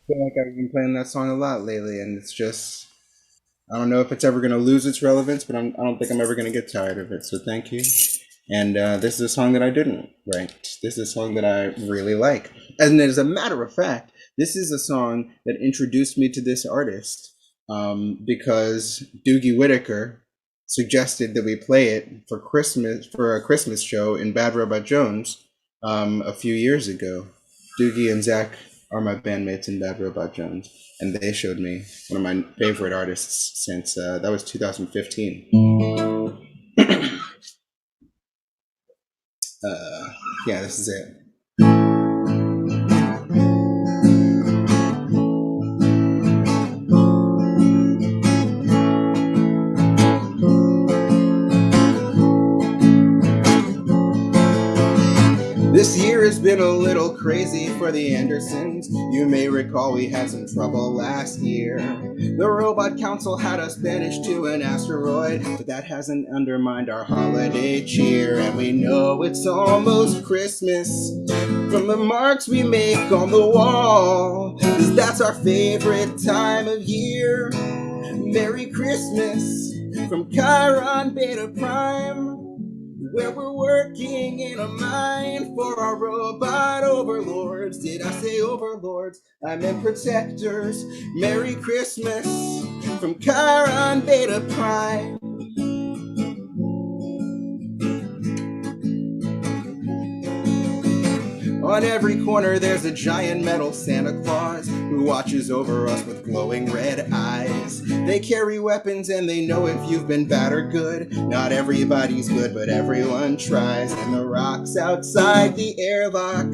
feel like I've been playing that song a lot lately, and it's just, I don't know if it's ever going to lose its relevance, but I don't think I'm ever going to get tired of it. So thank you. And this is a song that I didn't write. This is a song that I really like. And as a matter of fact, this is a song that introduced me to this artist because Doogie Whittaker suggested that we play it for Christmas, for a Christmas show in Bad Robot Jones a few years ago. Doogie and Zach are my bandmates in Bad Robot Jones, and they showed me one of my favorite artists since that was 2015. Yeah, this is it. This year has been a little crazy for the Andersons. You may recall we had some trouble last year. The Robot Council had us banished to an asteroid, but that hasn't undermined our holiday cheer. And we know it's almost Christmas from the marks we make on the wall, 'cause that's our favorite time of year. Merry Christmas from Chiron Beta Prime, where we're working in a mine for our robot overlords. Did I say overlords? I meant protectors. Merry Christmas from Chiron Beta Prime. On every corner there's a giant metal Santa Claus who watches over us with glowing red eyes. They carry weapons and they know if you've been bad or good. Not everybody's good, but everyone tries. And the rocks outside the airlock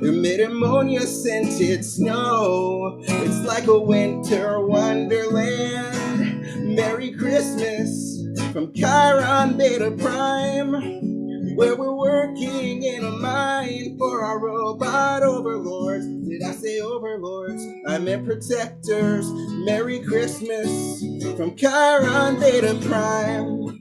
emit ammonia-scented snow. It's like a winter wonderland. Merry Christmas from Chiron Beta Prime, where we're working in a mine for our robot overlords. Did I say overlords? I meant protectors. Merry Christmas from Chiron Beta Prime.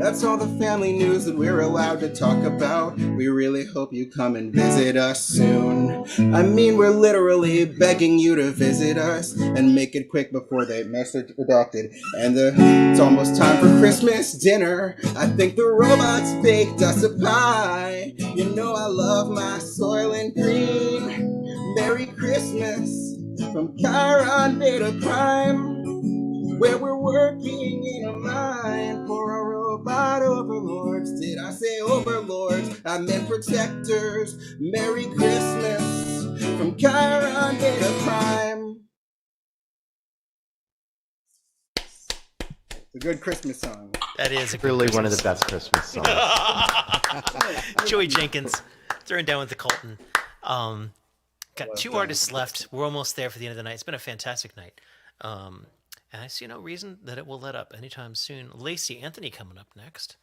That's all the family news that we're allowed to talk about. We really hope you come and visit us soon. I mean, we're literally begging you to visit us, and make it quick before they message adopted. And it's almost time for Christmas dinner. I think the robots baked us a pie. You know I love my soil and green. Merry Christmas from Chiron Beta Prime, where we're working in a mine for our robot overlords. Did I say overlords? I meant protectors. Merry Christmas from Chiron Beta Prime. It's a good Christmas song. That is a good Really one of Christmas. the best Christmas songs. Joey Jenkins, throwing down with the Colton. Got two artists left. We're almost there for the end of the night. It's been a fantastic night. And I see no reason that it will let up anytime soon. Lacey Anthony coming up next.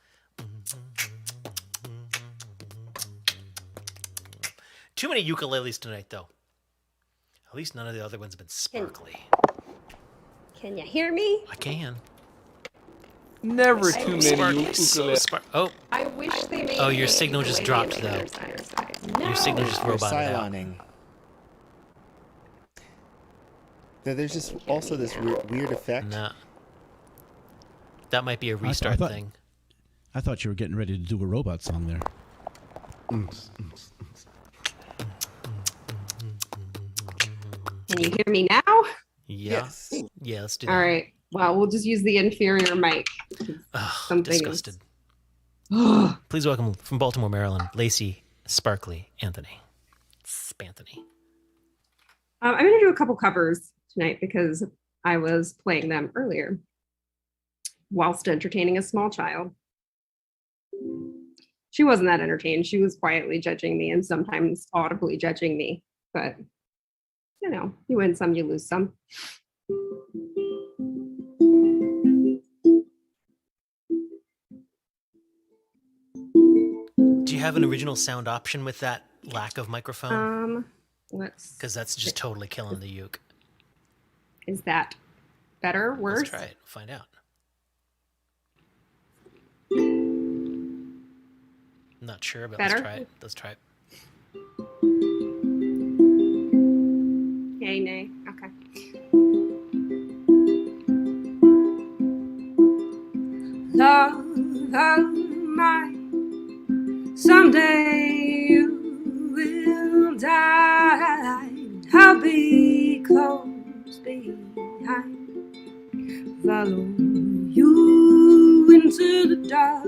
Too many ukuleles tonight, though. At least none of the other ones have been sparkly. Can you hear me? I can. Never too many ukuleles. Oh. I wish they made. Oh, your signal just dropped, though. Your signal just roboted out. There's just also this weird effect. Nah. That might be a restart thing. I thought you were getting ready to do a robot song there. Can you hear me now? Yeah. Yes. Yeah, let's do that. All right. Well, we'll just use the inferior mic. Disgusted. Please welcome from Baltimore, Maryland, Lacey Sparkly Anthony. Spanthony. I'm going to do a couple covers tonight because I was playing them earlier whilst entertaining a small child. She wasn't that entertained. She was quietly judging me and sometimes audibly judging me. But, you know, you win some, you lose some. Do you have an original sound option with that lack of microphone? Because that's just totally killing the uke. Is that better, worse? Let's try it. Find out. Not sure, but Better? let's try it. Let's try it. Yay, nay. Okay. Love of mine, someday you will die. I'll be shadows behind. Follow you into the dark.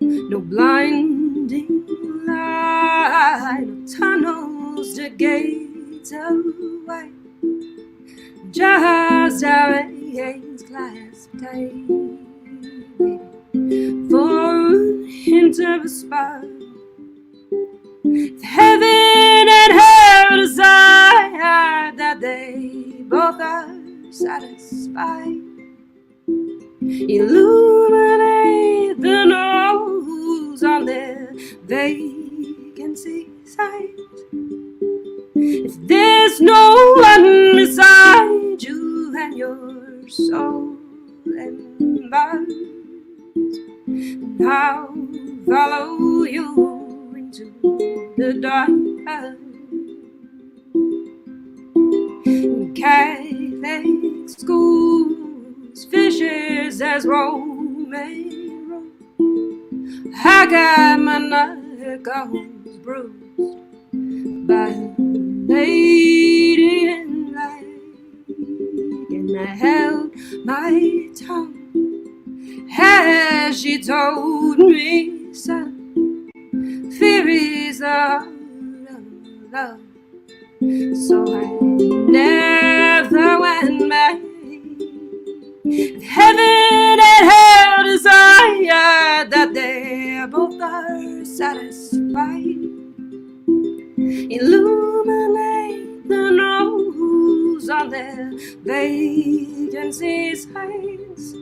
No blinding light, no tunnels to gates of white. Just our hands clasped tight, waiting for a hint of a spark. Heaven and hell desire that they both are satisfied. Illuminate the nose on their vacancy sight. If there's no one beside you and your soul embarks, and I'll follow you into the dark. Catholic schools, fishes as Roman road. I got my knuckles bruised by a lady in light, and I held my tongue as she told me, son, fear is the heart of love. So I never went back. Heaven and hell desire that they both are satisfied. Illuminate the nose on their vacancy signs.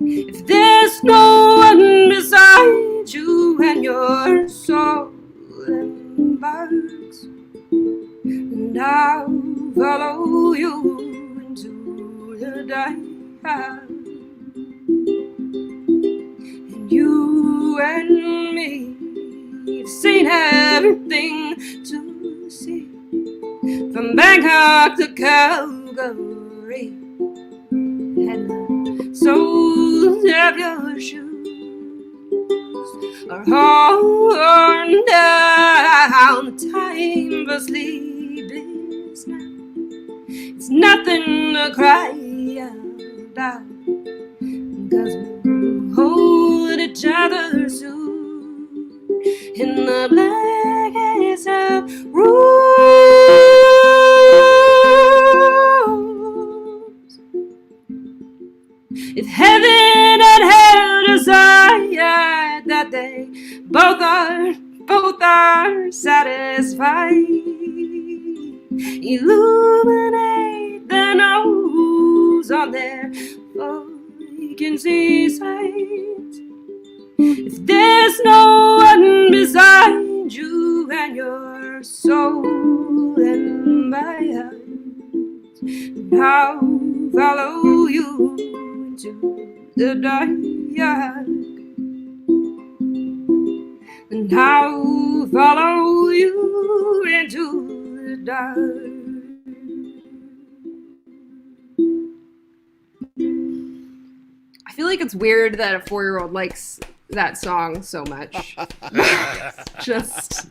If there's no one beside you and your soul embarks, and I'll follow you into the dark. And you and me have seen everything to see, from Bangkok to Calgary, and the soles of your shoes are worn down. The time for sleep is now. It's nothing to cry about, 'cause we'll hold each other soon in the blackest of rooms. If heaven and hell desire that they both are satisfied, illuminate the nose on their vacancy sight. If there's no one beside you and your soul in my heart, I'll follow you into the dark, and I'll follow you into the dark. I feel like it's weird that a 4-year-old likes that song so much. Just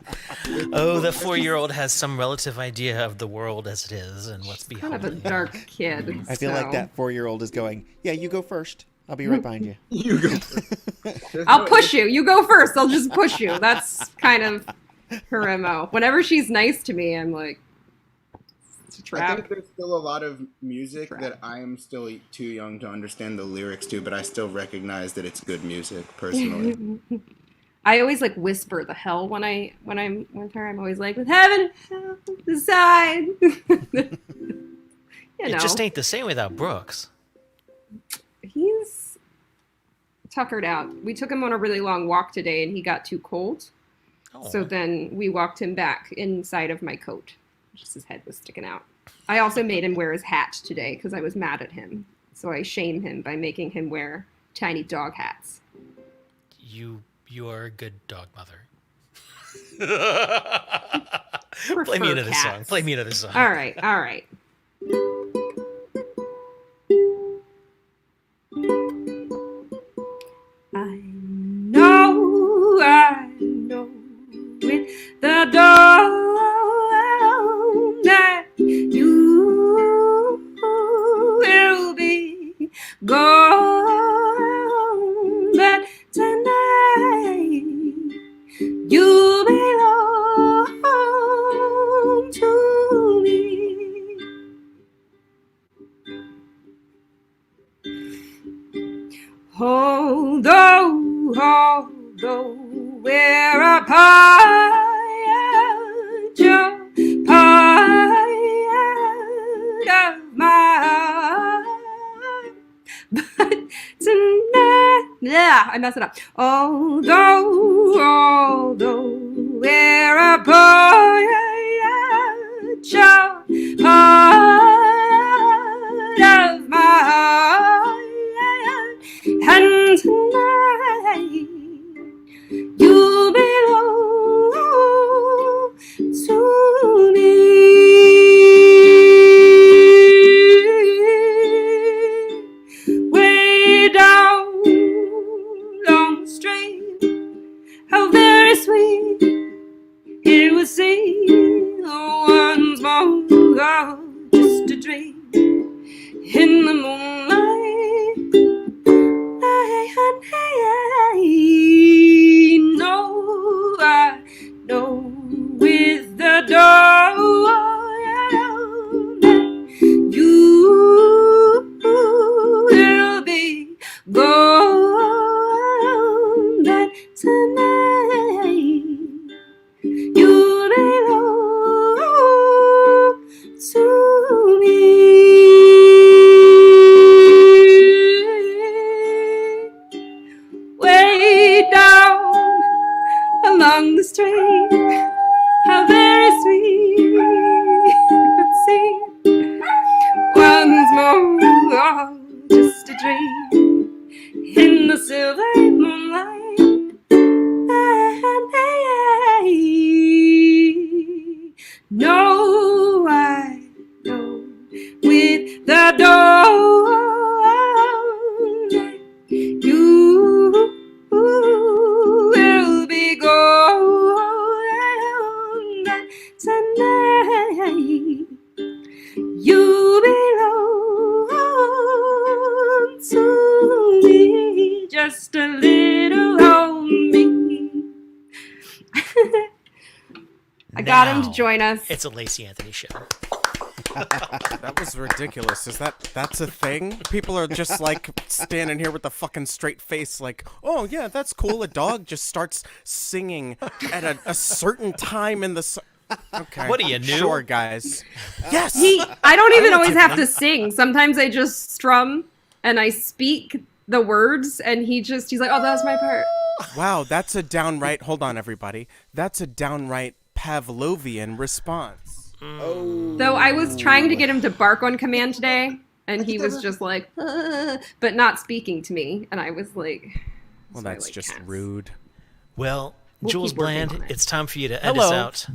oh, the 4-year-old has some relative idea of the world as it is and what's behind kind of a dark kid. I feel like that 4-year-old is going, yeah, you go first. I'll be right behind you. You go I'll push you. You go first. I'll just push you. That's kind of her MO. Whenever she's nice to me, I'm like, it's a trap. I think there's still a lot of music that I am still too young to understand the lyrics to, but I still recognize that it's good music personally. I always like whisper the hell when I'm with her. I'm always like, with heaven and hell beside. It just ain't the same without Brooks. He's tuckered out. We took him on a really long walk today and he got too cold. So then we walked him back inside of my coat. Just his head was sticking out. I also made him wear his hat today because I was mad at him. So I shamed him by making him wear tiny dog hats. You are a good dog mother. Prefer Play me another cats. song. Play me another song. All right. I know with the dawn that you I mess it up. Although we're a poor child, part of my heart, and tonight you belong to me. Way down long stream, how very sweet it would seem once more, just a dream in the moonlight. I know with the dawn you will be gone, that tonight you belong to me. Way down along the stream, how very sweet it seems once more, just a dream in the silver moonlight. I know with the dawn you will be gone, that tonight you belong to me, just a little on me. I got him to join us. It's a Lacey Anthony show. That was ridiculous. That's a thing? People are just like standing here with a fucking straight face like, oh yeah, that's cool. A dog just starts singing at a certain time in the okay. What are you, new? Sure, guys. Yes! I don't even always have to sing. Sometimes I just strum and I speak the words and he's like, oh, that was my part. Wow, that's a downright, hold on everybody, that's a downright Pavlovian response. Though I was trying to get him to bark on command today, and he was just like, but not speaking to me. And I was like, well, that's just rude. Well, We'll Jules keep working Bland, on it. it's time for you to end us out.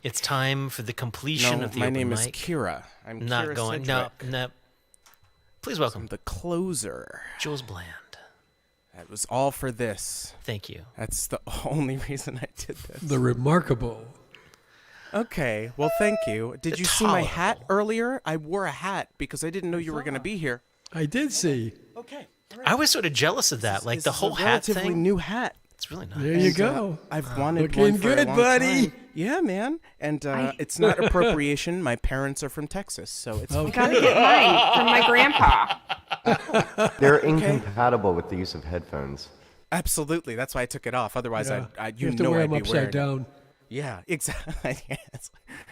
It's time for the completion of the my open name mic. is Kira. I'm not Kira going. Sedgwick. No. Please welcome I'm the closer. Jules Bland. That was all for this. Thank you. That's the only reason I did this. The remarkable. Okay, well, thank you. Did The you see my hat tolerable. earlier? I wore a hat because I didn't know you were going to be here. I did see. Okay. I was sort of jealous of that, like the This is whole a hat relatively thing. new hat. It's really nice. There you go. I've wanted Looking one for a good, long buddy. time. Yeah, man. And it's not appropriation. My parents are from Texas, so it's Okay. Gotta get mine from my grandpa. They're incompatible with the use of headphones. Absolutely. That's why I took it off. Otherwise, Yeah. I'd You you have to know wear I'd them be wearing upside it. down. Yeah, exactly.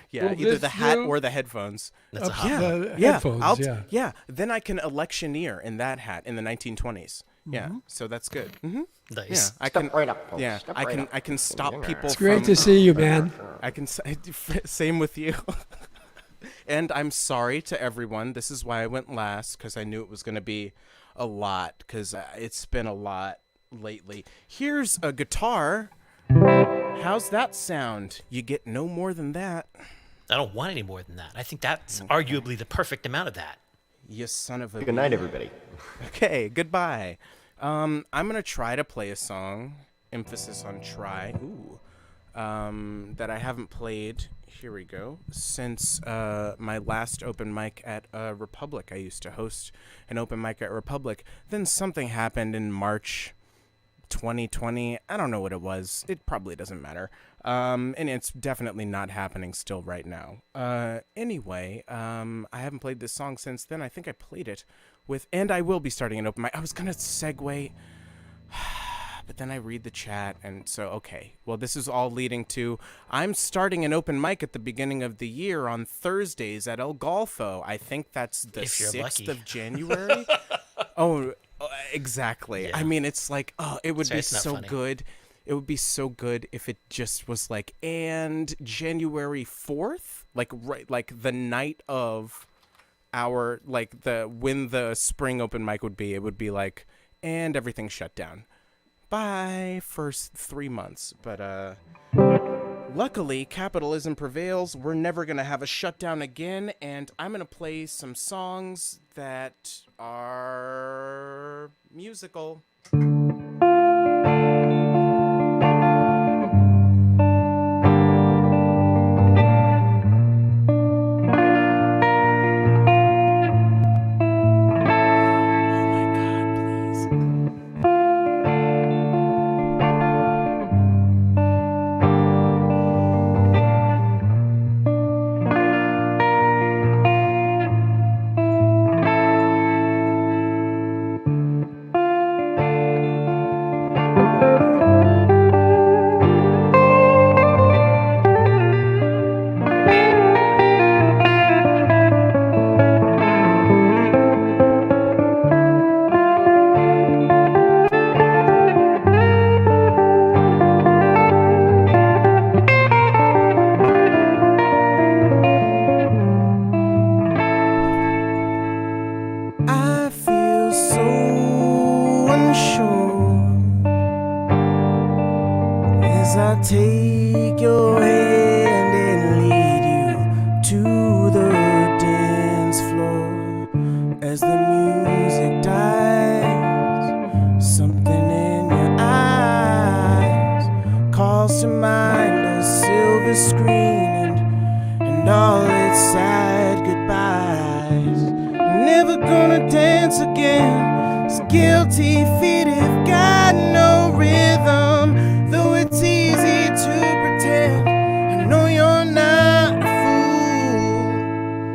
Yeah, Will either this the hat do? or the headphones. That's a hot yeah, The yeah, headphones, yeah. Then I can electioneer in that hat in the 1920s. Yeah, so that's good. Mm-hmm. Nice. Yeah, I can. right up, folks. Yeah, Step I right can. up. I can stop people. It's great from, to see you, man. I can. Same with you. And I'm sorry to everyone. This is why I went last, because I knew it was going to be a lot. Because it's been a lot lately. Here's a guitar. How's that sound? You get no more than that. I don't want any more than that. I think that's arguably the perfect amount of that. You son of a. Good night, everybody. Okay, goodbye. I'm gonna try to play a song. Emphasis on try. Ooh. That I haven't played. Here we go. Since my last open mic at Republic, I used to host an open mic at Republic. Then something happened in March 2020. I don't know what it was. It probably doesn't matter. And it's definitely not happening still right now. Anyway, I haven't played this song since then. I think I played it with, and I will be starting an open mic. I was gonna segue, but then I read the chat, and so, okay. Well, this is all leading to, I'm starting an open mic at the beginning of the year on Thursdays at El Golfo. I think that's the If you're 6th lucky. of January. Oh, Exactly. Yeah. I mean, it's like, it would Sorry, be it's not so funny. good. It would be so good if it just was like, and January 4th, like the night of our, like when the spring open mic would be, it would be like, and everything shut down. Bye for 3 months. But luckily, capitalism prevails. We're never going to have a shutdown again, and I'm going to play some songs that are musical. I feel so unsure as I take your hand and lead you to the dance floor. As the music dies, something in your eyes calls to mind a silver screen and all its sad goodbyes. Never gonna dance again. It's guilty feet have got no rhythm, though it's easy to pretend. I know you're not a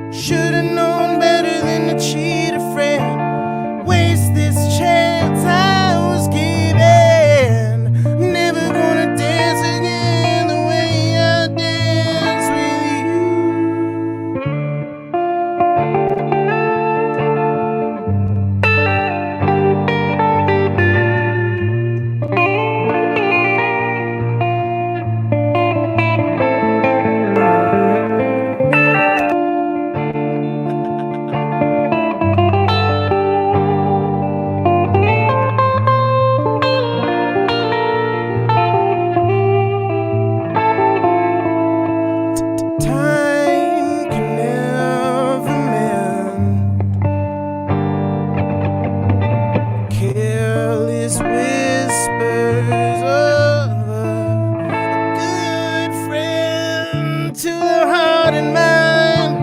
fool. Should've known better than to cheat a friend. Waste this chance I was given. Never gonna dance again the way I dance with you. Time can never mend careless whispers of a good friend to the heart and mind.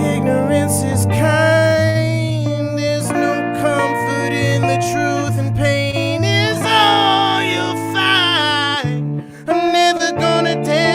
Ignorance is kind. There's no comfort in the truth, and pain is all you'll find. I'm never gonna dance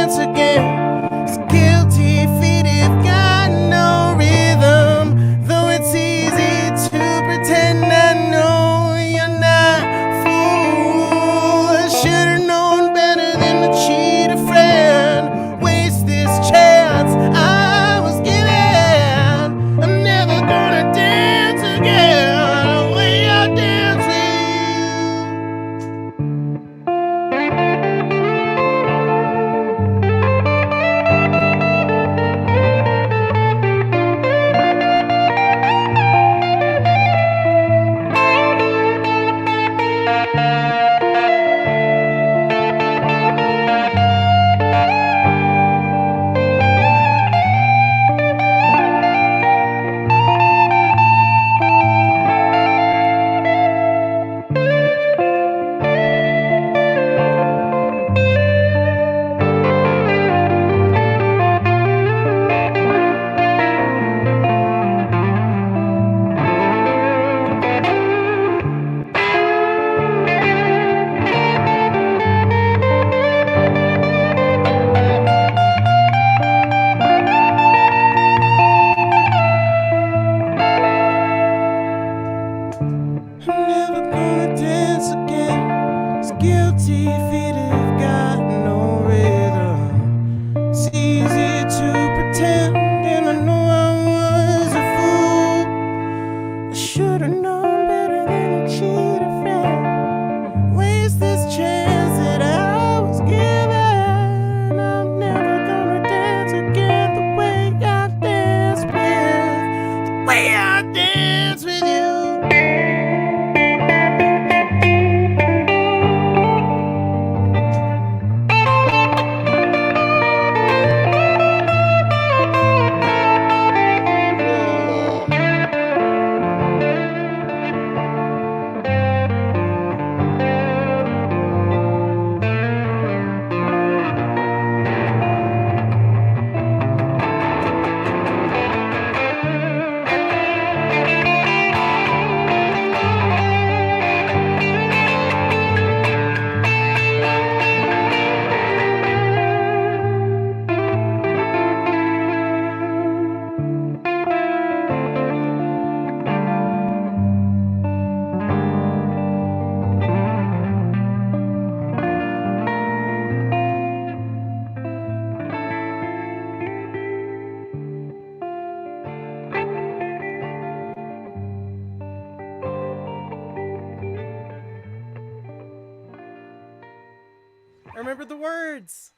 chords.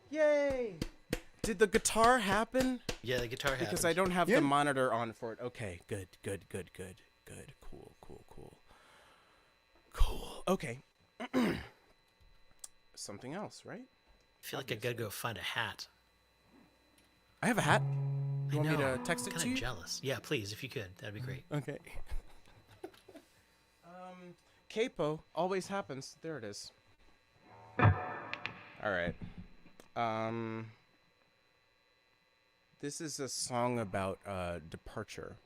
Yay. Did the guitar happen? Yeah, the guitar happened. Because I don't have Yeah. the monitor on for it. Okay, good. Cool. Okay. Something else, right? I feel like I gotta go find a hat. I have a hat. I You want me know. to text it I'm to kinda you? jealous. Yeah, please, if you could, that'd be great. Okay. Capo always happens. There it is. All right. This is a song about departure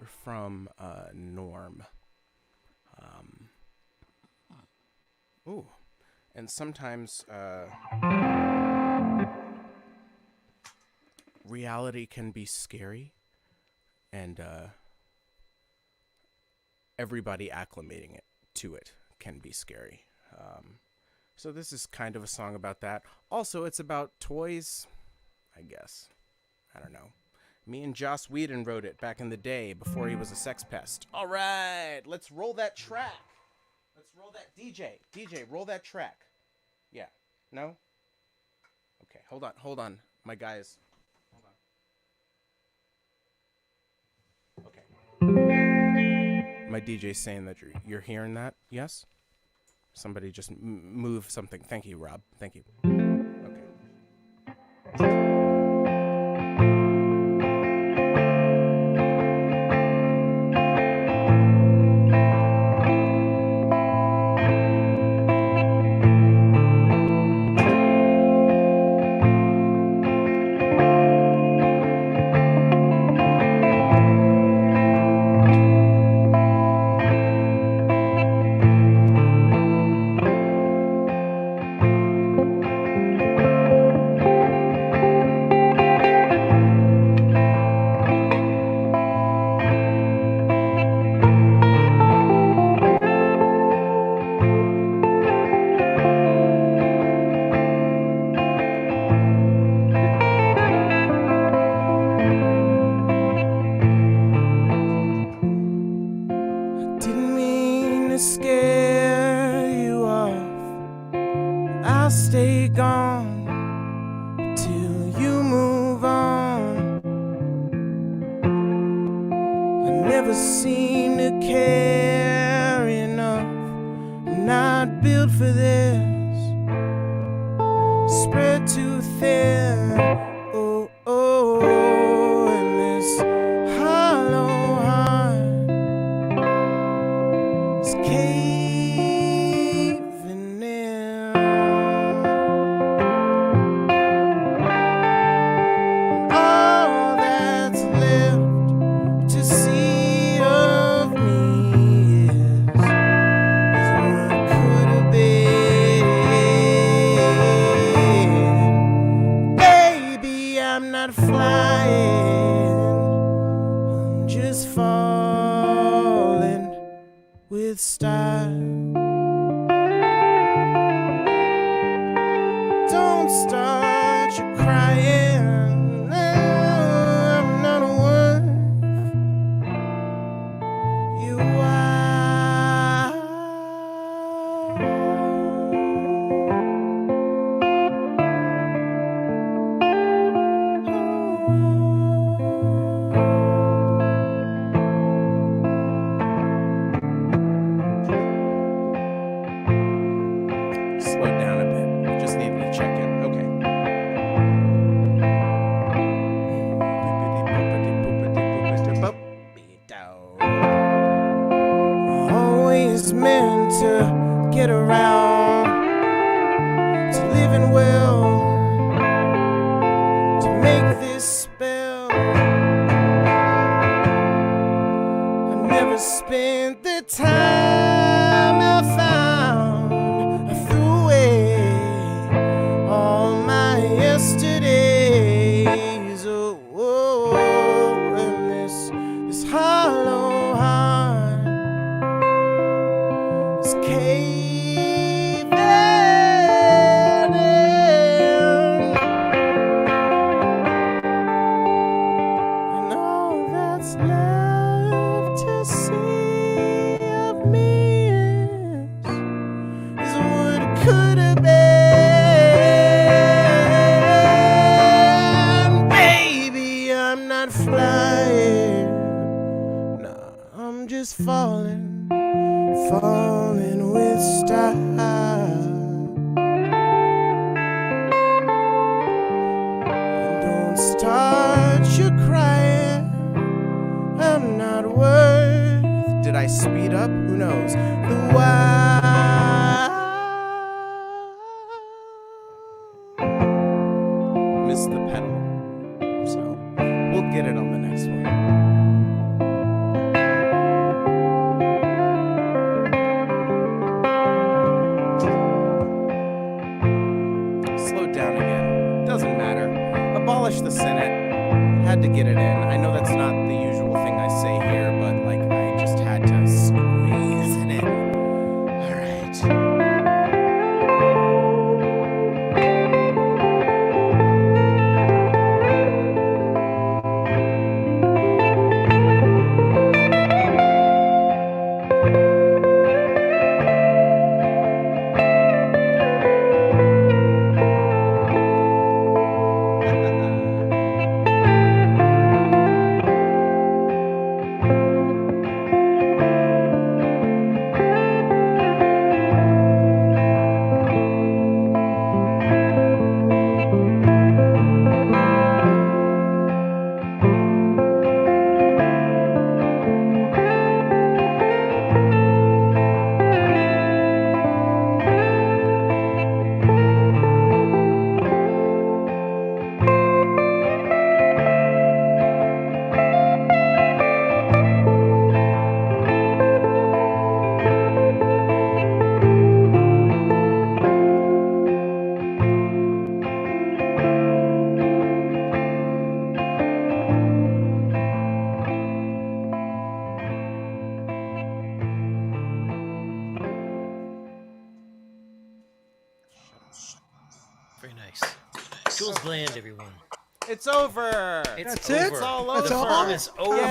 from Norm. Ooh. And sometimes reality can be scary, and everybody acclimating it to it can be scary. So this is kind of a song about that. Also, it's about toys, I guess. I don't know. Me and Joss Whedon wrote it back in the day before he was a sex pest. All right, let's roll that track. Let's roll that DJ, roll that track. Yeah. No? Okay, hold on. My guys. Hold on. Okay. My DJ's saying that you're hearing that? Yes? Somebody just move something. Thank you, Rob. Thank you. Didn't mean to scare you off. I'll stay gone till you move on. I never seem to care enough. I'm not built for this. Spread too thin. Oh, and this hollow heart is caving in. All that's left to see of me is what could have been. Baby, I'm not flying, I'm just falling with style. Don't start you crying. No, I'm not worth your while. Slow down a bit. Just needed to check in. Okay. Always meant to get around to living well, to make this spell. I never spent the time I found. I threw away all my yesterdays. Oh, and this hollow heart is caving in. And all that's left to see of me is what it could have been. speed up? Who knows? The wild. Missed the pedal. So we'll get it on the next one. Slow down again. Doesn't matter. Abolish the Senate. Had to get it in. I know that's not the usual thing I say here, but like I just had to squeeze it in. All right. Very nice. Jules Bland, everyone. It's over. It's over. it? It's all That's over. all? It's over. Yeah.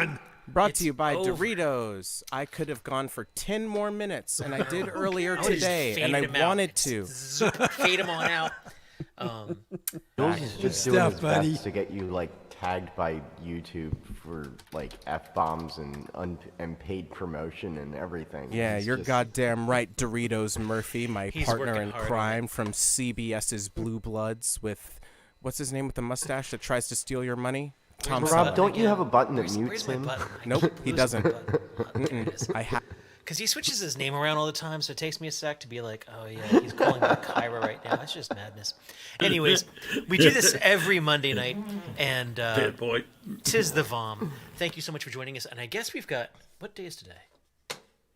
Come on. Brought It's to you by over. Doritos. I could have gone for 10 more minutes, and I did earlier I would've just today, and I faded 'em out. wanted to. Fade them on out. Jules is just doing his best to get you like tagged by YouTube for like F-bombs and paid promotion and everything. Yeah, He's you're just- goddamn right, Doritos Murphy, my He's partner working in hard on crime from CBS's Blue Bloods with, what's his name with the mustache that tries to steal your money? Tom Rob, Selleck. don't you have a button that Where's mutes my him? button? Nope, he Where's doesn't. my button? There it is. I have. Because he switches his name around all the time, so it takes me a sec to be like, oh yeah, he's calling me Kyra right now. That's just madness. Anyways, we do this every Monday night, and Dead boy. 'Tis the VOM. Thank you so much for joining us. And I guess we've got, what day is today?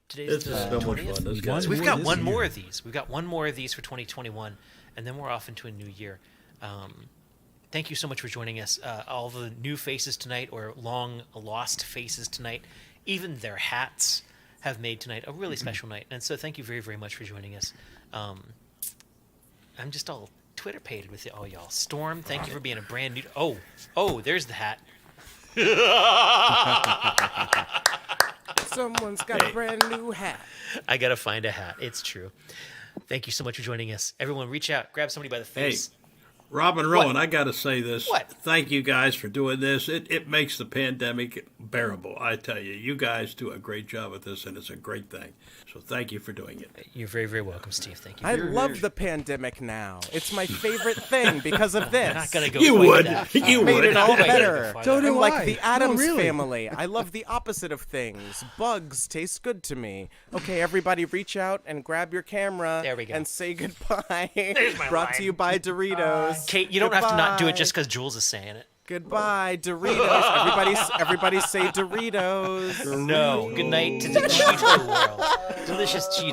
Today's It's the so much 20th. fun, this guy. So we've One got more one this more year. of these. We've got one more of these for 2021, and then we're off into a new year. Thank you so much for joining us. All the new faces tonight, or long lost faces tonight, even their hats have made tonight a really special night. And so thank you very, very much for joining us. I'm just all Twitter-pated with all y'all. Storm, thank you for being a brand new... Oh, there's the hat. Someone's got a brand new hat. I got to find a hat. It's true. Thank you so much for joining us. Everyone, reach out. Grab somebody by the face. Rob and Rowan, I got to say this. What? Thank you guys for doing this. It makes the pandemic bearable. I tell you, you guys do a great job at this, and it's a great thing. So thank you for doing it. You're very, very welcome, Steve. Thank you. I love the pandemic now. It's my favorite thing because of this. I'm not gonna go You quite would. that You far. Made would. it all Not quite better. that So far. do I'm like I. the No, Addams really. family. I love the opposite of things. Bugs taste good to me. Okay, everybody reach out and grab your camera There we go. and say goodbye. There's my Brought to line. you by Doritos. Kate, you don't have to not do it Goodbye. just because Jules is saying it. Goodbye, Doritos. Everybody say Doritos. No. Good night to the Cheeto world. Delicious Cheetos.